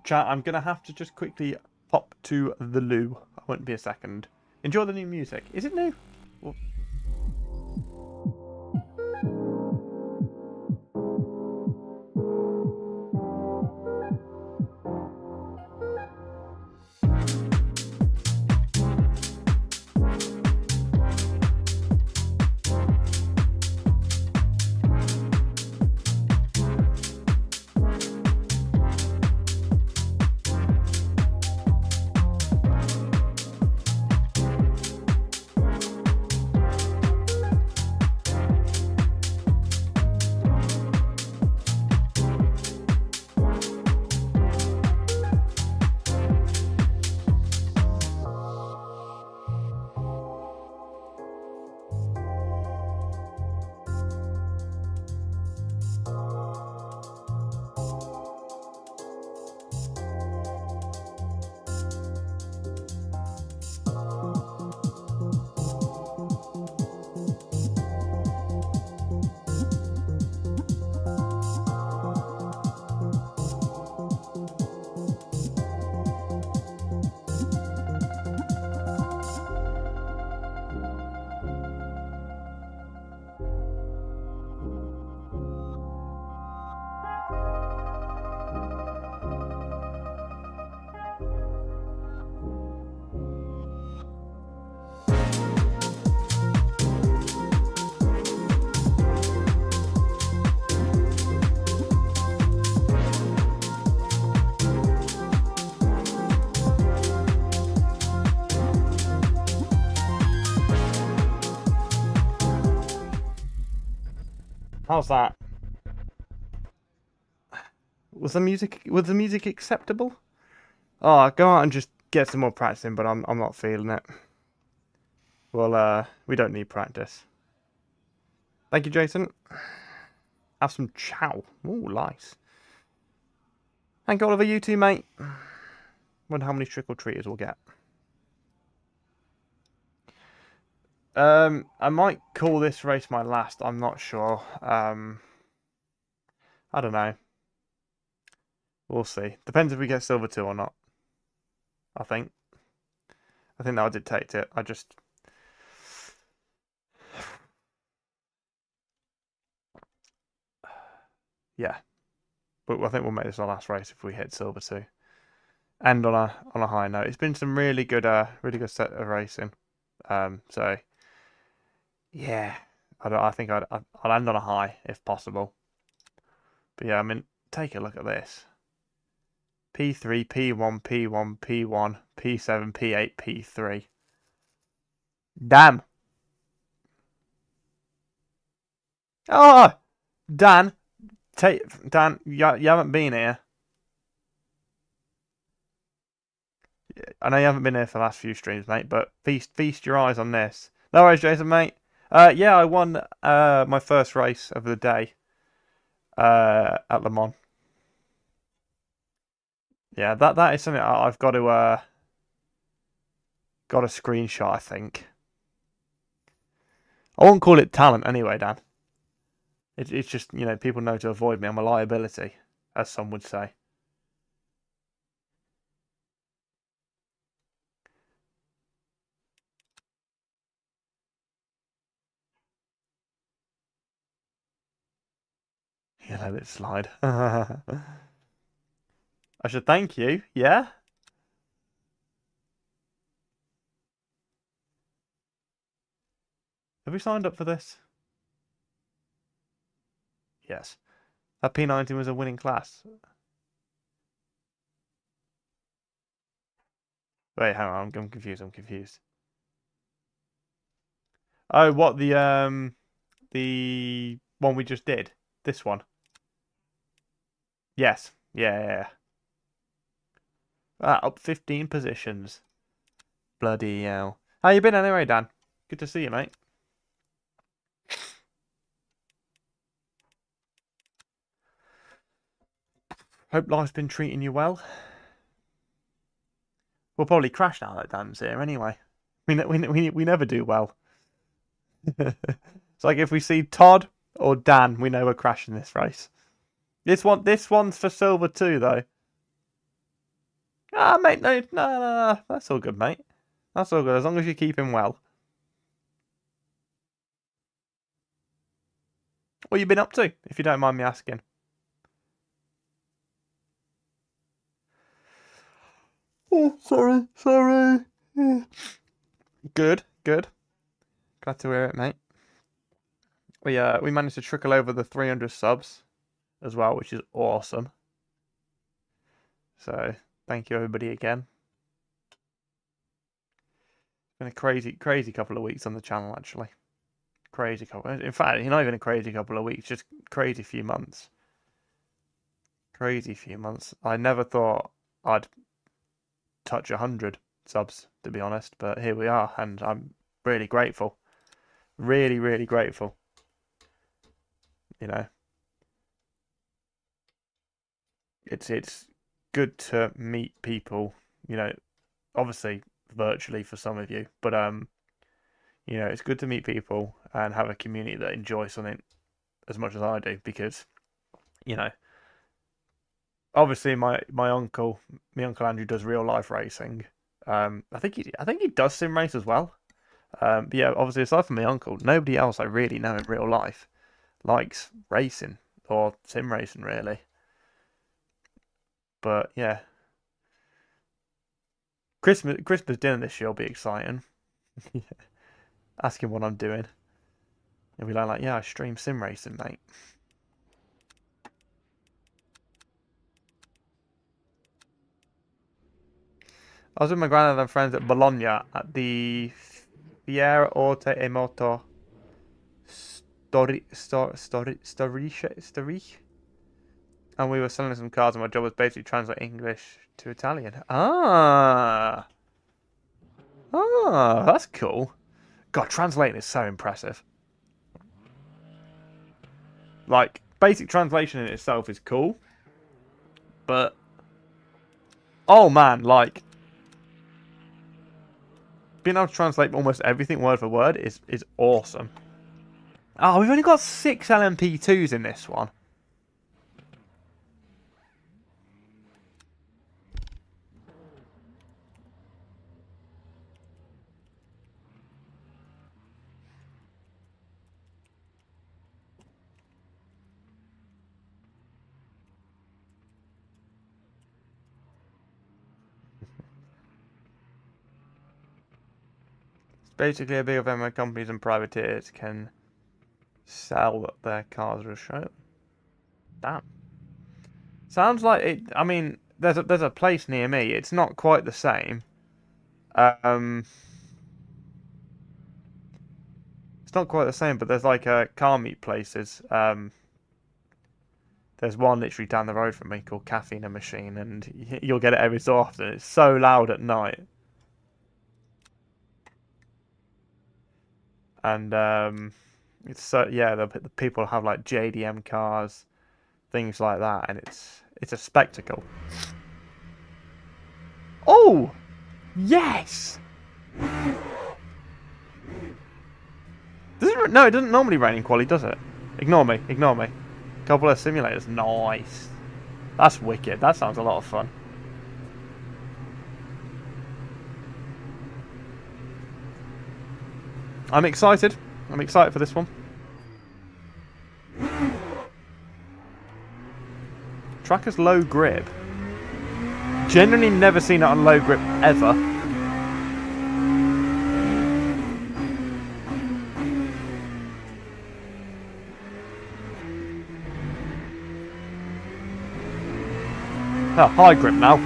Chat, I'm going to have to just quickly pop to the loo. I won't be a second. Enjoy the new music. Is it new? Well, How's that? Was the music acceptable? Oh, go out and just get some more practice in, but I'm not feeling it. Well, we don't need practice. Thank you, Jason. Have some chow. Ooh, nice. Thank you, Oliver. You too, mate. Wonder how many trick-or-treaters we'll get. I might call this race my last. I'm not sure. I don't know. We'll see. Depends if we get silver 2 or not. I think that'll dictate it. Yeah. But I think we'll make this our last race if we hit silver 2. And on a high note. It's been some really good set of racing. So yeah. I think I'll end on a high if possible. But yeah, I mean, take a look at this. P3, P1, P1, P1, P7, P8, P3. Damn. Oh, Dan. Dan, you haven't been here. I know you haven't been here for the last few streams, mate, but feast your eyes on this. No worries, Jason, mate. Yeah, I won my first race of the day at Le Mans. Yeah, that is something I've got to screenshot, I think. I won't call it talent anyway, Dan. It's just, you know, people know to avoid me. I'm a liability, as some would say. Yeah, let it slide. I should thank you, yeah? Have we signed up for this? Yes. That P90 was a winning class. Wait, hang on, I'm confused. Oh, what, the one we just did? This one? Yes. Yeah. Up 15 positions. Bloody hell. How you been anyway, Dan? Good to see you, mate. Hope life's been treating you well. We'll probably crash now that Dan's here anyway. We never do well. It's like if we see Todd or Dan, we know we're crashing this race. This one's for silver too, though. Ah, mate, no. That's all good, mate. That's all good, as long as you keep him well. What you been up to, if you don't mind me asking? Oh, sorry. Yeah. Good. Glad to hear it, mate. We managed to trickle over the 300 subs as well, which is awesome. So thank you everybody again. It's been a crazy couple of weeks on the channel, actually. Crazy couple. In fact, not even a crazy couple of weeks, just crazy few months. Crazy few months. I never thought I'd touch 100 subs, to be honest, but here we are, and I'm really grateful. Really grateful. You know, it's good to meet people, you know, obviously virtually for some of you, but you know, it's good to meet people and have a community that enjoys something as much as I do, because, you know, obviously my uncle Andrew does real life racing. I think he does sim race as well. But yeah, obviously aside from my uncle, nobody else I really know in real life likes racing or sim racing, really. But yeah, Christmas dinner this year will be exciting. Ask him what I'm doing. He'll be like, yeah, I stream sim racing, mate. I was with my granddad and friends at Bologna at the Fiera Orte e Moto Storich. And we were selling some cars, and my job was basically translate English to Italian. Ah, that's cool. God, translating is so impressive. Like, basic translation in itself is cool, but oh man, like being able to translate almost everything word for word is awesome. Oh, we've only got 6 LMP2s in this one. Basically, a big of MO companies and privateers can sell their cars or show. Damn. Sounds like it. I mean, there's a place near me. It's not quite the same. It's not quite the same, but there's like car meet places. There's one literally down the road from me called Caffeine and Machine, and you'll get it every so often. It's so loud at night. And it's so, yeah, the people have like JDM cars, things like that, and it's a spectacle. Oh, yes. No, it doesn't normally rain in Quali, does it? Ignore me. Ignore me. Couple of simulators, nice. That's wicked. That sounds a lot of fun. I'm excited. I'm excited for this one. Tracker's low grip. Generally never seen it on low grip ever. Oh, high grip now.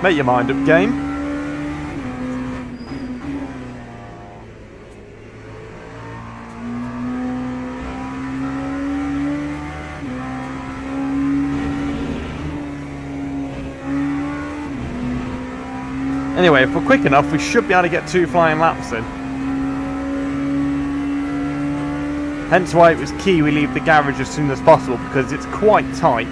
Make your mind up, game. Anyway, if we're quick enough, we should be able to get 2 flying laps in. Hence why it was key we leave the garage as soon as possible, because it's quite tight.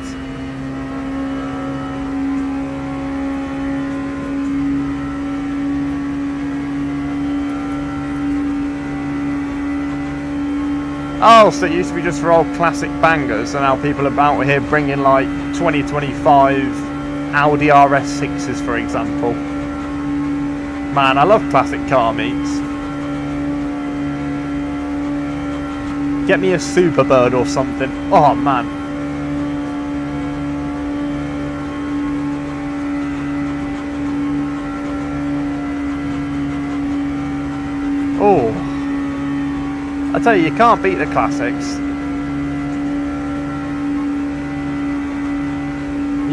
Oh, so it used to be just for old classic bangers, and now people are out here bringing like 2025 Audi RS6s, for example. Man, I love classic car meets. Get me a Superbird or something. Oh, man. Oh. I tell you can't beat the classics.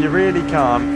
You really can't.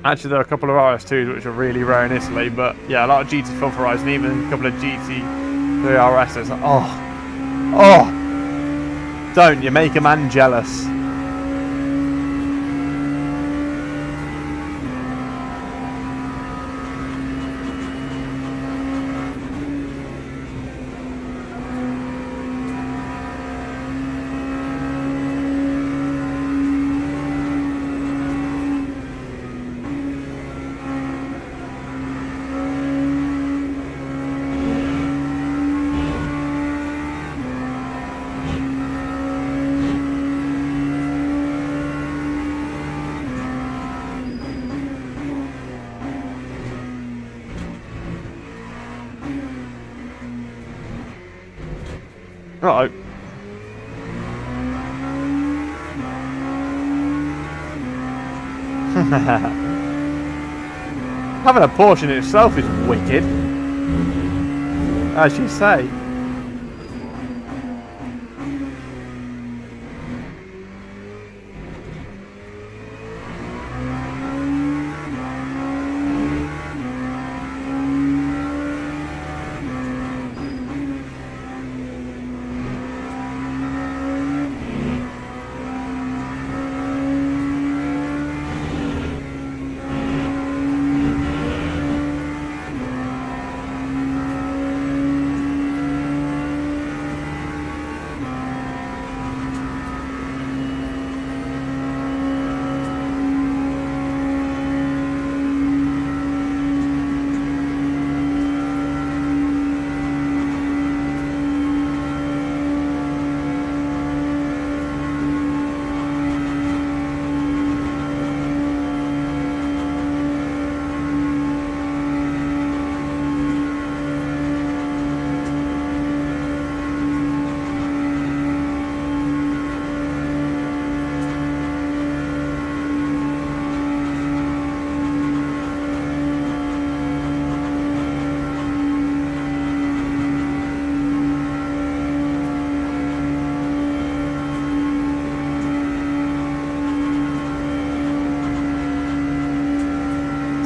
Actually, there are a couple of RS2s which are really rare in Italy, but yeah, a lot of GT4 Horizon, even a couple of GT3 RSs. Oh, don't, you make a man jealous. Right. Having a Porsche in itself is wicked, as you say.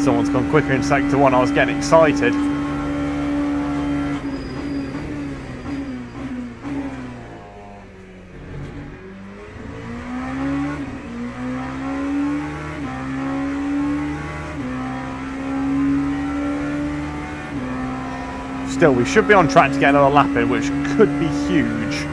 Someone's gone quicker in sector 1, I was getting excited. Still, we should be on track to get another lap in, which could be huge.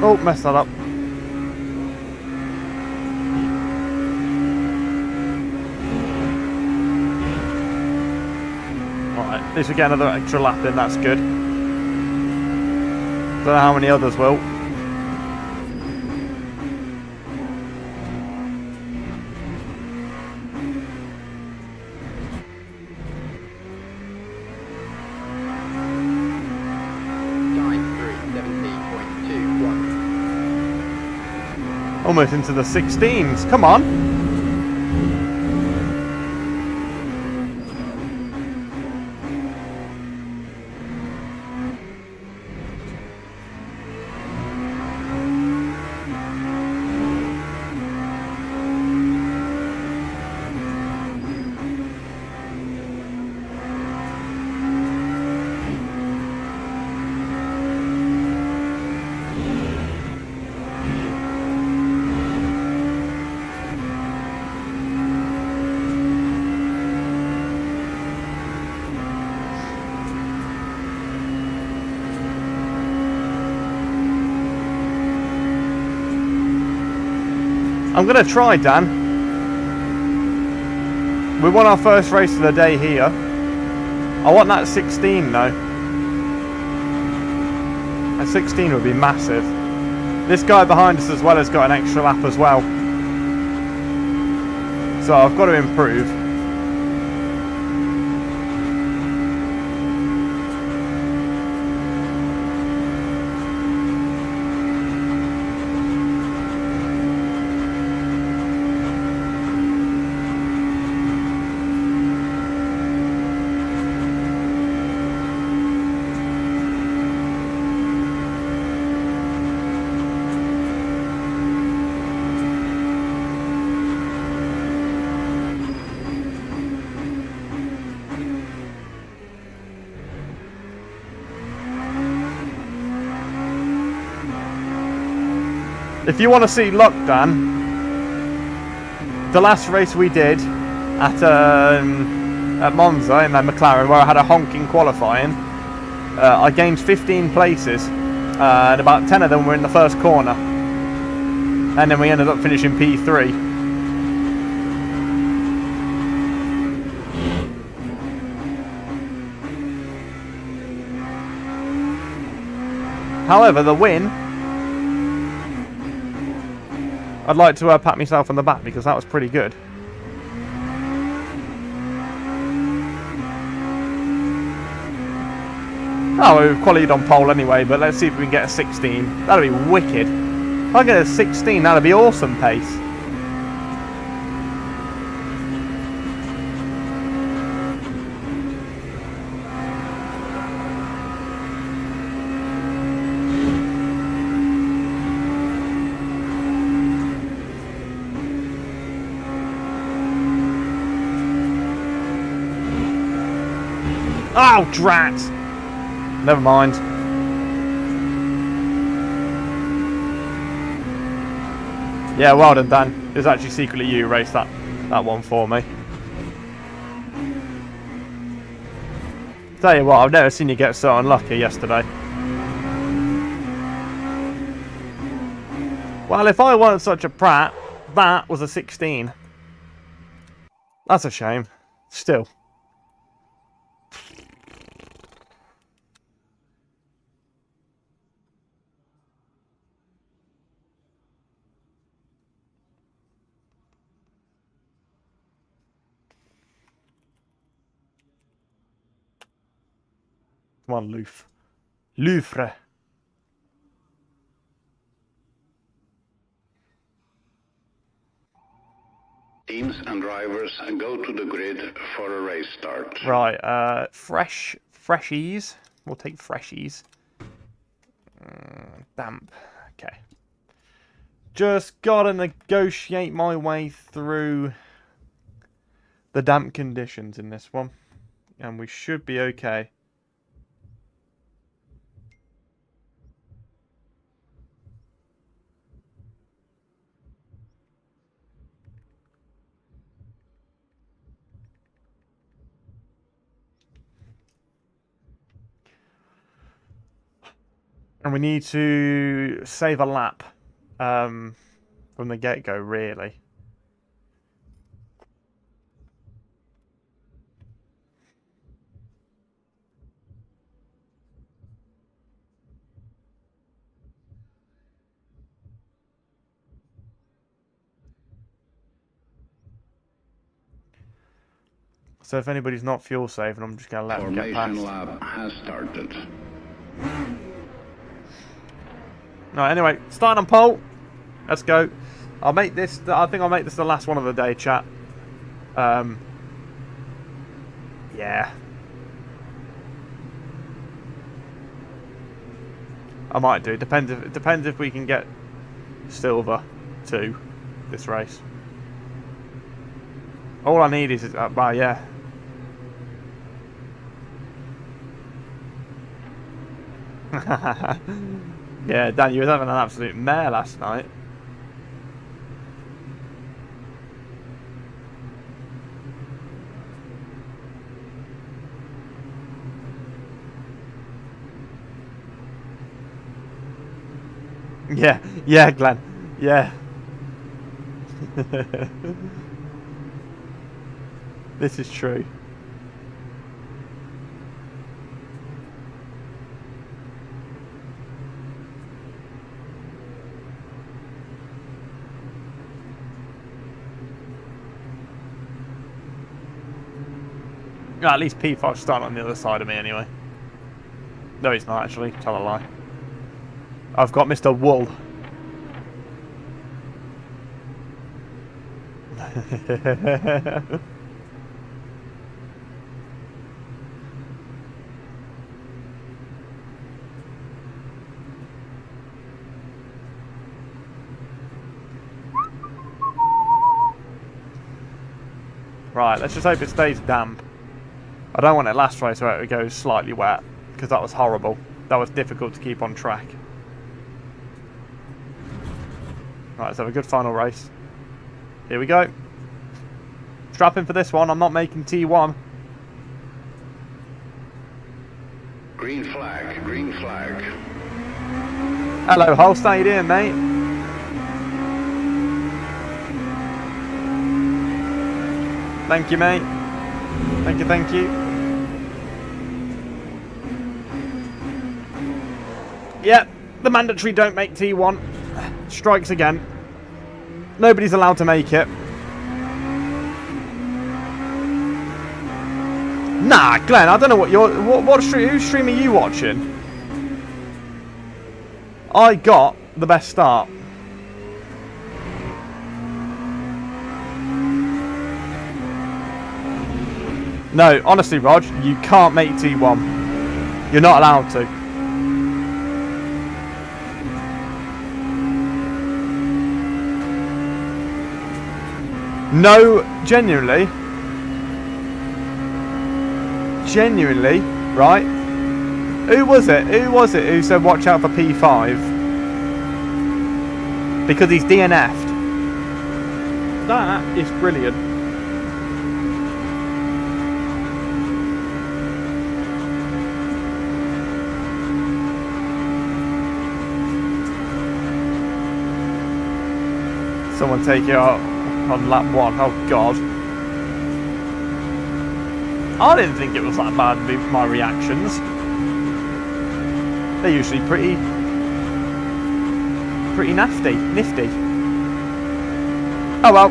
Oh, messed that up. Alright, at least we get another extra lap in, that's good. Don't know how many others will. Almost into the 16s, come on! I'm going to try, Dan. We won our first race of the day here. I want that 16 though. That 16 would be massive. This guy behind us as well has got an extra lap as well. So I've got to improve. If you want to see luck, Dan, the last race we did at Monza in that McLaren, where I had a honking qualifying, I gained 15 places, and about 10 of them were in the first corner, and then we ended up finishing P3. However, the win, I'd like to pat myself on the back because that was pretty good. Oh, we qualified on pole anyway, but let's see if we can get a 16. That'd be wicked. If I get a 16, that'd be awesome pace. Oh, drat! Never mind. Yeah, well done, Dan. It was actually secretly you who raced that one for me. Tell you what, I've never seen you get so unlucky yesterday. Well, if I weren't such a prat, that was a 16. That's a shame. Still. Come on, Louvre.
Teams and drivers go to the grid for a race start.
Right, freshies. We'll take freshies. Damp. Okay. Just gotta negotiate my way through the damp conditions in this one, and we should be okay. And we need to save a lap from the get-go, really. So if anybody's not fuel saving, I'm just going to let them get past.
Formation lap has started.
Right, anyway, starting on pole. Let's go. I'll make this, I think I'll make this the last one of the day, chat. Yeah. I might do. Depends if we can get silver too this race. All I need is well, yeah. Yeah, Dan, you were having an absolute mare last night. Yeah, Glenn. Yeah. This is true. No, at least P5's starting on the other side of me anyway. No, he's not actually. Tell a lie. I've got Mr. Wool. Right, let's just hope it stays damp. I don't want it last race where it goes slightly wet, because that was horrible. That was difficult to keep on track. Right, let's have a good final race. Here we go. Strap in for this one. I'm not making T1.
Green flag, green flag.
Hello, Holst. How you doing, mate? Thank you, mate. Thank you, thank you. Yep, the mandatory don't make T1 strikes again. Nobody's allowed to make it. Nah, Glenn, I don't know what you're... whose stream are you watching? I got the best start. No, honestly, Rog, you can't make T1. You're not allowed to. No, genuinely, right? Who was it who said watch out for P5? Because he's DNF'd. That is brilliant. Someone take it out on lap 1. Oh god. I didn't think it was that bad, my reactions. They're usually pretty nifty. Oh well.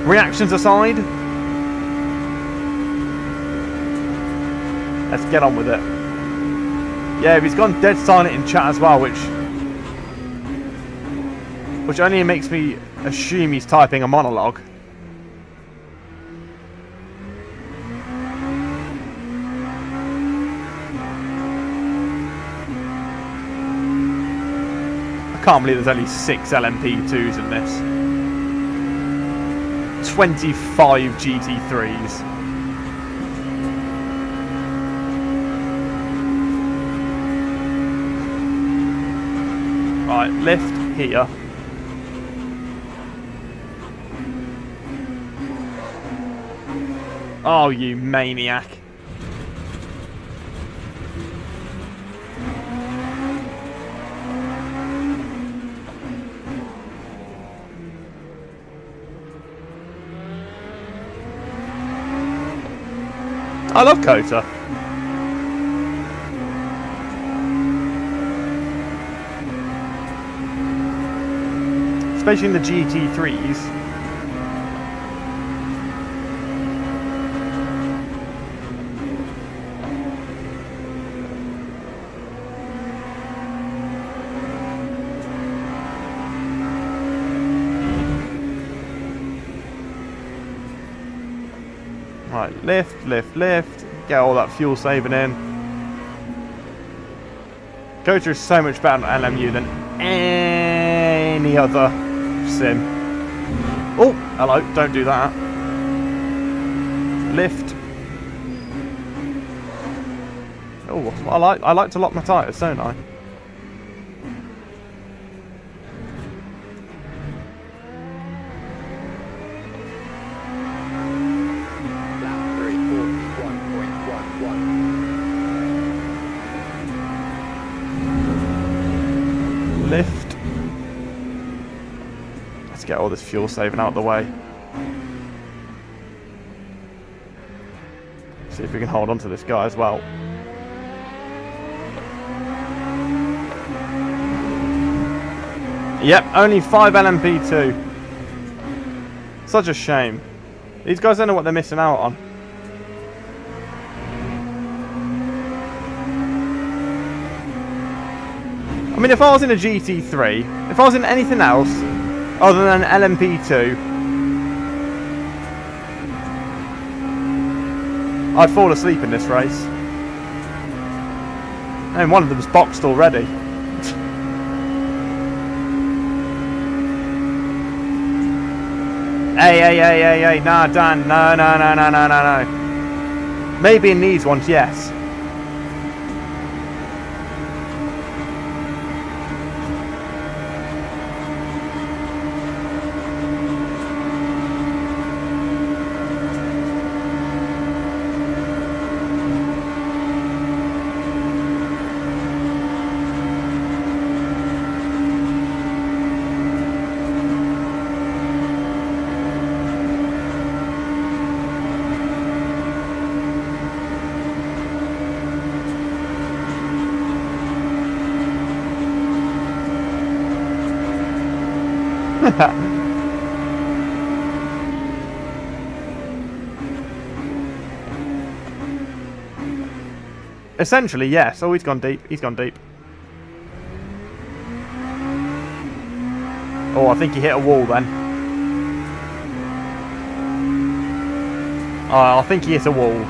Reactions aside, let's get on with it. Yeah, he's gone dead silent in chat as well, which only makes me assume he's typing a monologue. I can't believe there's only 6 LMP2s in this. 25 GT3s. Right, lift here. Oh, you maniac. I love Kota. Especially in the GT3s. Right, lift, get all that fuel saving in. Kota is so much better on LMU than any other sim. Oh, hello, don't do that. Lift. Oh, I like to lock my tyres, don't I? Lift. Let's get all this fuel saving out of the way. See if we can hold on to this guy as well. Yep, only 5 LMP2. Such a shame. These guys don't know what they're missing out on. I mean, if I was in a GT3, if I was in anything else other than an LMP2, I'd fall asleep in this race. And one of them's boxed already. Hey, nah, Dan, no. Maybe in these ones, yes. Essentially, yes. Oh, he's gone deep. He's gone deep. Oh, I think he hit a wall then. Oh, I think he hit a wall.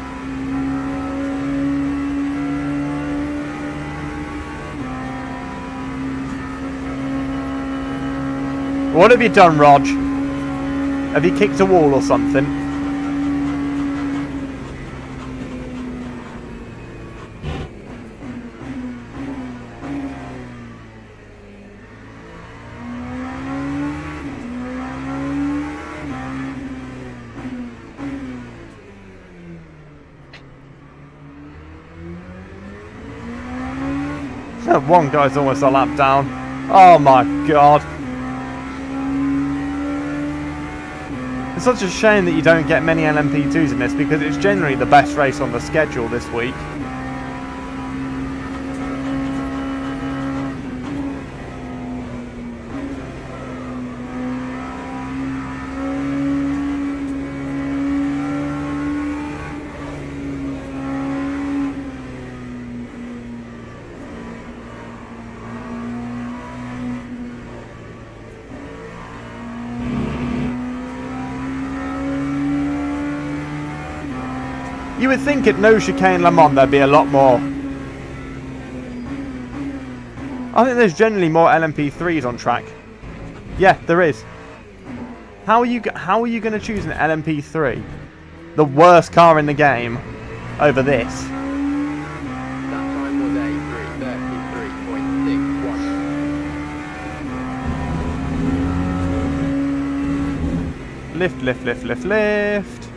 What have you done, Rog? Have you kicked a wall or something? One guy's almost a lap down. Oh my god. It's such a shame that you don't get many LMP2s in this because it's generally the best race on the schedule this week. You would think at No Chicane Le Mans there'd be a lot more. I think there's generally more LMP3s on track. Yeah, there is. How are you going to choose an LMP3, the worst car in the game, over this?
That time was a 3:33.61.
Lift, lift, lift, lift, lift.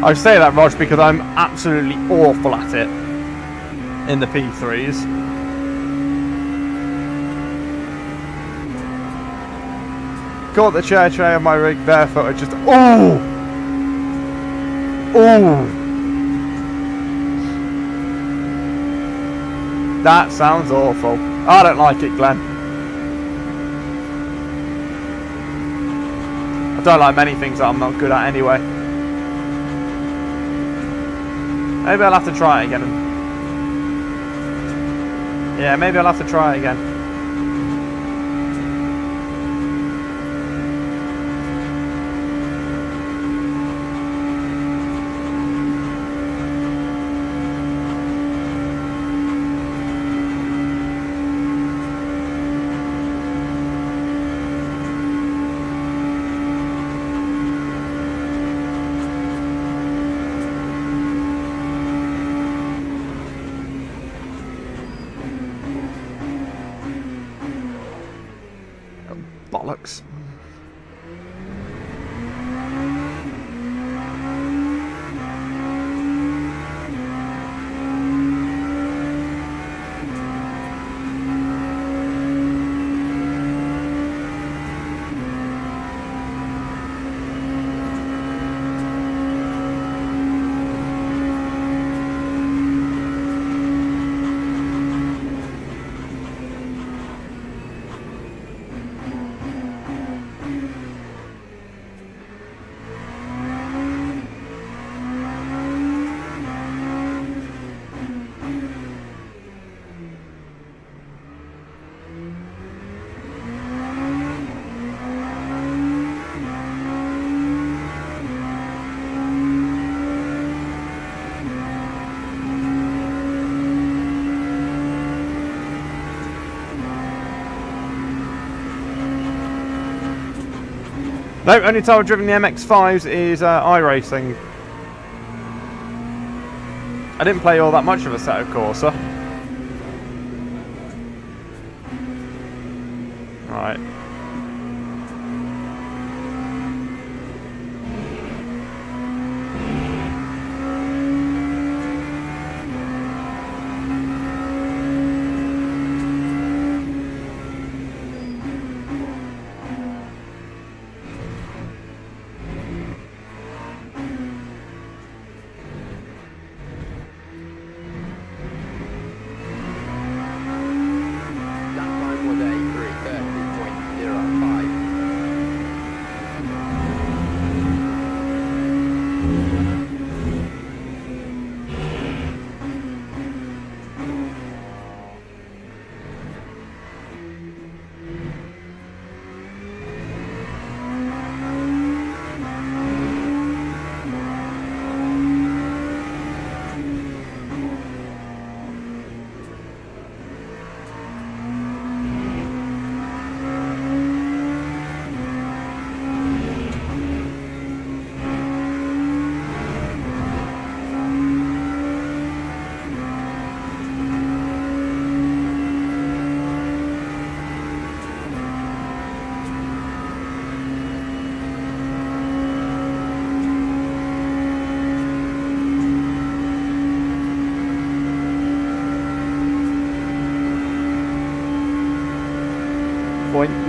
I say that, Rog, because I'm absolutely awful at it in the P3s. Caught the chair tray on my rig barefoot and just oh! Oh! That sounds awful. I don't like it, Glenn. I don't like many things that I'm not good at anyway. Maybe I'll have to try it again. Yeah, maybe I'll have to try it again. Bollocks. No, only time I've driven the MX-5s is iRacing. I didn't play all that much of a set of Corsair. Right.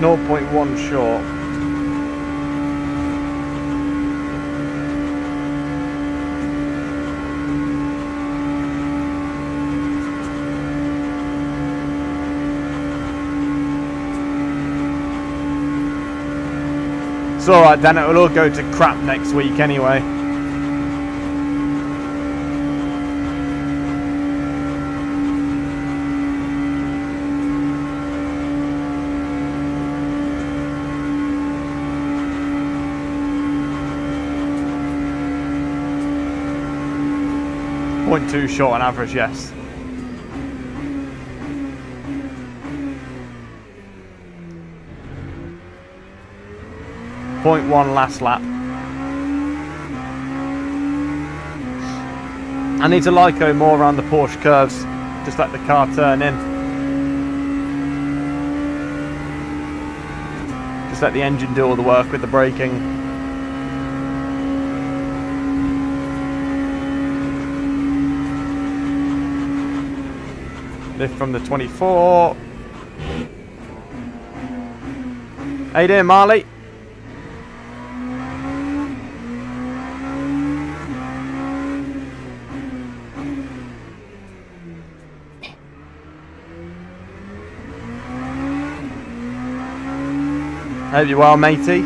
0.1 short. It's alright Dan, it'll all go to crap next week anyway. .2 short on average, yes. .1 last lap. I need to Lyco more around the Porsche curves. Just let the car turn in. Just let the engine do all the work with the braking. Lift from the 24. How you doing, Marley? Hope you're well, matey.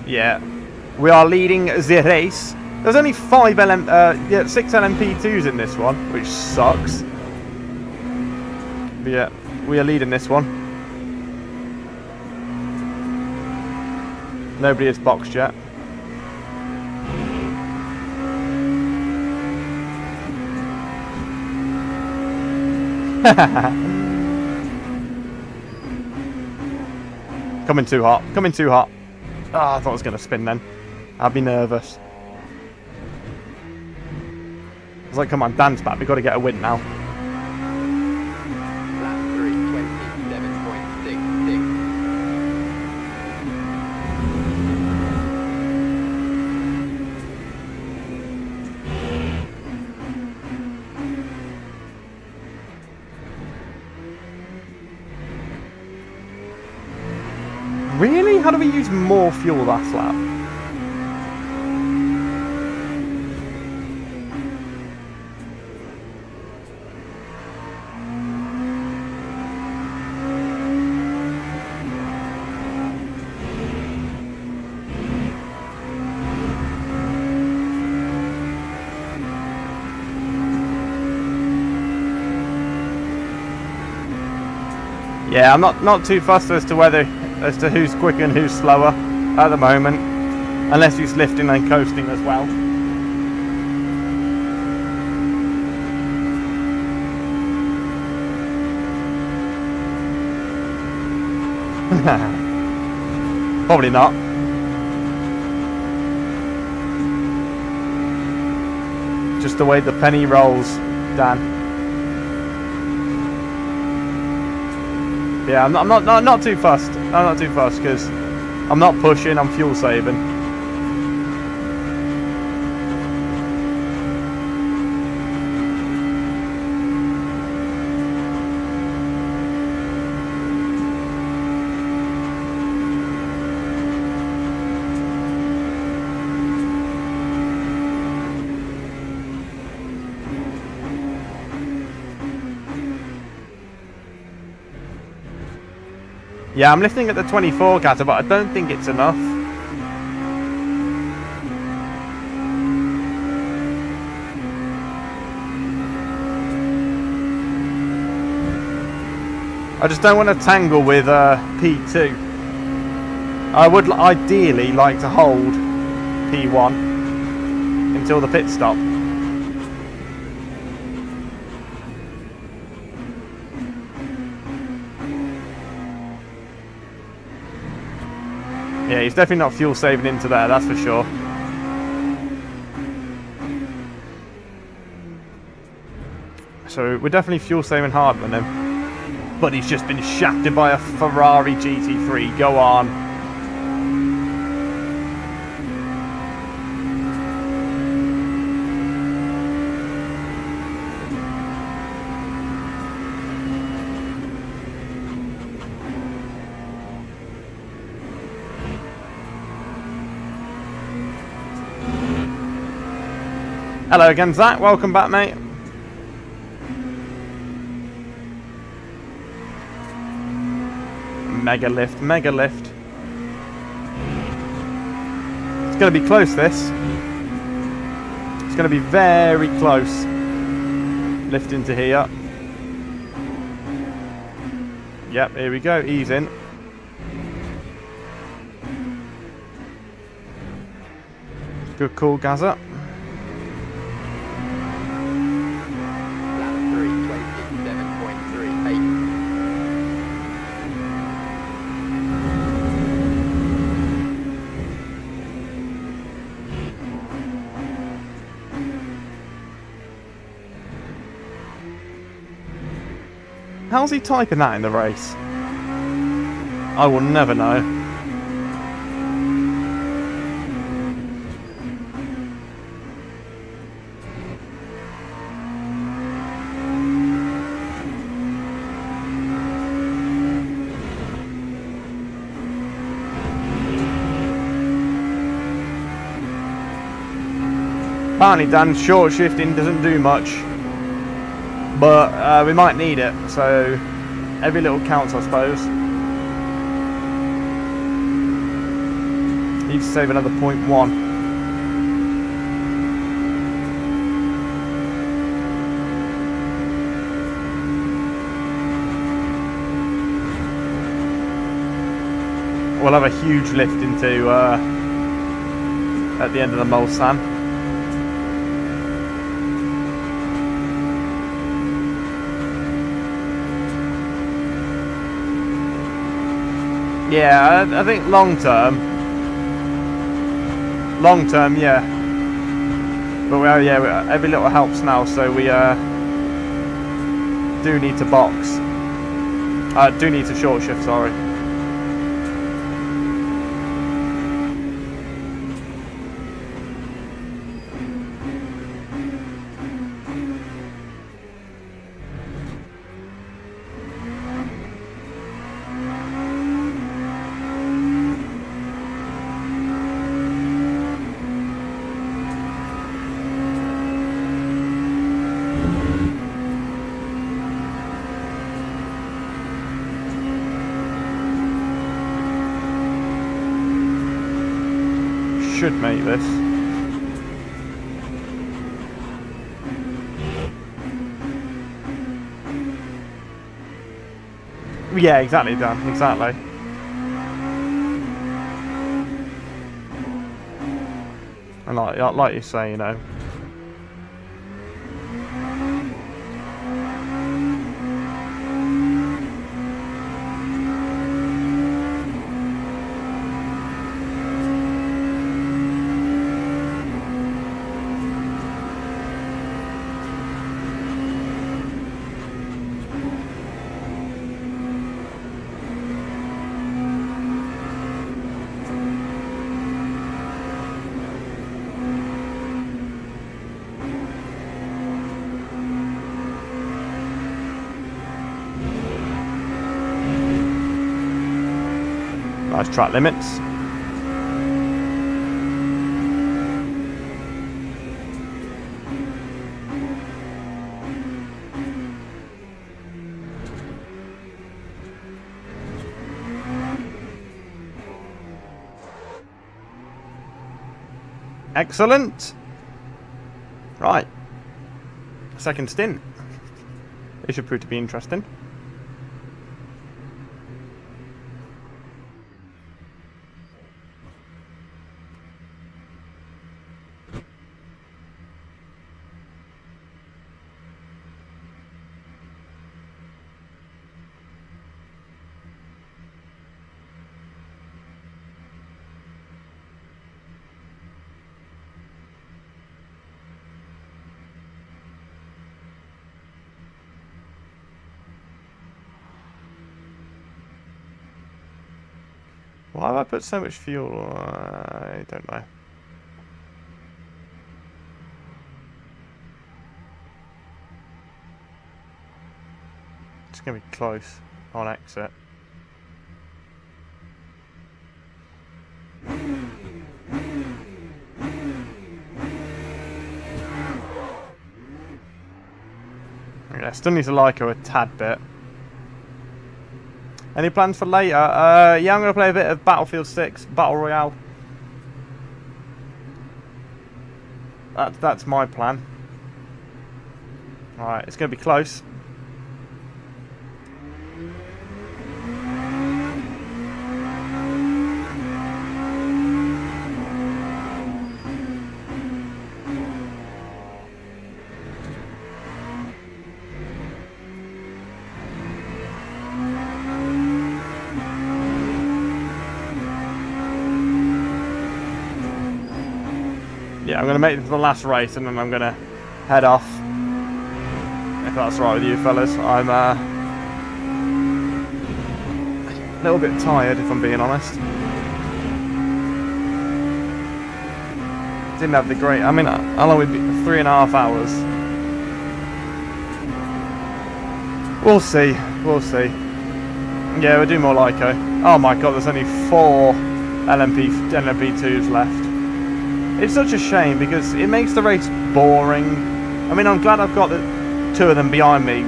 Yeah. We are leading the race. There's only 6 LMP2s in this one, which sucks. But yeah, we are leading this one. Nobody has boxed yet. Coming too hot. Coming too hot. Ah, I thought I was going to spin then. I'd be nervous. It's like, come on, Dan's back. We've got to get a win now.
Lap 3, 27.66.
Really? How do we use more fuel last lap? Yeah, I'm not too fussed as to who's quicker and who's slower at the moment, unless he's lifting and coasting as well. Probably not. Just the way the penny rolls, Dan. Yeah, I'm not too fussed. I'm not too fussed because I'm not pushing. I'm fuel saving. Yeah, I'm lifting at the 24 Gata, but I don't think it's enough. I just don't want to tangle with P2. I would ideally like to hold P1 until the pit stop. Yeah, he's definitely not fuel saving into there, that's for sure. So we're definitely fuel saving hard with him. But he's just been shafted by a Ferrari GT3. Go on. Hello again, Zach. Welcome back, mate. Mega lift, mega lift. It's going to be close, this. It's going to be very close. Lift into here. Yep, here we go. Ease in. Good call, Gaza. How's he typing that in the race? I will never know. Apparently, Dan, short shifting doesn't do much. But we might need it, so every little counts, I suppose. Need to save another 0.1. We'll have a huge lift into at the end of the Mulsanne. Yeah, I think long term, yeah. But every little helps now, so we do need to box. Do need to short shift, sorry. Should make this. Yeah, exactly, Dan. Exactly. And like you say, you know. Nice track limits. Excellent. Right. Second stint. It should prove to be interesting. Why have I put so much fuel? I don't know. It's going to be close on exit. Yeah, still need to like her a tad bit. Any plans for later? Yeah, I'm going to play a bit of Battlefield 6 Battle Royale. That's my plan. Alright, it's going to be close. Yeah, I'm going to make it to the last race and then I'm going to head off. If that's right with you fellas. I'm a little bit tired if I'm being honest. Didn't have the great... I mean, how long would it be? 3.5 hours. We'll see. We'll see. Yeah, we'll do more Lyco. Oh my god, there's only 4 LMP2s left. It's such a shame because it makes the race boring. I mean, I'm glad I've got the 2 of them behind me,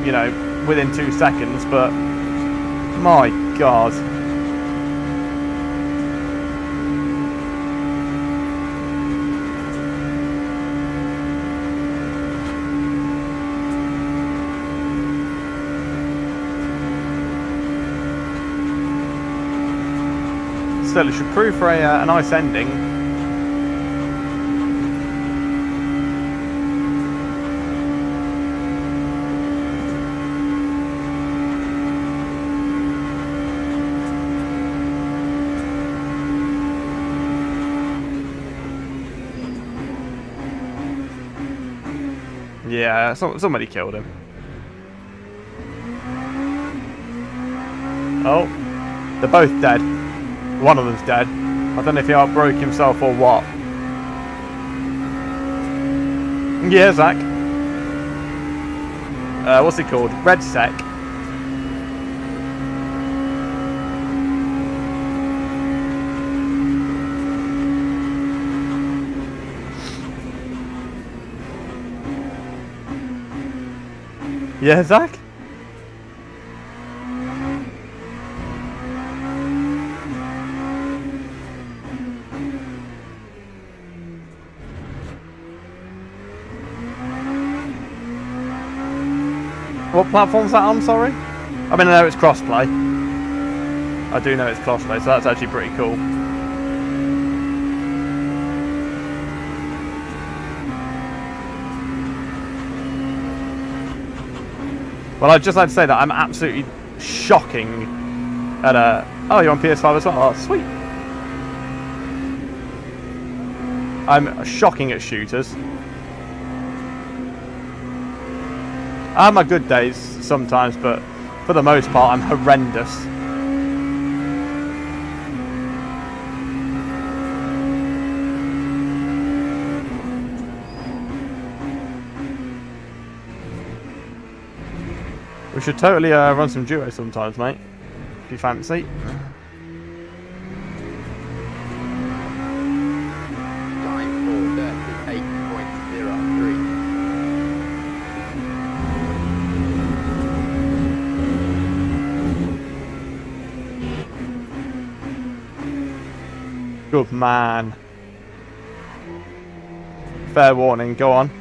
you know, within 2 seconds, but my god. Still, it should prove for a nice ending. Yeah, somebody killed him. Oh, they're both dead. One of them's dead. I don't know if he outbroke himself or what. Yeah, Zach. What's it called? Red Sec. Yeah, Zach? What platform's that on, sorry? I mean, I know it's crossplay. I do know it's crossplay, so that's actually pretty cool. Well, I'd just like to say that I'm absolutely shocking at oh, you're on PS5 as well? Oh, sweet. I'm shocking at shooters. I have my good days sometimes, but for the most part, I'm horrendous. We should totally run some duo sometimes, mate, if you fancy.
Time 4:38.03.
Good man. fair warning. Go on.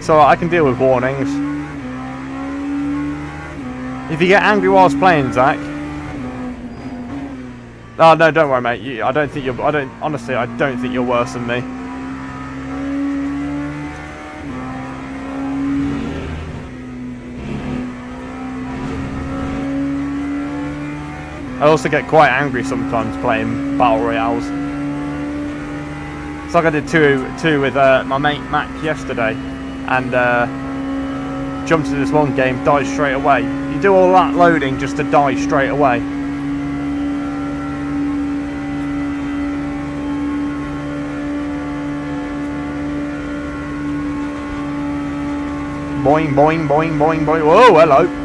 So I can deal with warnings. If you get angry whilst playing, Zach. Oh no, don't worry, mate. I don't think you're. Honestly, I don't think you're worse than me. I also get quite angry sometimes playing battle royales. It's like I did two with my mate Mac yesterday, and jumped into this one game, died straight away. You do all that loading just to die straight away. Boing, boing, boing, boing, boing. Whoa, hello.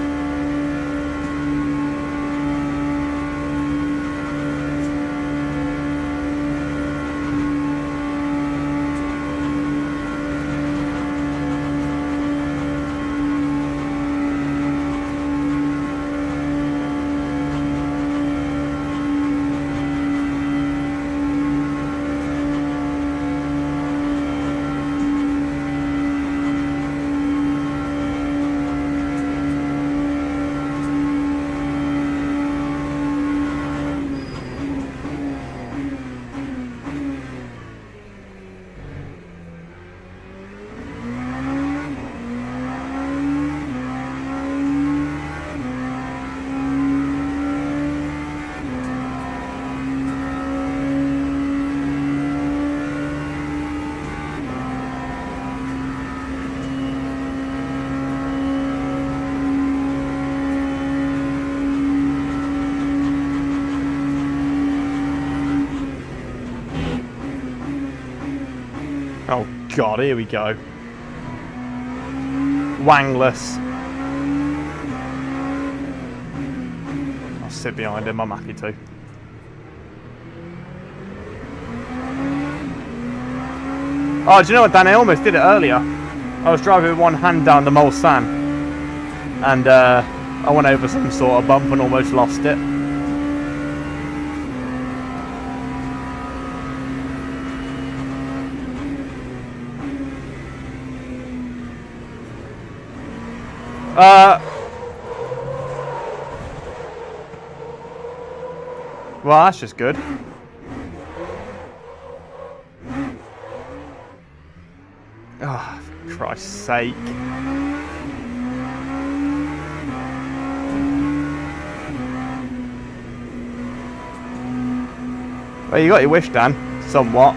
Oh god, here we go. Wangless. I'll sit behind him, I'm happy to. Oh, do you know what, Dan? I almost did it earlier. I was driving with one hand down the Mulsanne, and I went over some sort of bump and almost lost it. Well, that's just good. Oh, for Christ's sake. Well, you got your wish, Dan. Somewhat.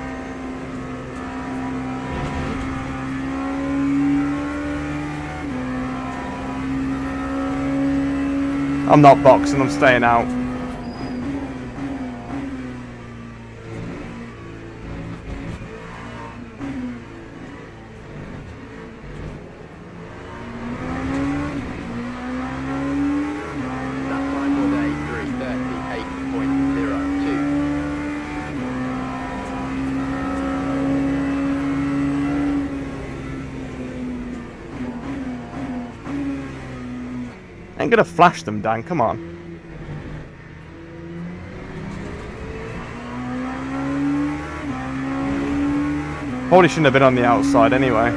I'm not boxing, I'm staying out.
That time was a 3:38.02.
Ain't gonna flash them, Dan, come on. Probably shouldn't have been on the outside anyway.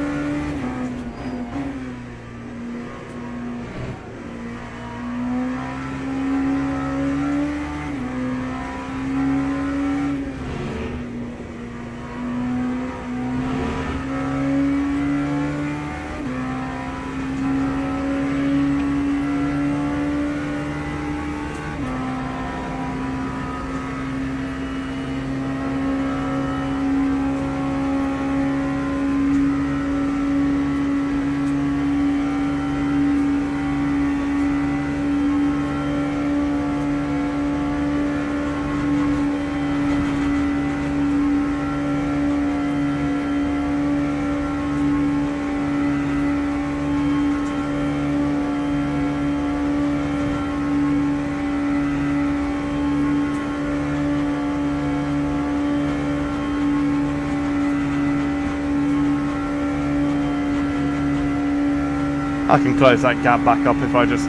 I can close that gap back up if I just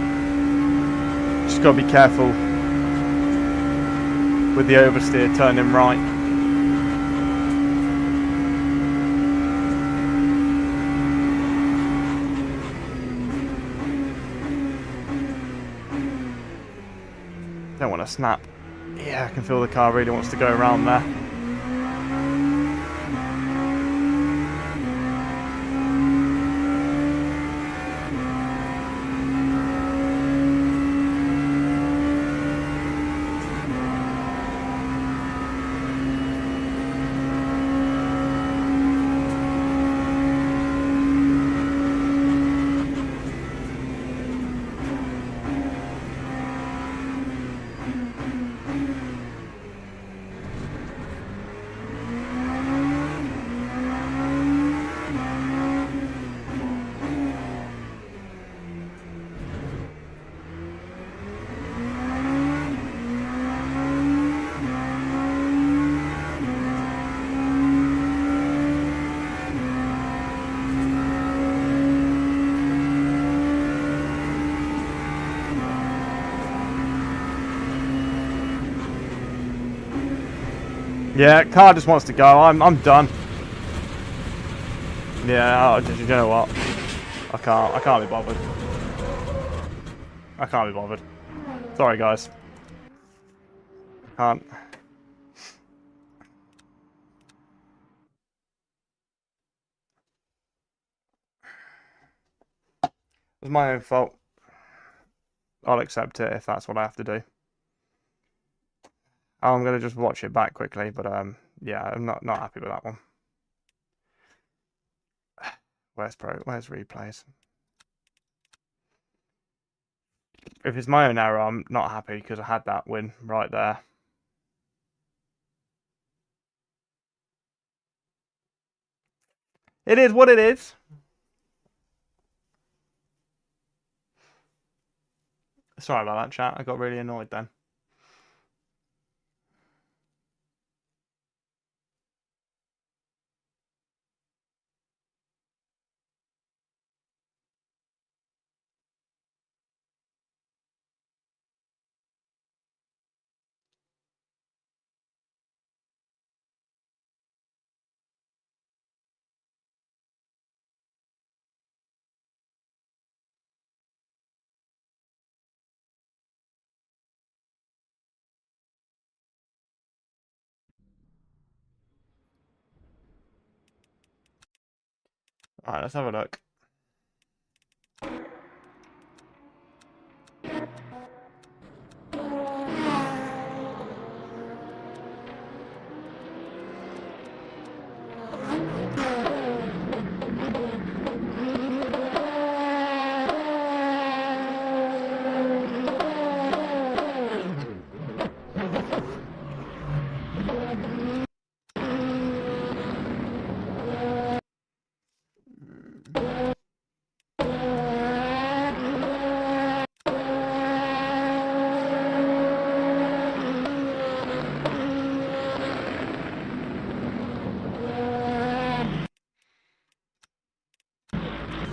gotta be careful with the oversteer turning right. Don't want to snap. Yeah, I can feel the car really wants to go around there. Yeah, car just wants to go. I'm done. Yeah, you know what? I can't be bothered. I can't be bothered. Sorry, guys. Can't. It's my own fault. I'll accept it if that's what I have to do. I'm gonna just watch it back quickly, but yeah, I'm not happy with that one. Where's replays? If it's my own error, I'm not happy because I had that win right there. It is what it is. Sorry about that, chat. I got really annoyed then. Alright, let's have a look.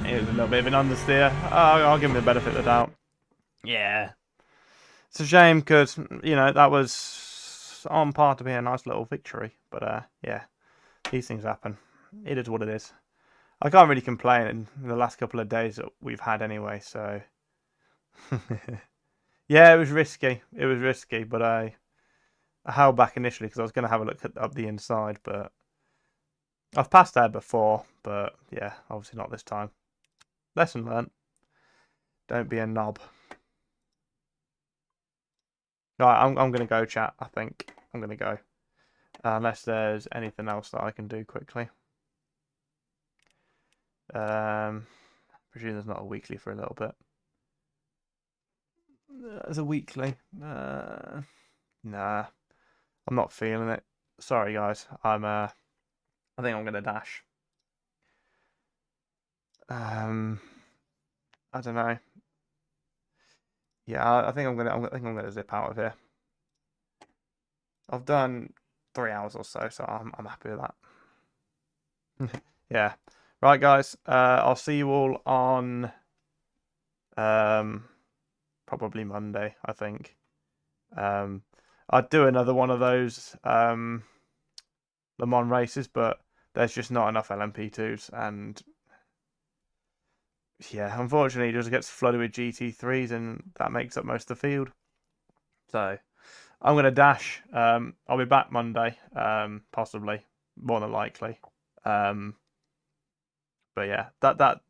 It was a little bit of an understeer. I'll give him the benefit of the doubt. Yeah. It's a shame because, you know, that was on par to be a nice little victory. But, yeah, these things happen. It is what it is. I can't really complain in the last couple of days that we've had anyway, so... Yeah, it was risky. It was risky, but I held back initially because I was going to have a look at the inside, but... I've passed there before, but, yeah, obviously not this time. Lesson learnt. Don't be a knob. Right, I'm going to go, chat, I think. I'm going to go. Unless there's anything else that I can do quickly. Presume there's not a weekly for a little bit. There's a weekly. Nah. I'm not feeling it. Sorry, guys. I think I'm going to dash. I don't know. Yeah, I think I'm gonna zip out of here. I've done 3 hours or so, so I'm happy with that. Yeah. Right, guys. I'll see you all on probably Monday, I think. I'd do another one of those Le Mans races, but there's just not enough LMP2s, and yeah, unfortunately, it just gets flooded with GT3s, and that makes up most of the field. So I'm going to dash. I'll be back Monday, possibly, more than likely. But yeah, that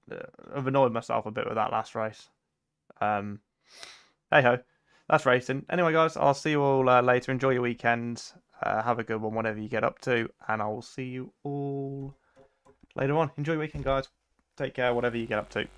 I've annoyed myself a bit with that last race. Hey ho, that's racing. Anyway, guys, I'll see you all later. Enjoy your weekend. Have a good one, whatever you get up to, and I will see you all later on. Enjoy your weekend, guys. Take care, whatever you get up to.